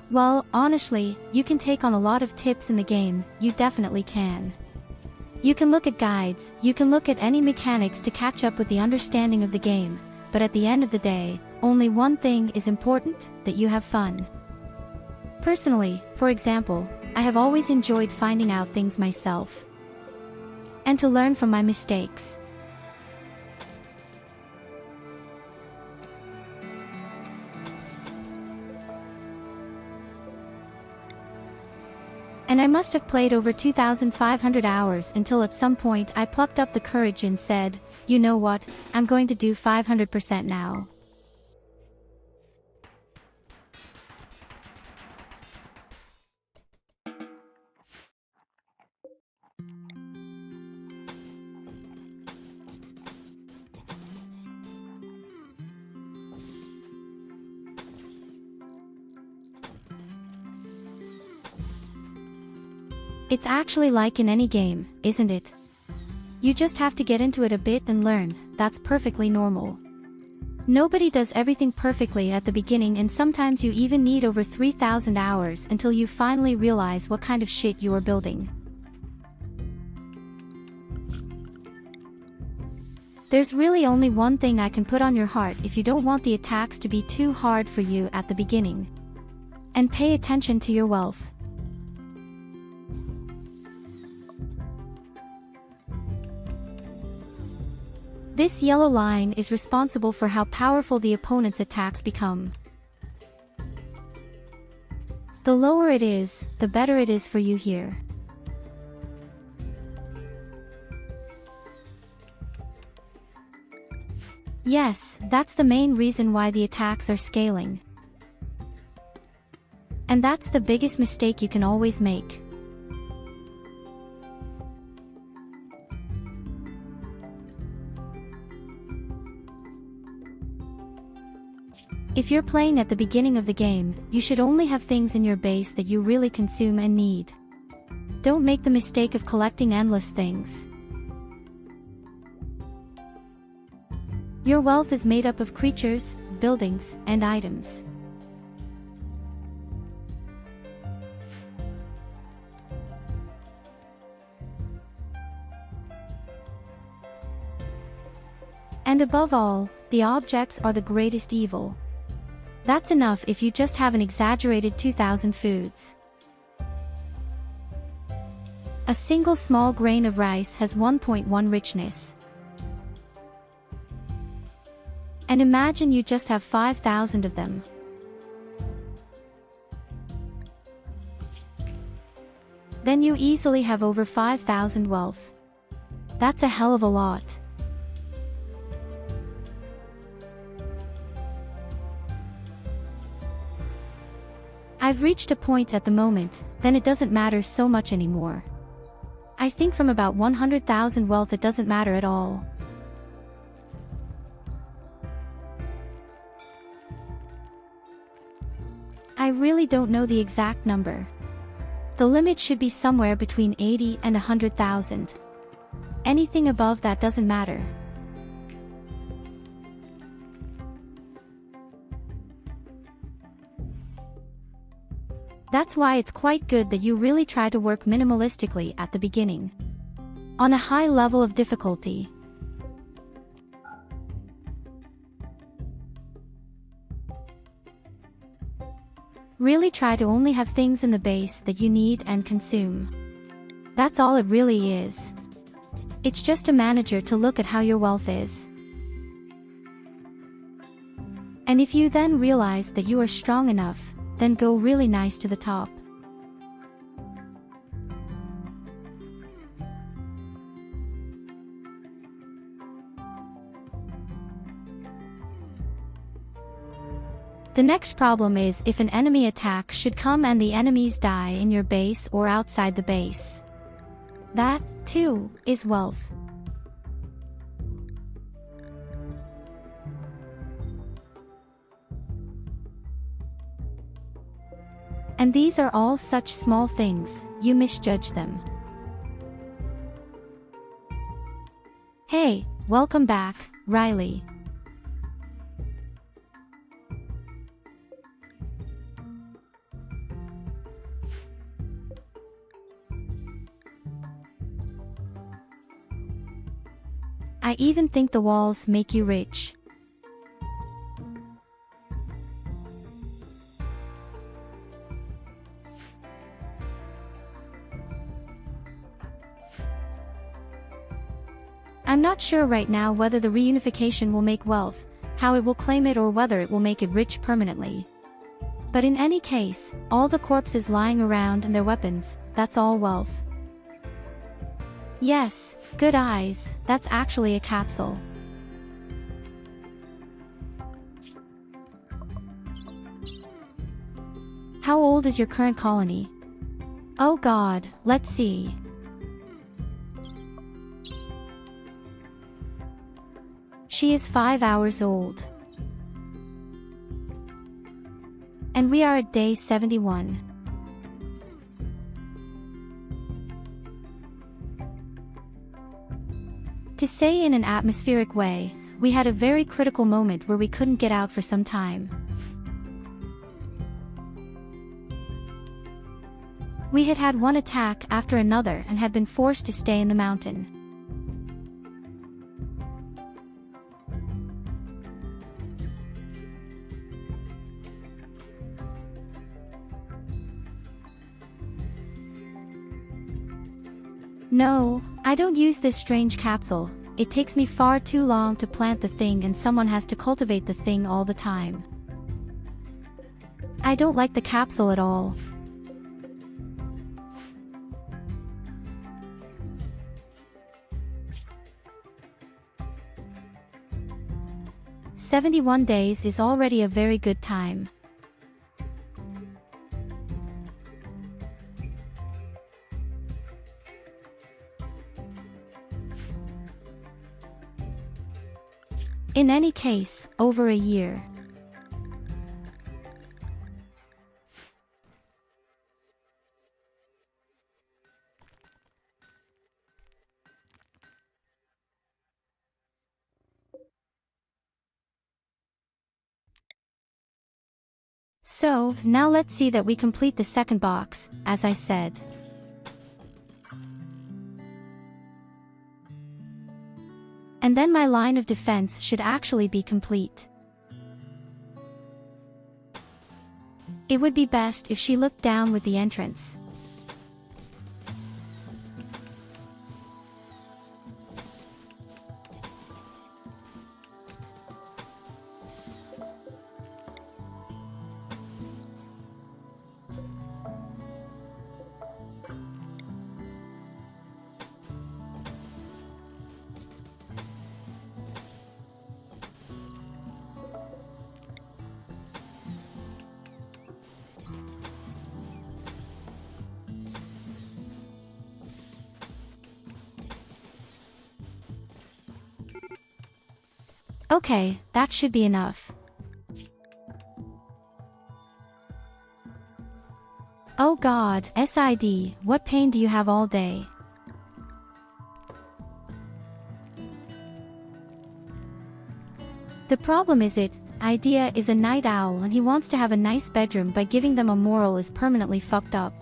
Well, honestly, you can take on a lot of tips in the game, you definitely can. You can look at guides, you can look at any mechanics to catch up with the understanding of the game, but at the end of the day, only one thing is important, that you have fun. Personally, for example, I have always enjoyed finding out things myself. And to learn from my mistakes. And I must have played over 2,500 hours until at some point I plucked up the courage and said, you know what, I'm going to do 500% now. It's actually like in any game, isn't it? You just have to get into it a bit and learn, that's perfectly normal. Nobody does everything perfectly at the beginning, and sometimes you even need over 3,000 hours until you finally realize what kind of shit you are building. There's really only one thing I can put on your heart if you don't want the attacks to be too hard for you at the beginning. And pay attention to your wealth. This yellow line is responsible for how powerful the opponent's attacks become. The lower it is, the better it is for you here. Yes, that's the main reason why the attacks are scaling. And that's the biggest mistake you can always make. If you're playing at the beginning of the game, you should only have things in your base that you really consume and need. Don't make the mistake of collecting endless things. Your wealth is made up of creatures, buildings, and items. And above all, the objects are the greatest evil. That's enough if you just have an exaggerated 2,000 foods. A single small grain of rice has 1.1 richness. And imagine you just have 5,000 of them. Then you easily have over 5,000 wealth. That's a hell of a lot. I've reached a point at the moment, then it doesn't matter so much anymore. I think from about 100,000 wealth it doesn't matter at all. I really don't know the exact number. The limit should be somewhere between 80 and 100,000. Anything above that doesn't matter. That's why it's quite good that you really try to work minimalistically at the beginning. On a high level of difficulty. Really try to only have things in the base that you need and consume. That's all it really is. It's just a manager to look at how your wealth is. And if you then realize that you are strong enough, then go really nice to the top. The next problem is if an enemy attack should come and the enemies die in your base or outside the base. That, too, is wealth. And these are all such small things, you misjudge them. Hey, welcome back, Riley. I even think the walls make you rich. I'm not sure right now whether the reunification will make wealth, how it will claim it, or whether it will make it rich permanently. But in any case, all the corpses lying around and their weapons, that's all wealth. Yes, good eyes, that's actually a capsule. How old is your current colony? Oh God, let's see. She is 5 hours old. And we are at day 71. To say in an atmospheric way, we had a very critical moment where we couldn't get out for some time. We had had one attack after another and had been forced to stay in the mountain. No, I don't use this strange capsule. It takes me far too long to plant the thing and someone has to cultivate the thing all the time. I don't like the capsule at all. "71 days is already a very good time. In any case, over a year. So, now let's see that we complete the second box, as I said. And then my line of defense should actually be complete. It would be best if she looked down with the entrance. Okay, that should be enough. Oh God, SID, what pain do you have all day? The problem is Idea is a night owl and he wants to have a nice bedroom by giving them a moral is permanently fucked up.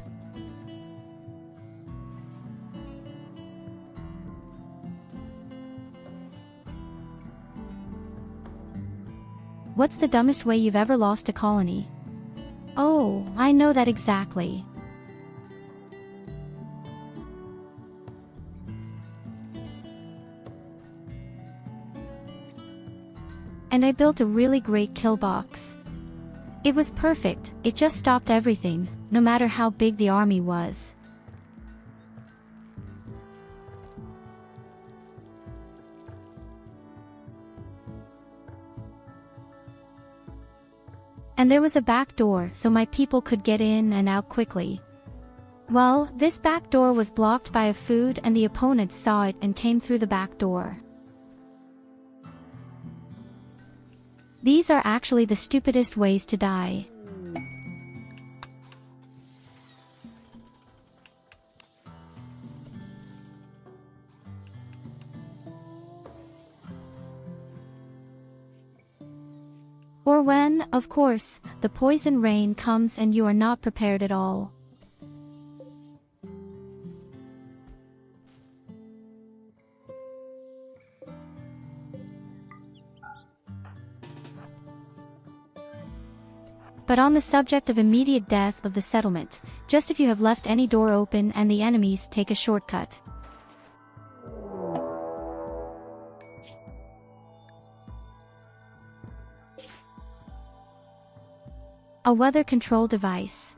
What's the dumbest way you've ever lost a colony? Oh, I know that exactly. And I built a really great kill box. It was perfect, it just stopped everything, no matter how big the army was. And there was a back door so my people could get in and out quickly. Well, this back door was blocked by a food and the opponents saw it and came through the back door. These are actually the stupidest ways to die. Or when, of course, the poison rain comes and you are not prepared at all. But on the subject of immediate death of the settlement, just if you have left any door open and the enemies take a shortcut. A weather control device.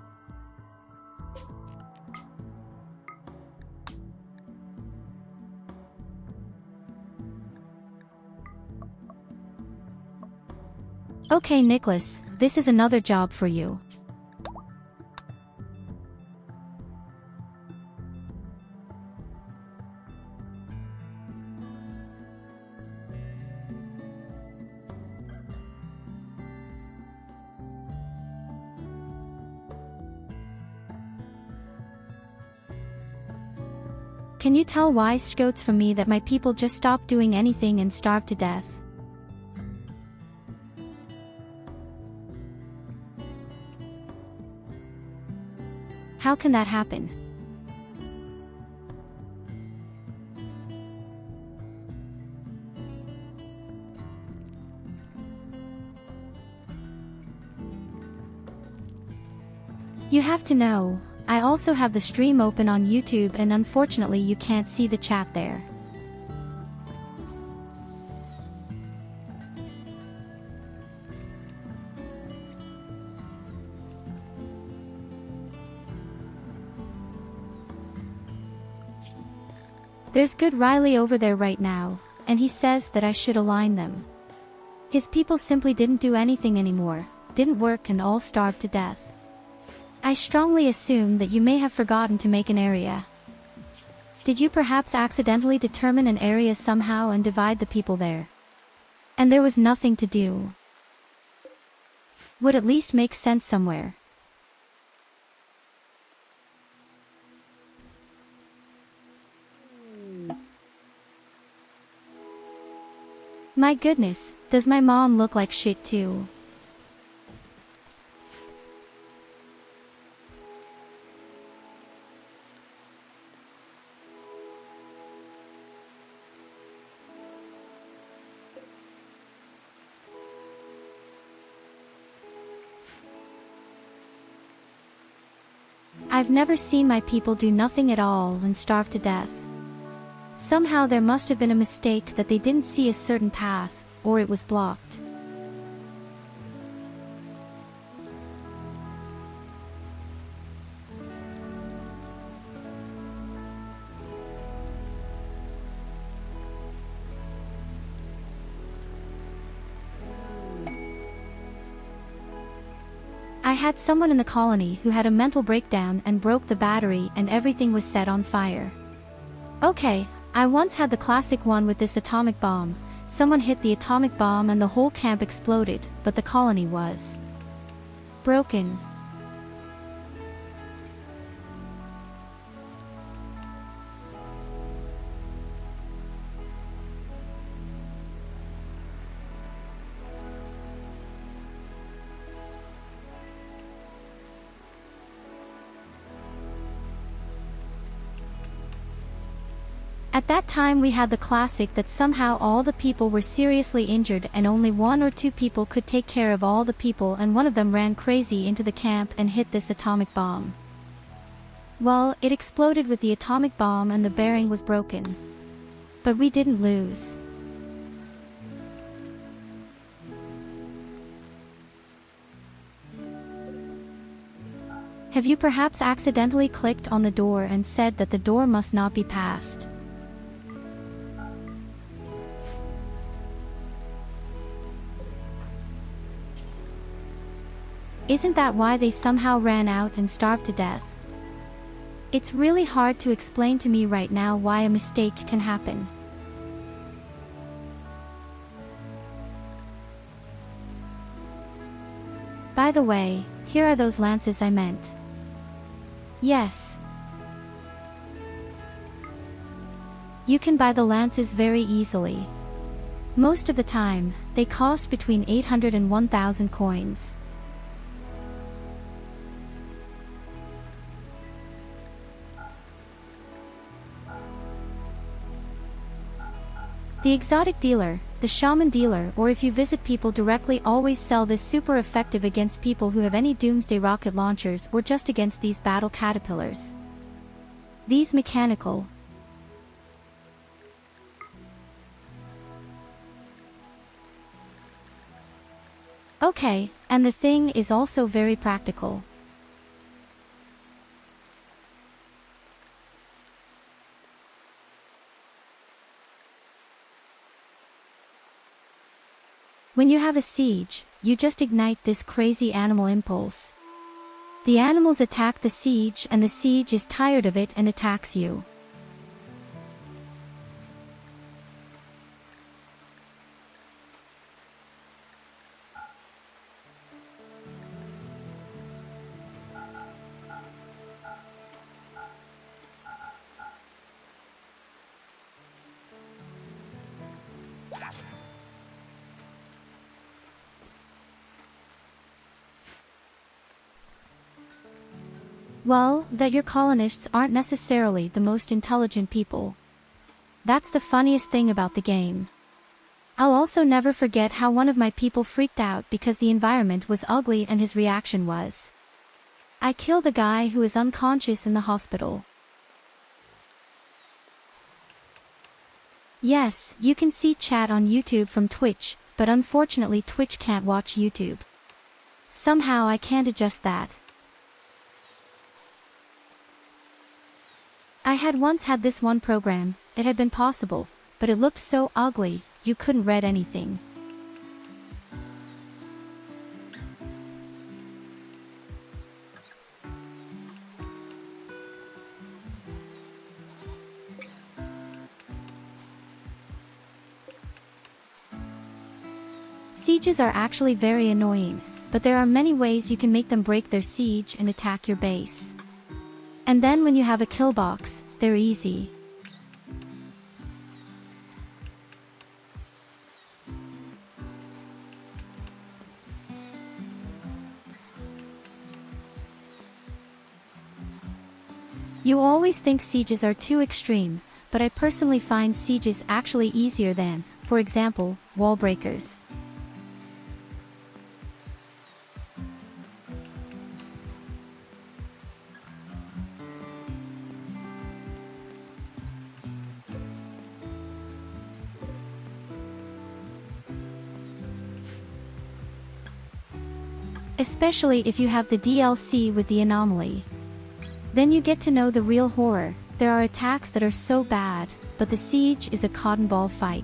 Okay, Nicholas, this is another job for you. Can you tell wise scouts from me that my people just stopped doing anything and starved to death? How can that happen? You have to know, I also have the stream open on YouTube and unfortunately you can't see the chat there. There's good Riley over there right now, and he says that I should align them. His people simply didn't do anything anymore, didn't work and all starved to death. I strongly assume that you may have forgotten to make an area. Did you perhaps accidentally determine an area somehow and divide the people there? And there was nothing to do. Would at least make sense somewhere. My goodness, does my mom look like shit too? I've never seen my people do nothing at all and starve to death. Somehow there must have been a mistake that they didn't see a certain path, or it was blocked. I had someone in the colony who had a mental breakdown and broke the battery and everything was set on fire. Okay, I once had the classic one with this atomic bomb. Someone hit the atomic bomb and the whole camp exploded, but the colony was broken. At that time we had the classic that somehow all the people were seriously injured and only one or two people could take care of all the people and one of them ran crazy into the camp and hit this atomic bomb. Well, it exploded with the atomic bomb and the bearing was broken. But we didn't lose. Have you perhaps accidentally clicked on the door and said that the door must not be passed? Isn't that why they somehow ran out and starved to death? It's really hard to explain to me right now why a mistake can happen. By the way, here are those lances I meant. Yes. You can buy the lances very easily. Most of the time, they cost between 800 and 1,000 coins. The exotic dealer, the shaman dealer, or if you visit people directly, always sell this super effective against people who have any doomsday rocket launchers or just against these battle caterpillars. These mechanical. Okay, and the thing is also very practical. When you have a siege, you just ignite this crazy animal impulse. The animals attack the siege and the siege is tired of it and attacks you. Well, that your colonists aren't necessarily the most intelligent people. That's the funniest thing about the game. I'll also never forget how one of my people freaked out because the environment was ugly and his reaction was, "I killed a guy who is unconscious in the hospital." Yes, you can see chat on YouTube from Twitch, but unfortunately Twitch can't watch YouTube. Somehow I can't adjust that. I had once had this one program, it had been possible, but it looked so ugly, you couldn't read anything. Sieges are actually very annoying, but there are many ways you can make them break their siege and attack your base. And then when you have a kill box, they're easy. You always think sieges are too extreme, but I personally find sieges actually easier than, for example, wall breakers. Especially if you have the DLC with the anomaly. Then you get to know the real horror. There are attacks that are so bad, but the siege is a cotton ball fight.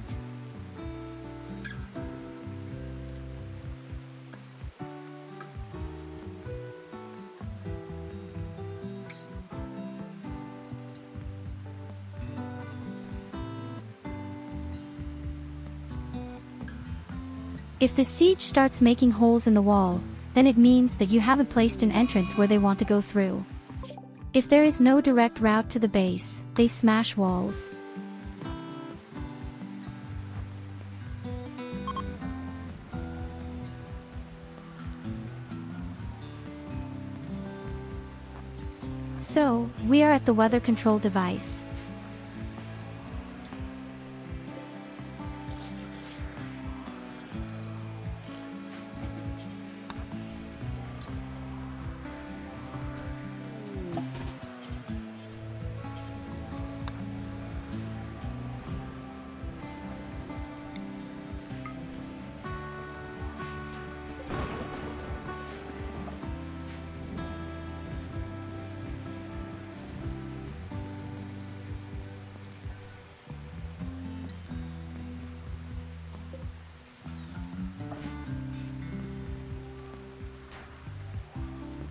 If the siege starts making holes in the wall, then it means that you haven't placed an entrance where they want to go through. If there is no direct route to the base, they smash walls. So, we are at the weather control device.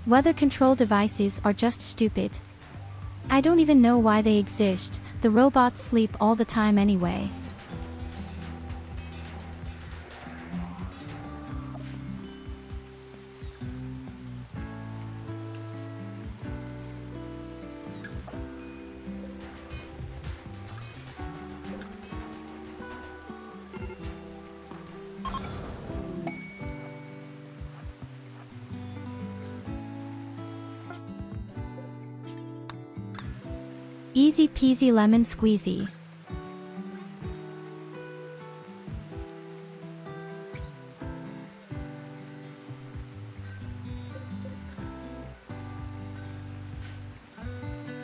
Weather control devices are just stupid. I don't even know why they exist, the robots sleep all the time anyway. Easy peasy lemon squeezy.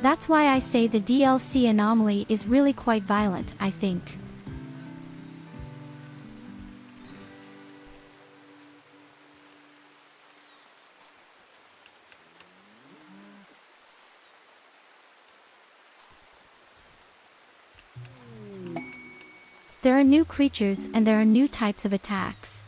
That's why I say the DLC anomaly is really quite violent, I think. There are new creatures and there are new types of attacks.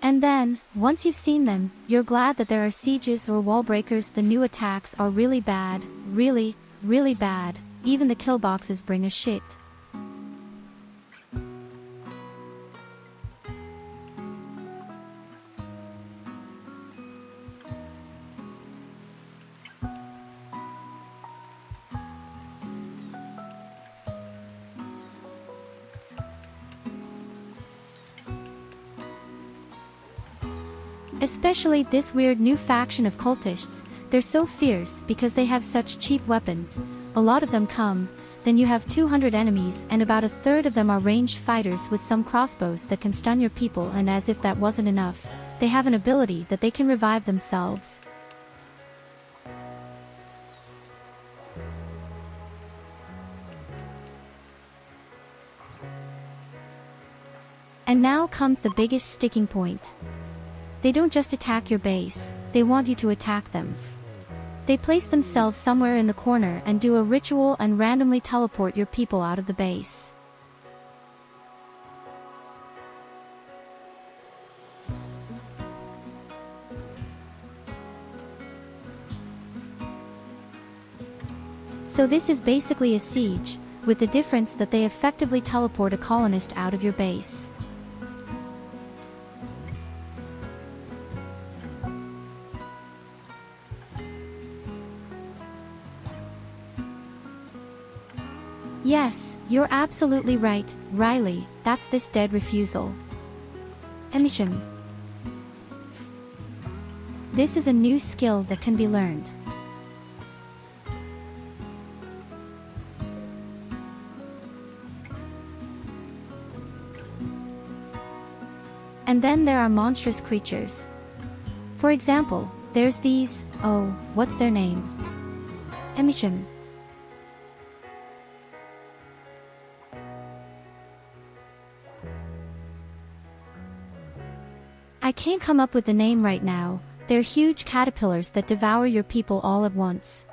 And then, once you've seen them, you're glad that there are sieges or wall breakers. The new attacks are really bad, really, really bad. Even the kill boxes bring a shit. Especially this weird new faction of cultists, they're so fierce because they have such cheap weapons. A lot of them come, then you have 200 enemies and about a third of them are ranged fighters with some crossbows that can stun your people, and as if that wasn't enough, they have an ability that they can revive themselves. And now comes the biggest sticking point. They don't just attack your base, they want you to attack them. They place themselves somewhere in the corner and do a ritual and randomly teleport your people out of the base. So this is basically a siege, with the difference that they effectively teleport a colonist out of your base. Yes, you're absolutely right, Riley, that's this dead refusal. beingI'm. This is a new skill that can be learned. And then there are monstrous creatures. For example, there's these, oh, what's their name? beingI'm. I can't come up with the name right now. They're huge caterpillars that devour your people all at once.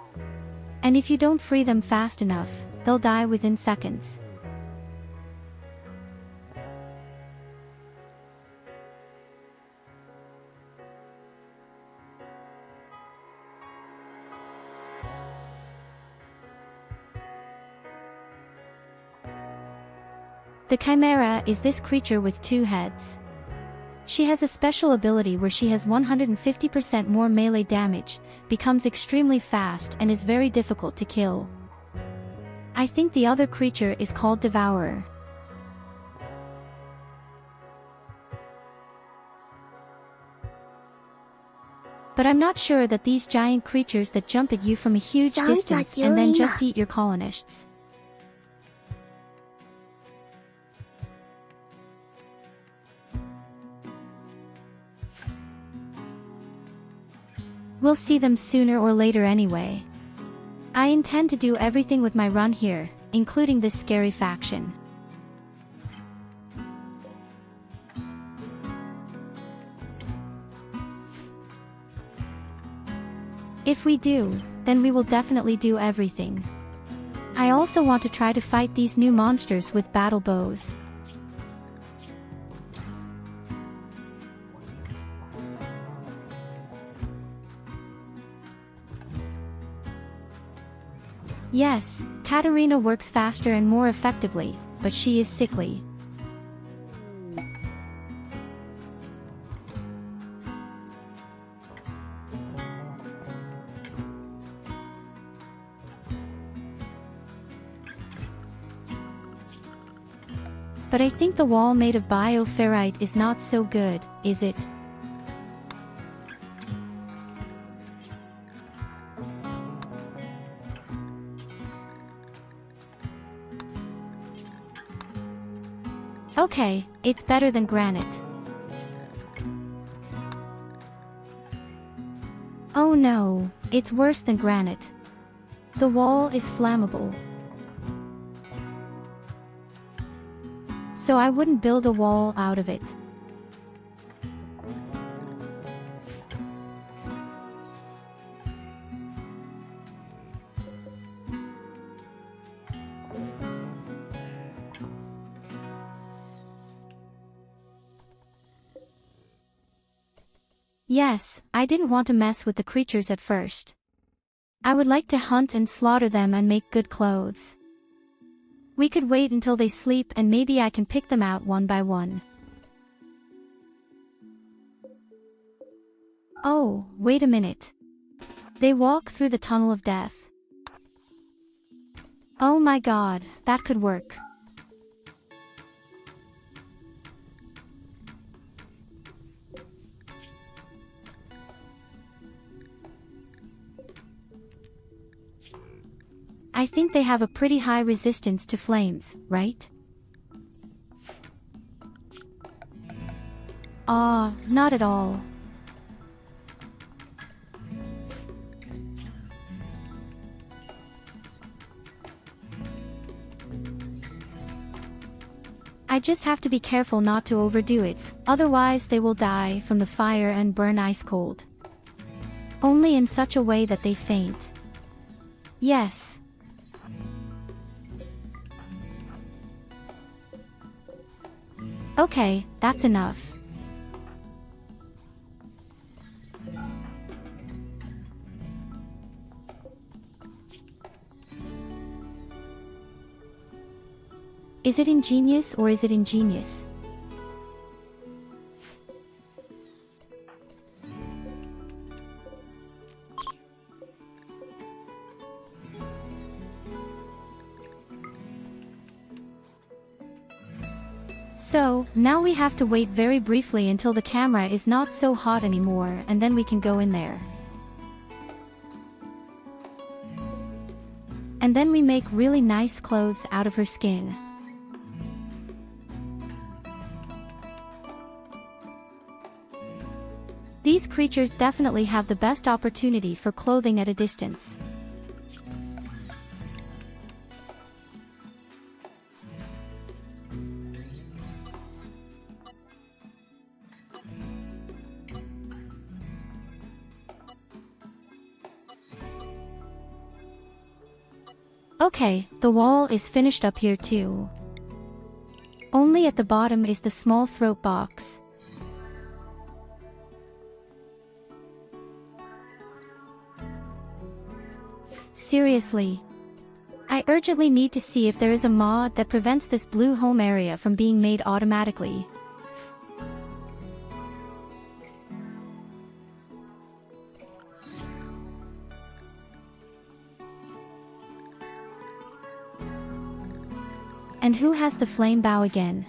And if you don't free them fast enough, they'll die within seconds. The Chimera is this creature with 2 heads. She has a special ability where she has 150% more melee damage, becomes extremely fast and is very difficult to kill. I think the other creature is called Devourer. But I'm not sure that these giant creatures that jump at you from a huge distance and then just eat your colonists. We'll see them sooner or later anyway. I intend to do everything with my run here, including this scary faction. If we do, then we will definitely do everything. I also want to try to fight these new monsters with battle bows. Yes, Katarina works faster and more effectively, but she is sickly. But I think the wall made of bioferrite is not so good, is it? Okay, it's better than granite. Oh no, it's worse than granite. The wall is flammable. So I wouldn't build a wall out of it. Yes, I didn't want to mess with the creatures at first. I would like to hunt and slaughter them and make good clothes. We could wait until they sleep and maybe I can pick them out one by one. Oh, wait a minute. They walk through the tunnel of death. Oh my god, that could work. I think they have a pretty high resistance to flames, right? Not at all. I just have to be careful not to overdo it, otherwise they will die from the fire and burn ice cold. Only in such a way that they faint. Yes. Okay, that's enough. Is it ingenious or is it ingenious? So, now we have to wait very briefly until the camera is not so hot anymore and then we can go in there. And then we make really nice clothes out of her skin. These creatures definitely have the best opportunity for clothing at a distance. Okay, the wall is finished up here too. Only at the bottom is the small throat box. Seriously. I urgently need to see if there is a mod that prevents this blue home area from being made automatically. And who has the flame bow again?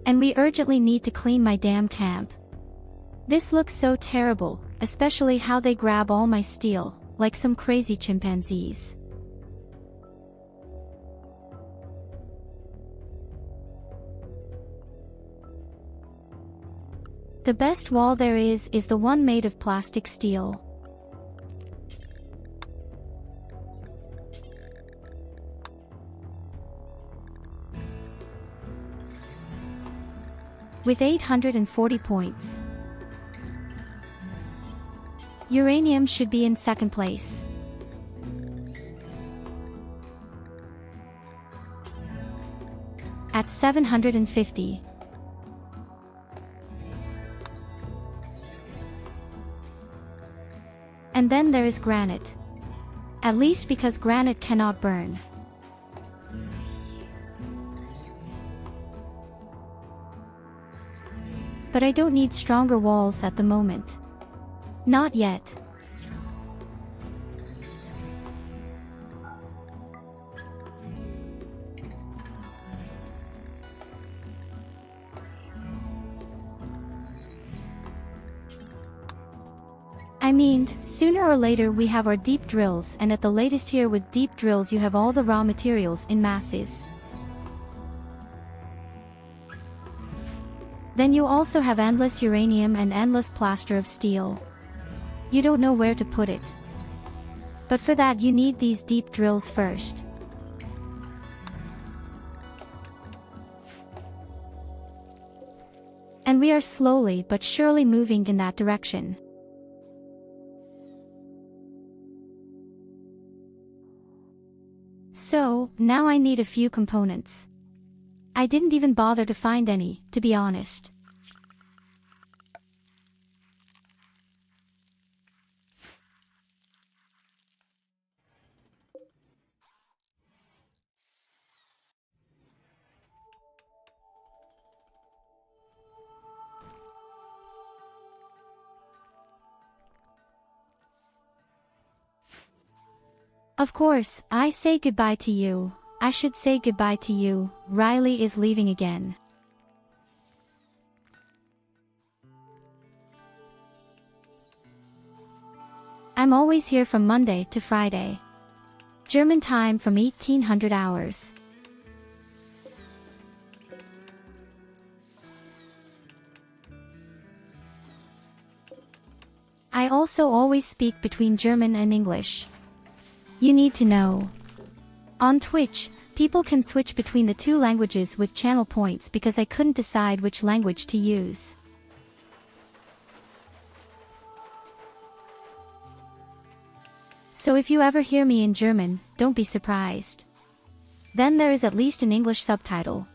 And we urgently need to clean my damn camp. This looks so terrible, especially how they grab all my steel, like some crazy chimpanzees. The best wall there is the one made of plastic steel. With 840 points. Uranium should be in second place. At 750. And then there is granite. At least because granite cannot burn. But I don't need stronger walls at the moment. Not yet. I mean, sooner or later we have our deep drills, and at the latest here with deep drills you have all the raw materials in masses. Then you also have endless uranium and endless plaster of steel. You don't know where to put it. But for that you need these deep drills first. And we are slowly but surely moving in that direction. So, now I need a few components. I didn't even bother to find any, to be honest. Of course, I say goodbye to you. I should say goodbye to you. Riley is leaving again. I'm always here from Monday to Friday. German time from 1800 hours. I also always speak between German and English. You need to know. On Twitch, people can switch between the two languages with channel points because I couldn't decide which language to use. So if you ever hear me in German, don't be surprised. Then there is at least an English subtitle.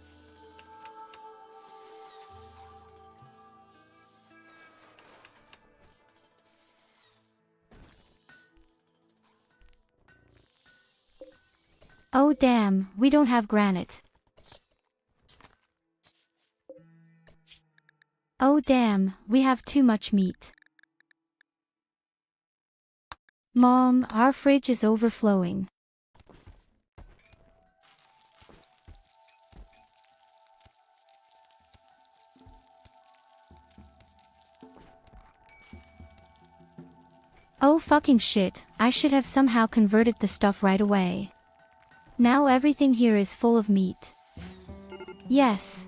Oh damn, we don't have granite. Oh damn, we have too much meat. Mom, our fridge is overflowing. Oh fucking shit, I should have somehow converted the stuff right away. Now everything here is full of meat. Yes.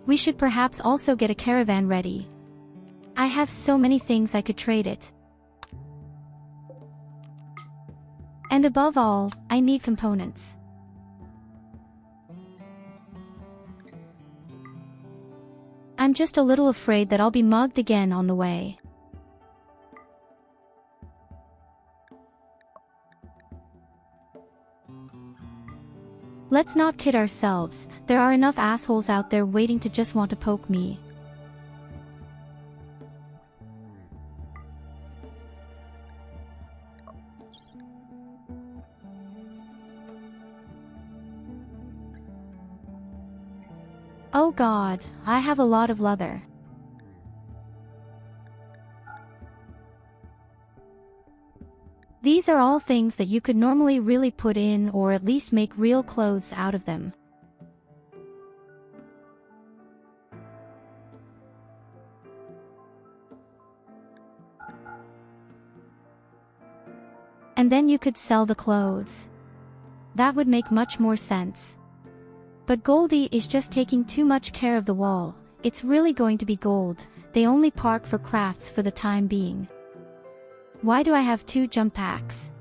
We should perhaps also get a caravan ready. I have so many things I could trade it. And above all, I need components. I'm just a little afraid that I'll be mugged again on the way. Let's not kid ourselves, there are enough assholes out there waiting to just want to poke me. Oh god, I have a lot of leather. These are all things that you could normally really put in or at least make real clothes out of them. And then you could sell the clothes. That would make much more sense. But Goldie is just taking too much care of the wall. It's really going to be gold. They only park for crafts for the time being. Why do I have 2 jump packs?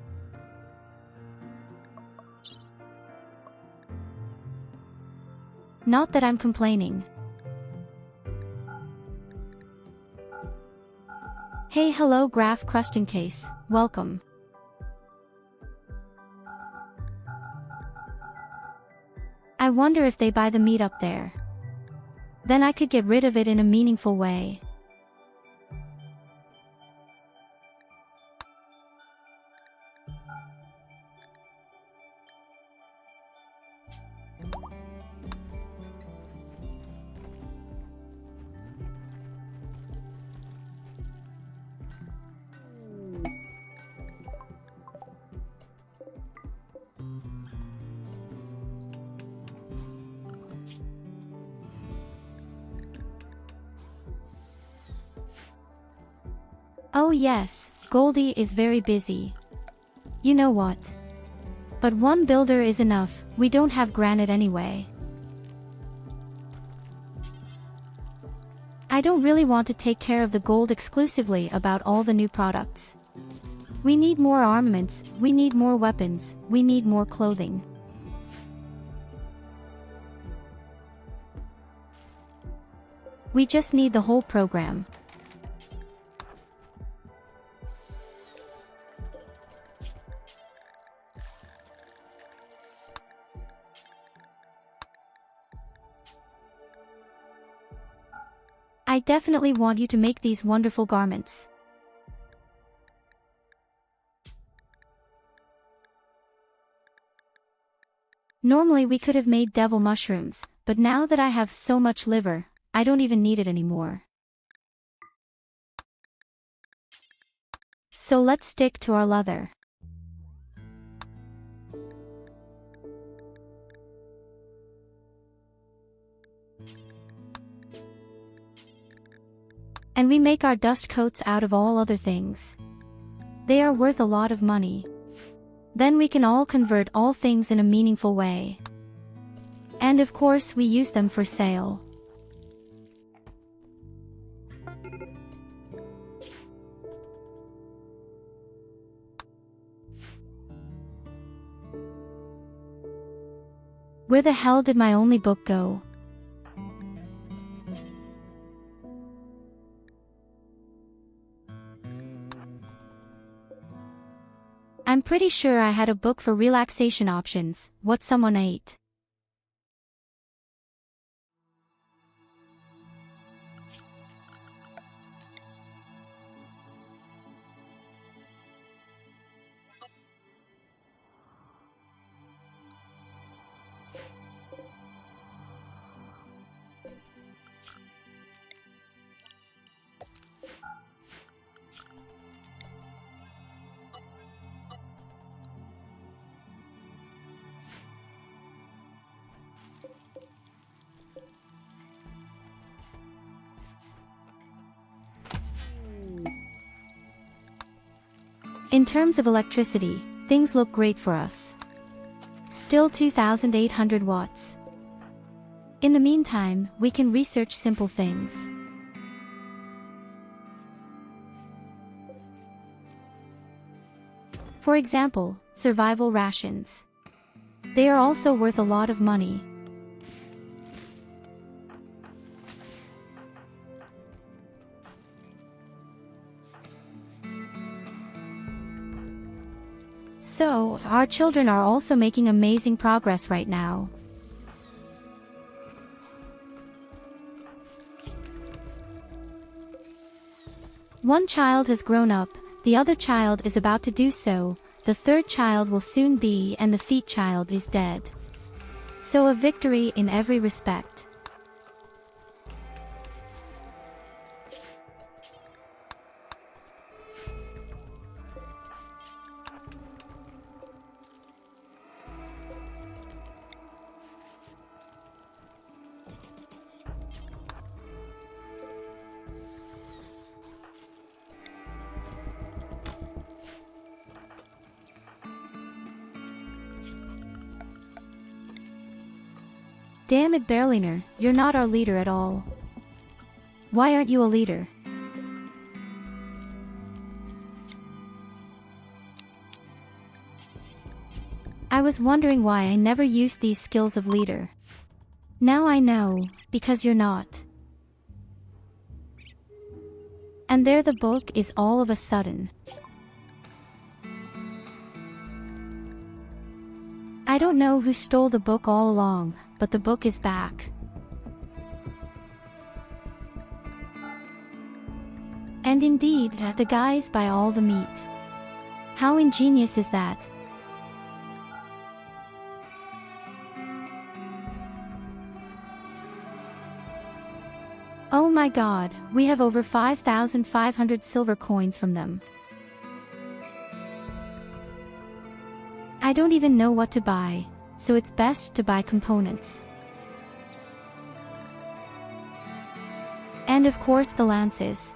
Not that I'm complaining. Hey hello Graph Crusting Case, welcome. I wonder if they buy the meat up there. Then I could get rid of it in a meaningful way. Oh yes, Goldie is very busy. You know what? But one builder is enough, we don't have granite anyway. I don't really want to take care of the gold exclusively about all the new products. We need more armaments, we need more weapons, we need more clothing. We just need the whole program. I definitely want you to make these wonderful garments. Normally we could have made devil mushrooms, but now that I have so much liver, I don't even need it anymore. So let's stick to our leather. And we make our dust coats out of all other things. They are worth a lot of money. Then we can all convert all things in a meaningful way. And of course we use them for sale. Where the hell did my only book go? I'm pretty sure I had a book for relaxation options, what someone ate. In terms of electricity, things look great for us. Still 2,800 watts. In the meantime, we can research simple things. For example, survival rations. They are also worth a lot of money. So, our children are also making amazing progress right now. One child has grown up, the other child is about to do so, the third child will soon be, and the feet child is dead. So a victory in every respect. Damn it, Berliner, you're not our leader at all. Why aren't you a leader? I was wondering why I never used these skills of leader. Now I know, because you're not. And there the book is all of a sudden. I don't know who stole the book all along, but the book is back. And indeed, the guys buy all the meat. How ingenious is that? Oh my god, we have over 5,500 silver coins from them. I don't even know what to buy, so it's best to buy components. And of course the lances.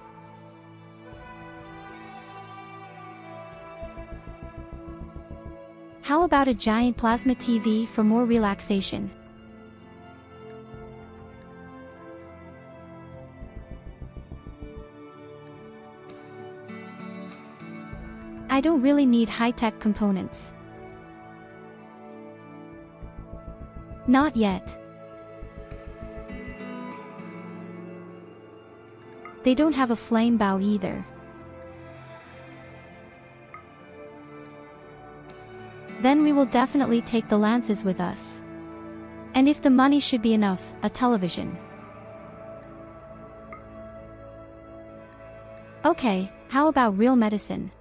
How about a giant plasma TV for more relaxation? I don't really need high-tech components. Not yet. They don't have a flame bow either. Then we will definitely take the lances with us. And if the money should be enough, a television. Okay, how about real medicine?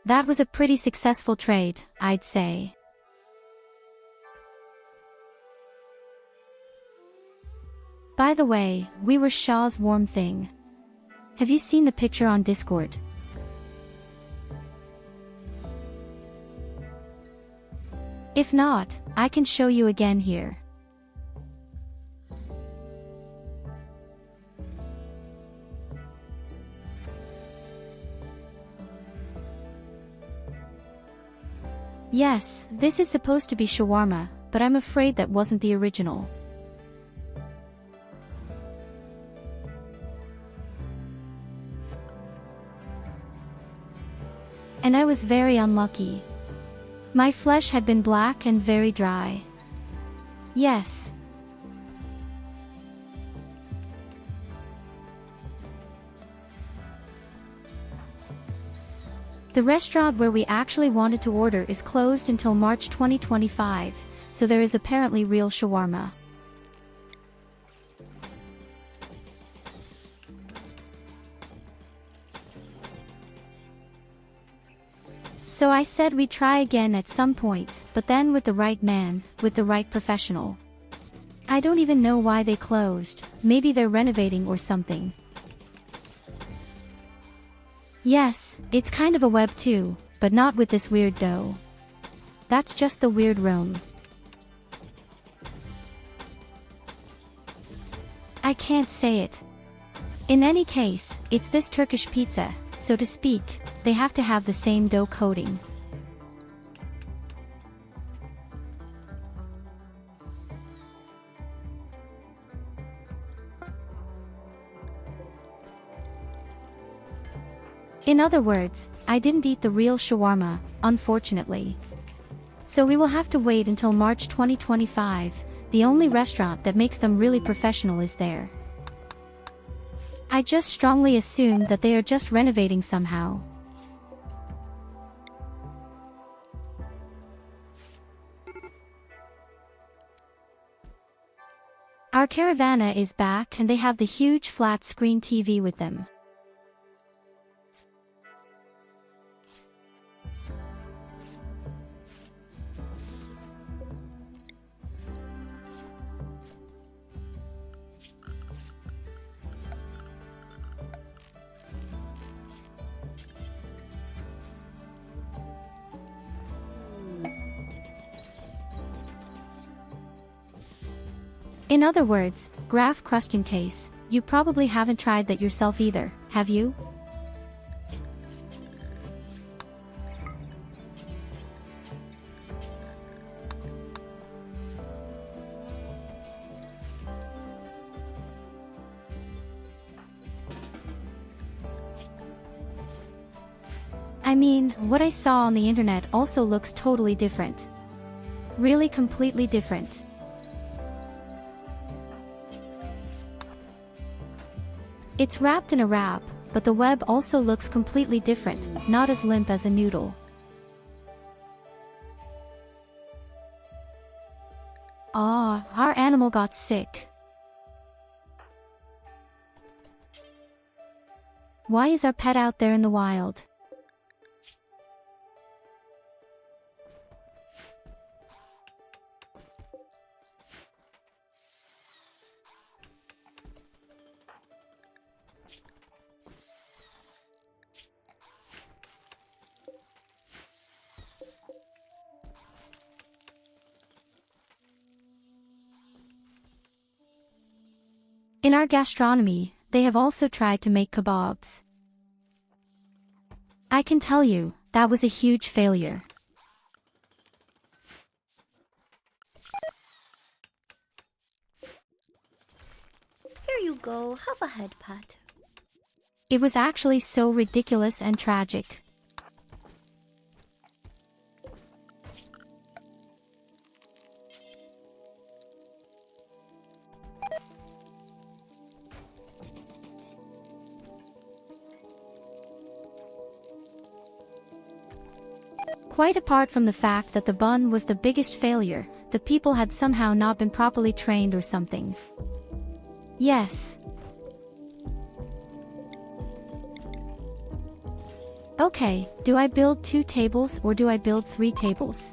That was a pretty successful trade, I'd say. By the way, we were Shaw's warm thing. Have you seen the picture on Discord? If not, I can show you again here. Yes, this is supposed to be shawarma, but I'm afraid that wasn't the original. And I was very unlucky. My flesh had been black and very dry. Yes. The restaurant where we actually wanted to order is closed until March 2025, so there is apparently real shawarma. So I said we'd try again at some point, but then with the right man, with the right professional. I don't even know why they closed, maybe they're renovating or something. Yes, it's kind of a web too, but not with this weird dough. That's just the weird room. I can't say it. In any case, it's this Turkish pizza, so to speak, they have to have the same dough coating. In other words, I didn't eat the real shawarma, unfortunately. So we will have to wait until March 2025, the only restaurant that makes them really professional is there. I just strongly assume that they are just renovating somehow. Our caravana is back and they have the huge flat screen TV with them. In other words, graph crusting case, you probably haven't tried that yourself either, have you? I mean, what I saw on the internet also looks totally different. Really completely different. It's wrapped in a wrap, but the web also looks completely different, not as limp as a noodle. Ah, our animal got sick. Why is our pet out there in the wild? In our gastronomy, they have also tried to make kebabs. I can tell you, that was a huge failure. Here you go, have a head pat. It was actually so ridiculous and tragic. Quite apart from the fact that the bun was the biggest failure, the people had somehow not been properly trained or something. Yes. Okay, do I build 2 tables or do I build 3 tables?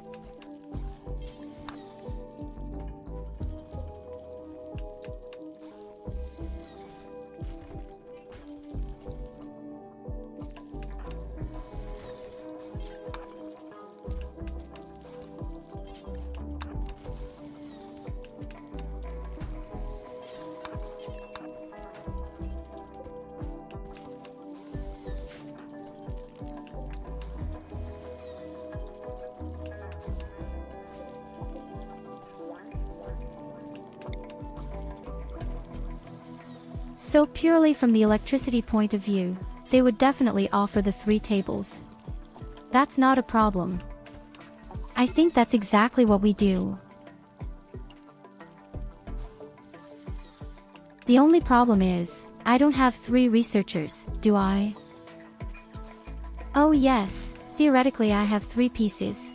So purely from the electricity point of view, they would definitely offer the 3 tables. That's not a problem. I think that's exactly what we do. The only problem is, I don't have 3 researchers, do I? Oh yes, theoretically I have 3 pieces.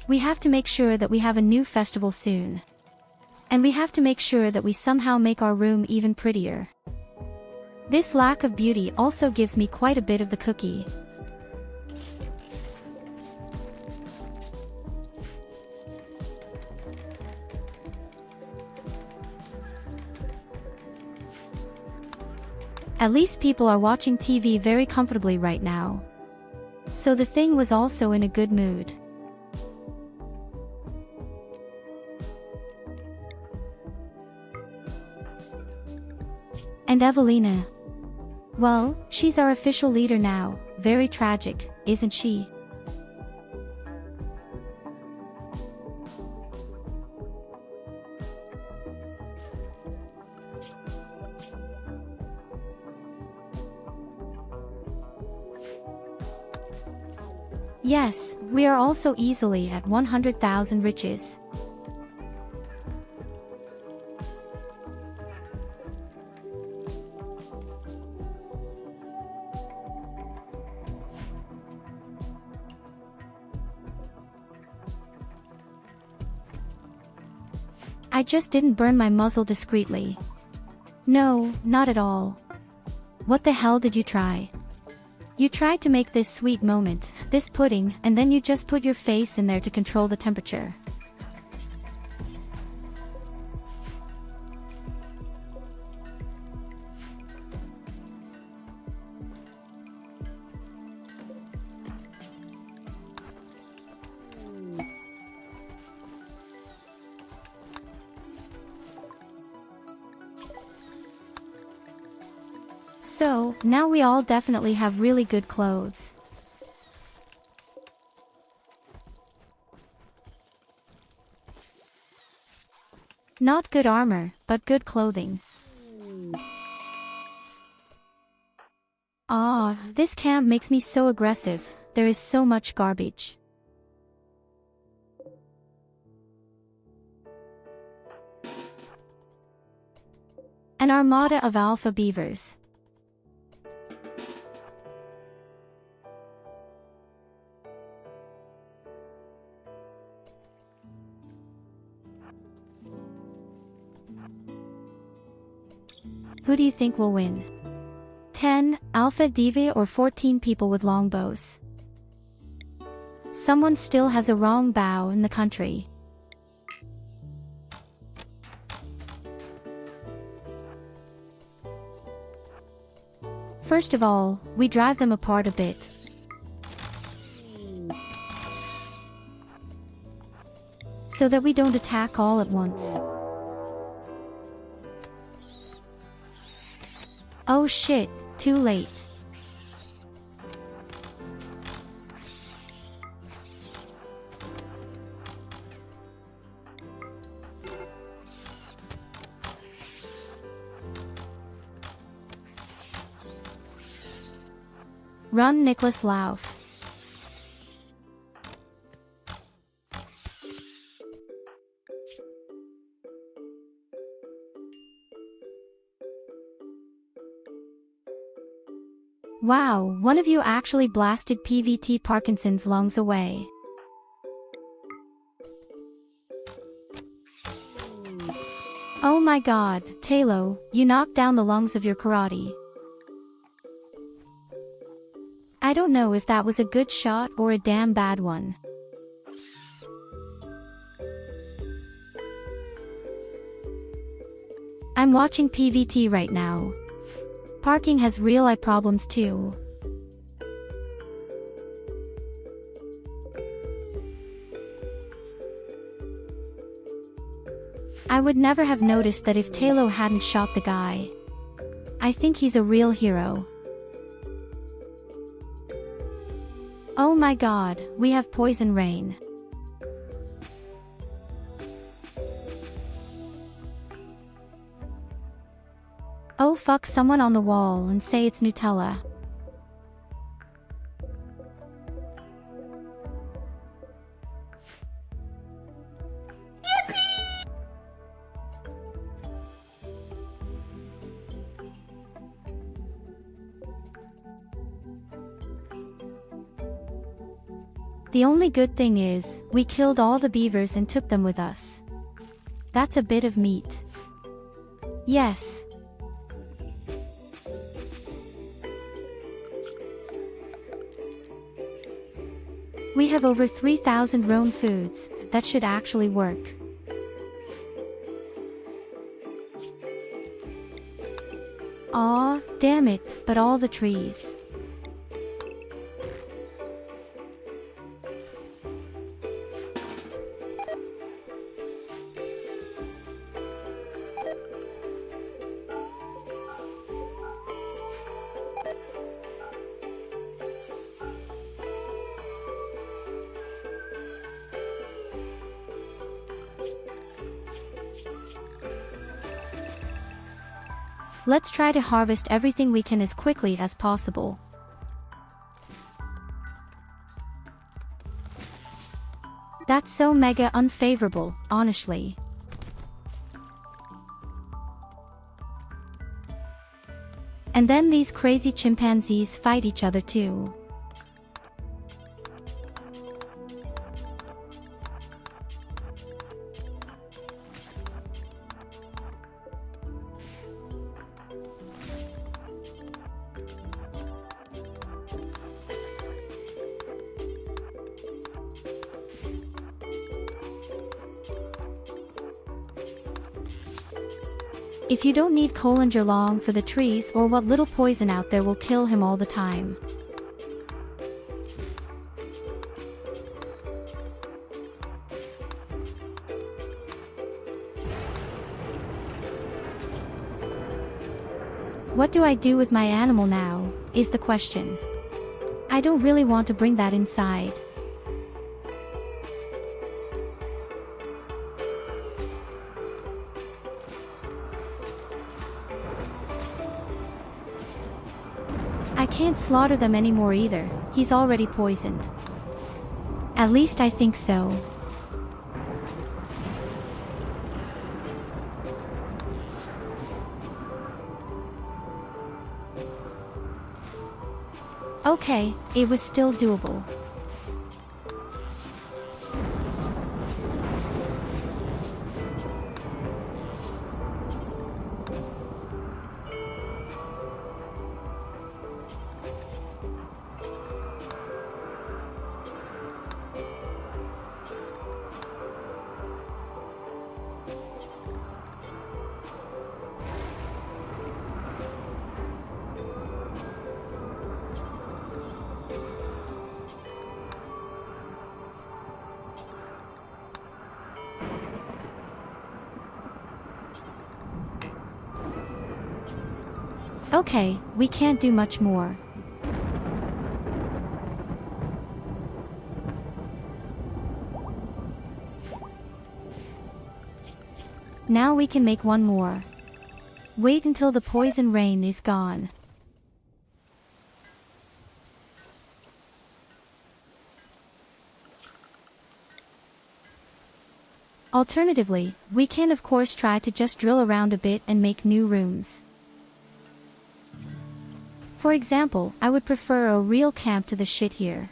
We have to make sure that we have a new festival soon. And we have to make sure that we somehow make our room even prettier. This lack of beauty also gives me quite a bit of the cookie. At least people are watching TV very comfortably right now. So the thing was also in a good mood. And Evelina. Well, she's our official leader now, very tragic, isn't she? Yes, we are also easily at 100,000 riches. I just didn't burn my muzzle discreetly. No, not at all. What the hell did you try? You tried to make this sweet moment, this pudding, and then you just put your face in there to control the temperature. So, now we all definitely have really good clothes. Not good armor, but good clothing. Ah, this camp makes me so aggressive, there is so much garbage. An armada of alpha beavers. Who do you think will win? 10 alpha divi or 14 people with longbows? Someone still has a wrong bow in the country. First of all, we drive them apart a bit. So that we don't attack all at once. Oh shit, too late. Run, Nicholas Lauf. Wow, one of you actually blasted PVT Parkinson's lungs away. Oh my god, Tyurru, you knocked down the lungs of your karate. I don't know if that was a good shot or a damn bad one. I'm watching PVT right now. Parking has real eye problems too. I would never have noticed that if Tyurru hadn't shot the guy. I think he's a real hero. Oh my god, we have poison rain. Oh fuck someone on the wall and say it's Nutella. The only good thing is, we killed all the beavers and took them with us. That's a bit of meat. Yes. We have over 3,000 roan foods, that should actually work. Aw, damn it, but all the trees. Let's try to harvest everything we can as quickly as possible. That's so mega unfavorable, honestly. And then these crazy chimpanzees fight each other too. If you don't need Colander long for the trees or what little poison out there will kill him all the time. What do I do with my animal now, is the question. I don't really want to bring that inside. I can't slaughter them anymore either, he's already poisoned. At least I think so. Okay, it was still doable. Okay, we can't do much more. Now we can make one more. Wait until the poison rain is gone. Alternatively, we can of course try to just drill around a bit and make new rooms. For example, I would prefer a real camp to the shit here.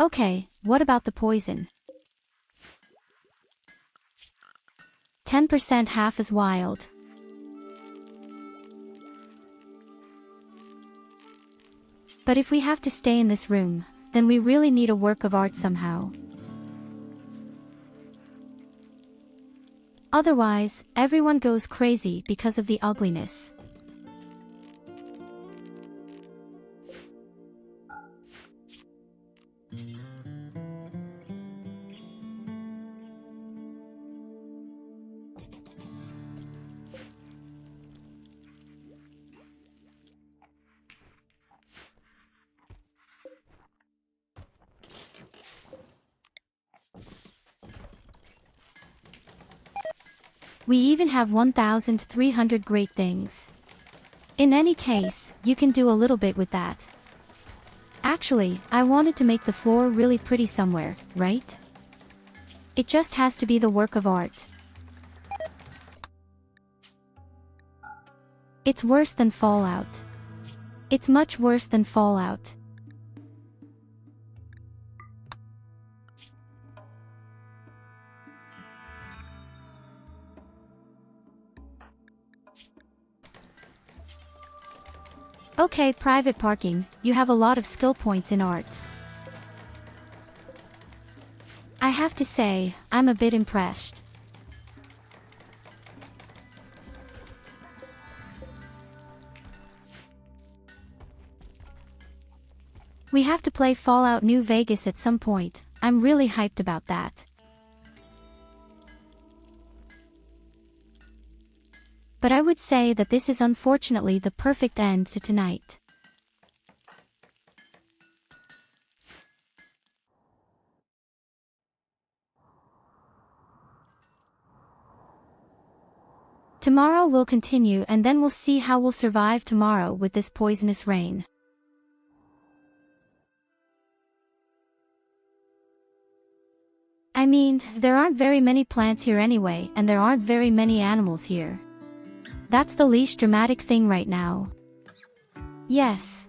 Okay, what about the poison? 10% half as wild. But if we have to stay in this room, then we really need a work of art somehow. Otherwise, everyone goes crazy because of the ugliness. We even have 1,300 great things. In any case, you can do a little bit with that. Actually, I wanted to make the floor really pretty somewhere, right? It just has to be the work of art. It's worse than Fallout. It's much worse than Fallout. Okay, private parking, you have a lot of skill points in art. I have to say, I'm a bit impressed. We have to play Fallout New Vegas at some point. I'm really hyped about that. But I would say that this is unfortunately the perfect end to tonight. Tomorrow we'll continue and then we'll see how we'll survive tomorrow with this poisonous rain. I mean, there aren't very many plants here anyway, and there aren't very many animals here. That's the least dramatic thing right now. Yes.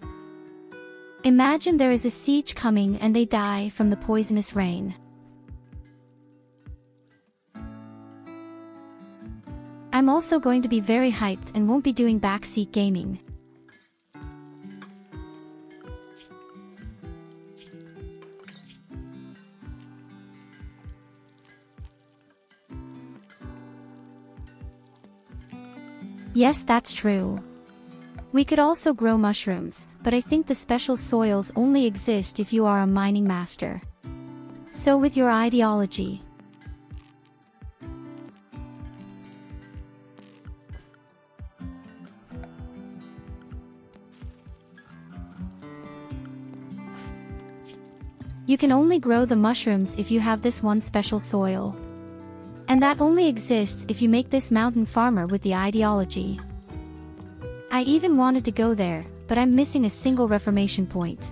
Imagine there is a siege coming and they die from the poisonous rain. I'm also going to be very hyped and won't be doing backseat gaming. Yes, that's true. We could also grow mushrooms, but I think the special soils only exist if you are a mining master. So with your ideology. You can only grow the mushrooms if you have this one special soil. And that only exists if you make this mountain farmer with the ideology. I even wanted to go there, but I'm missing a single reformation point.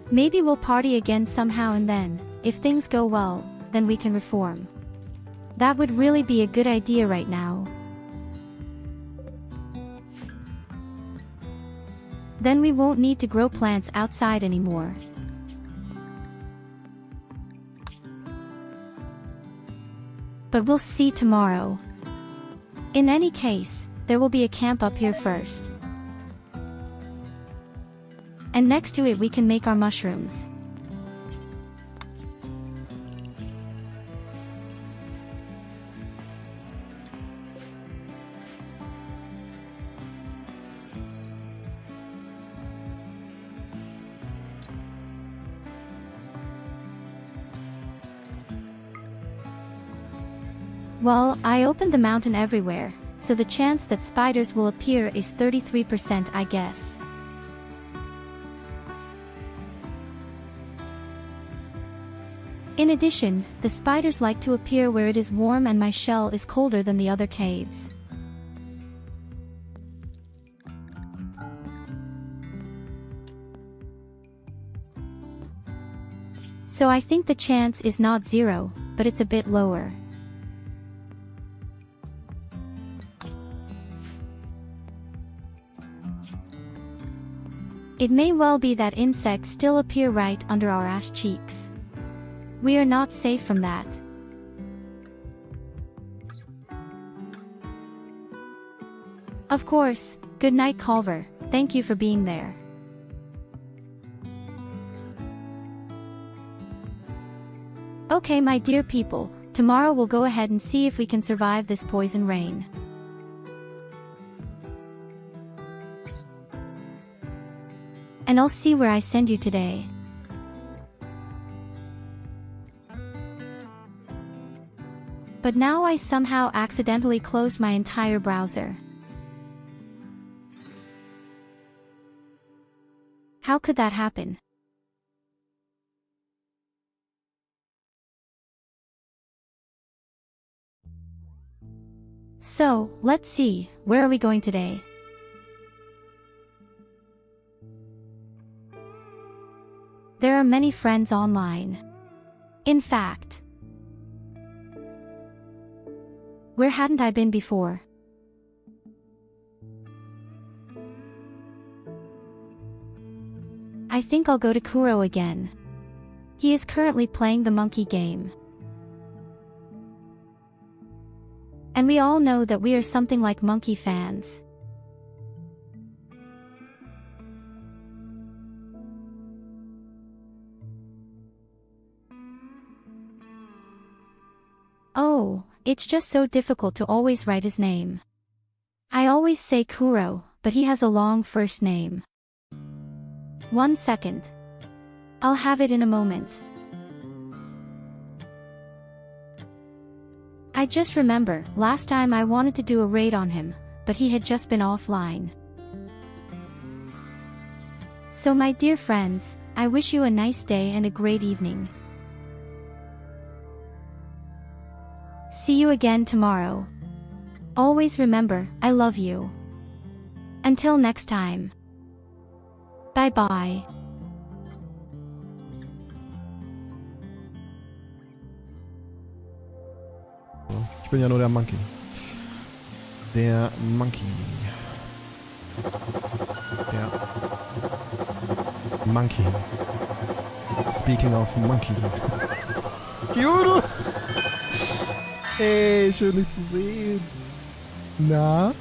Maybe we'll party again somehow and then, if things go well, then we can reform. That would really be a good idea right now. Then we won't need to grow plants outside anymore. But we'll see tomorrow. In any case, there will be a camp up here first. And next to it we can make our mushrooms. Well, I opened the mountain everywhere, so the chance that spiders will appear is 33%, I guess. In addition, the spiders like to appear where it is warm and my shell is colder than the other caves. So I think the chance is not 0, but it's a bit lower. It may well be that insects still appear right under our ass cheeks. We are not safe from that. Of course, good night Culver, thank you for being there. Okay my dear people, tomorrow we'll go ahead and see if we can survive this poison rain. And I'll see where I send you today. But now I somehow accidentally closed my entire browser. How could that happen? So, let's see, where are we going today? There are many friends online. In fact, where hadn't I been before? I think I'll go to Kuro again. He is currently playing the monkey game. And we all know that we are something like monkey fans. Oh, it's just so difficult to always write his name. I always say Kuro, but he has a long first name. 1 second. I'll have it in a moment. I just remember, last time I wanted to do a raid on him, but he had just been offline. So my dear friends, I wish you a nice day and a great evening. See you again tomorrow. Always remember, I love you. Until next time. Bye bye. Ich bin ja nur der Monkey. Der Monkey. Der Monkey. Speaking of Monkey. Tyurru! Hey, schön dich zu sehen. Na?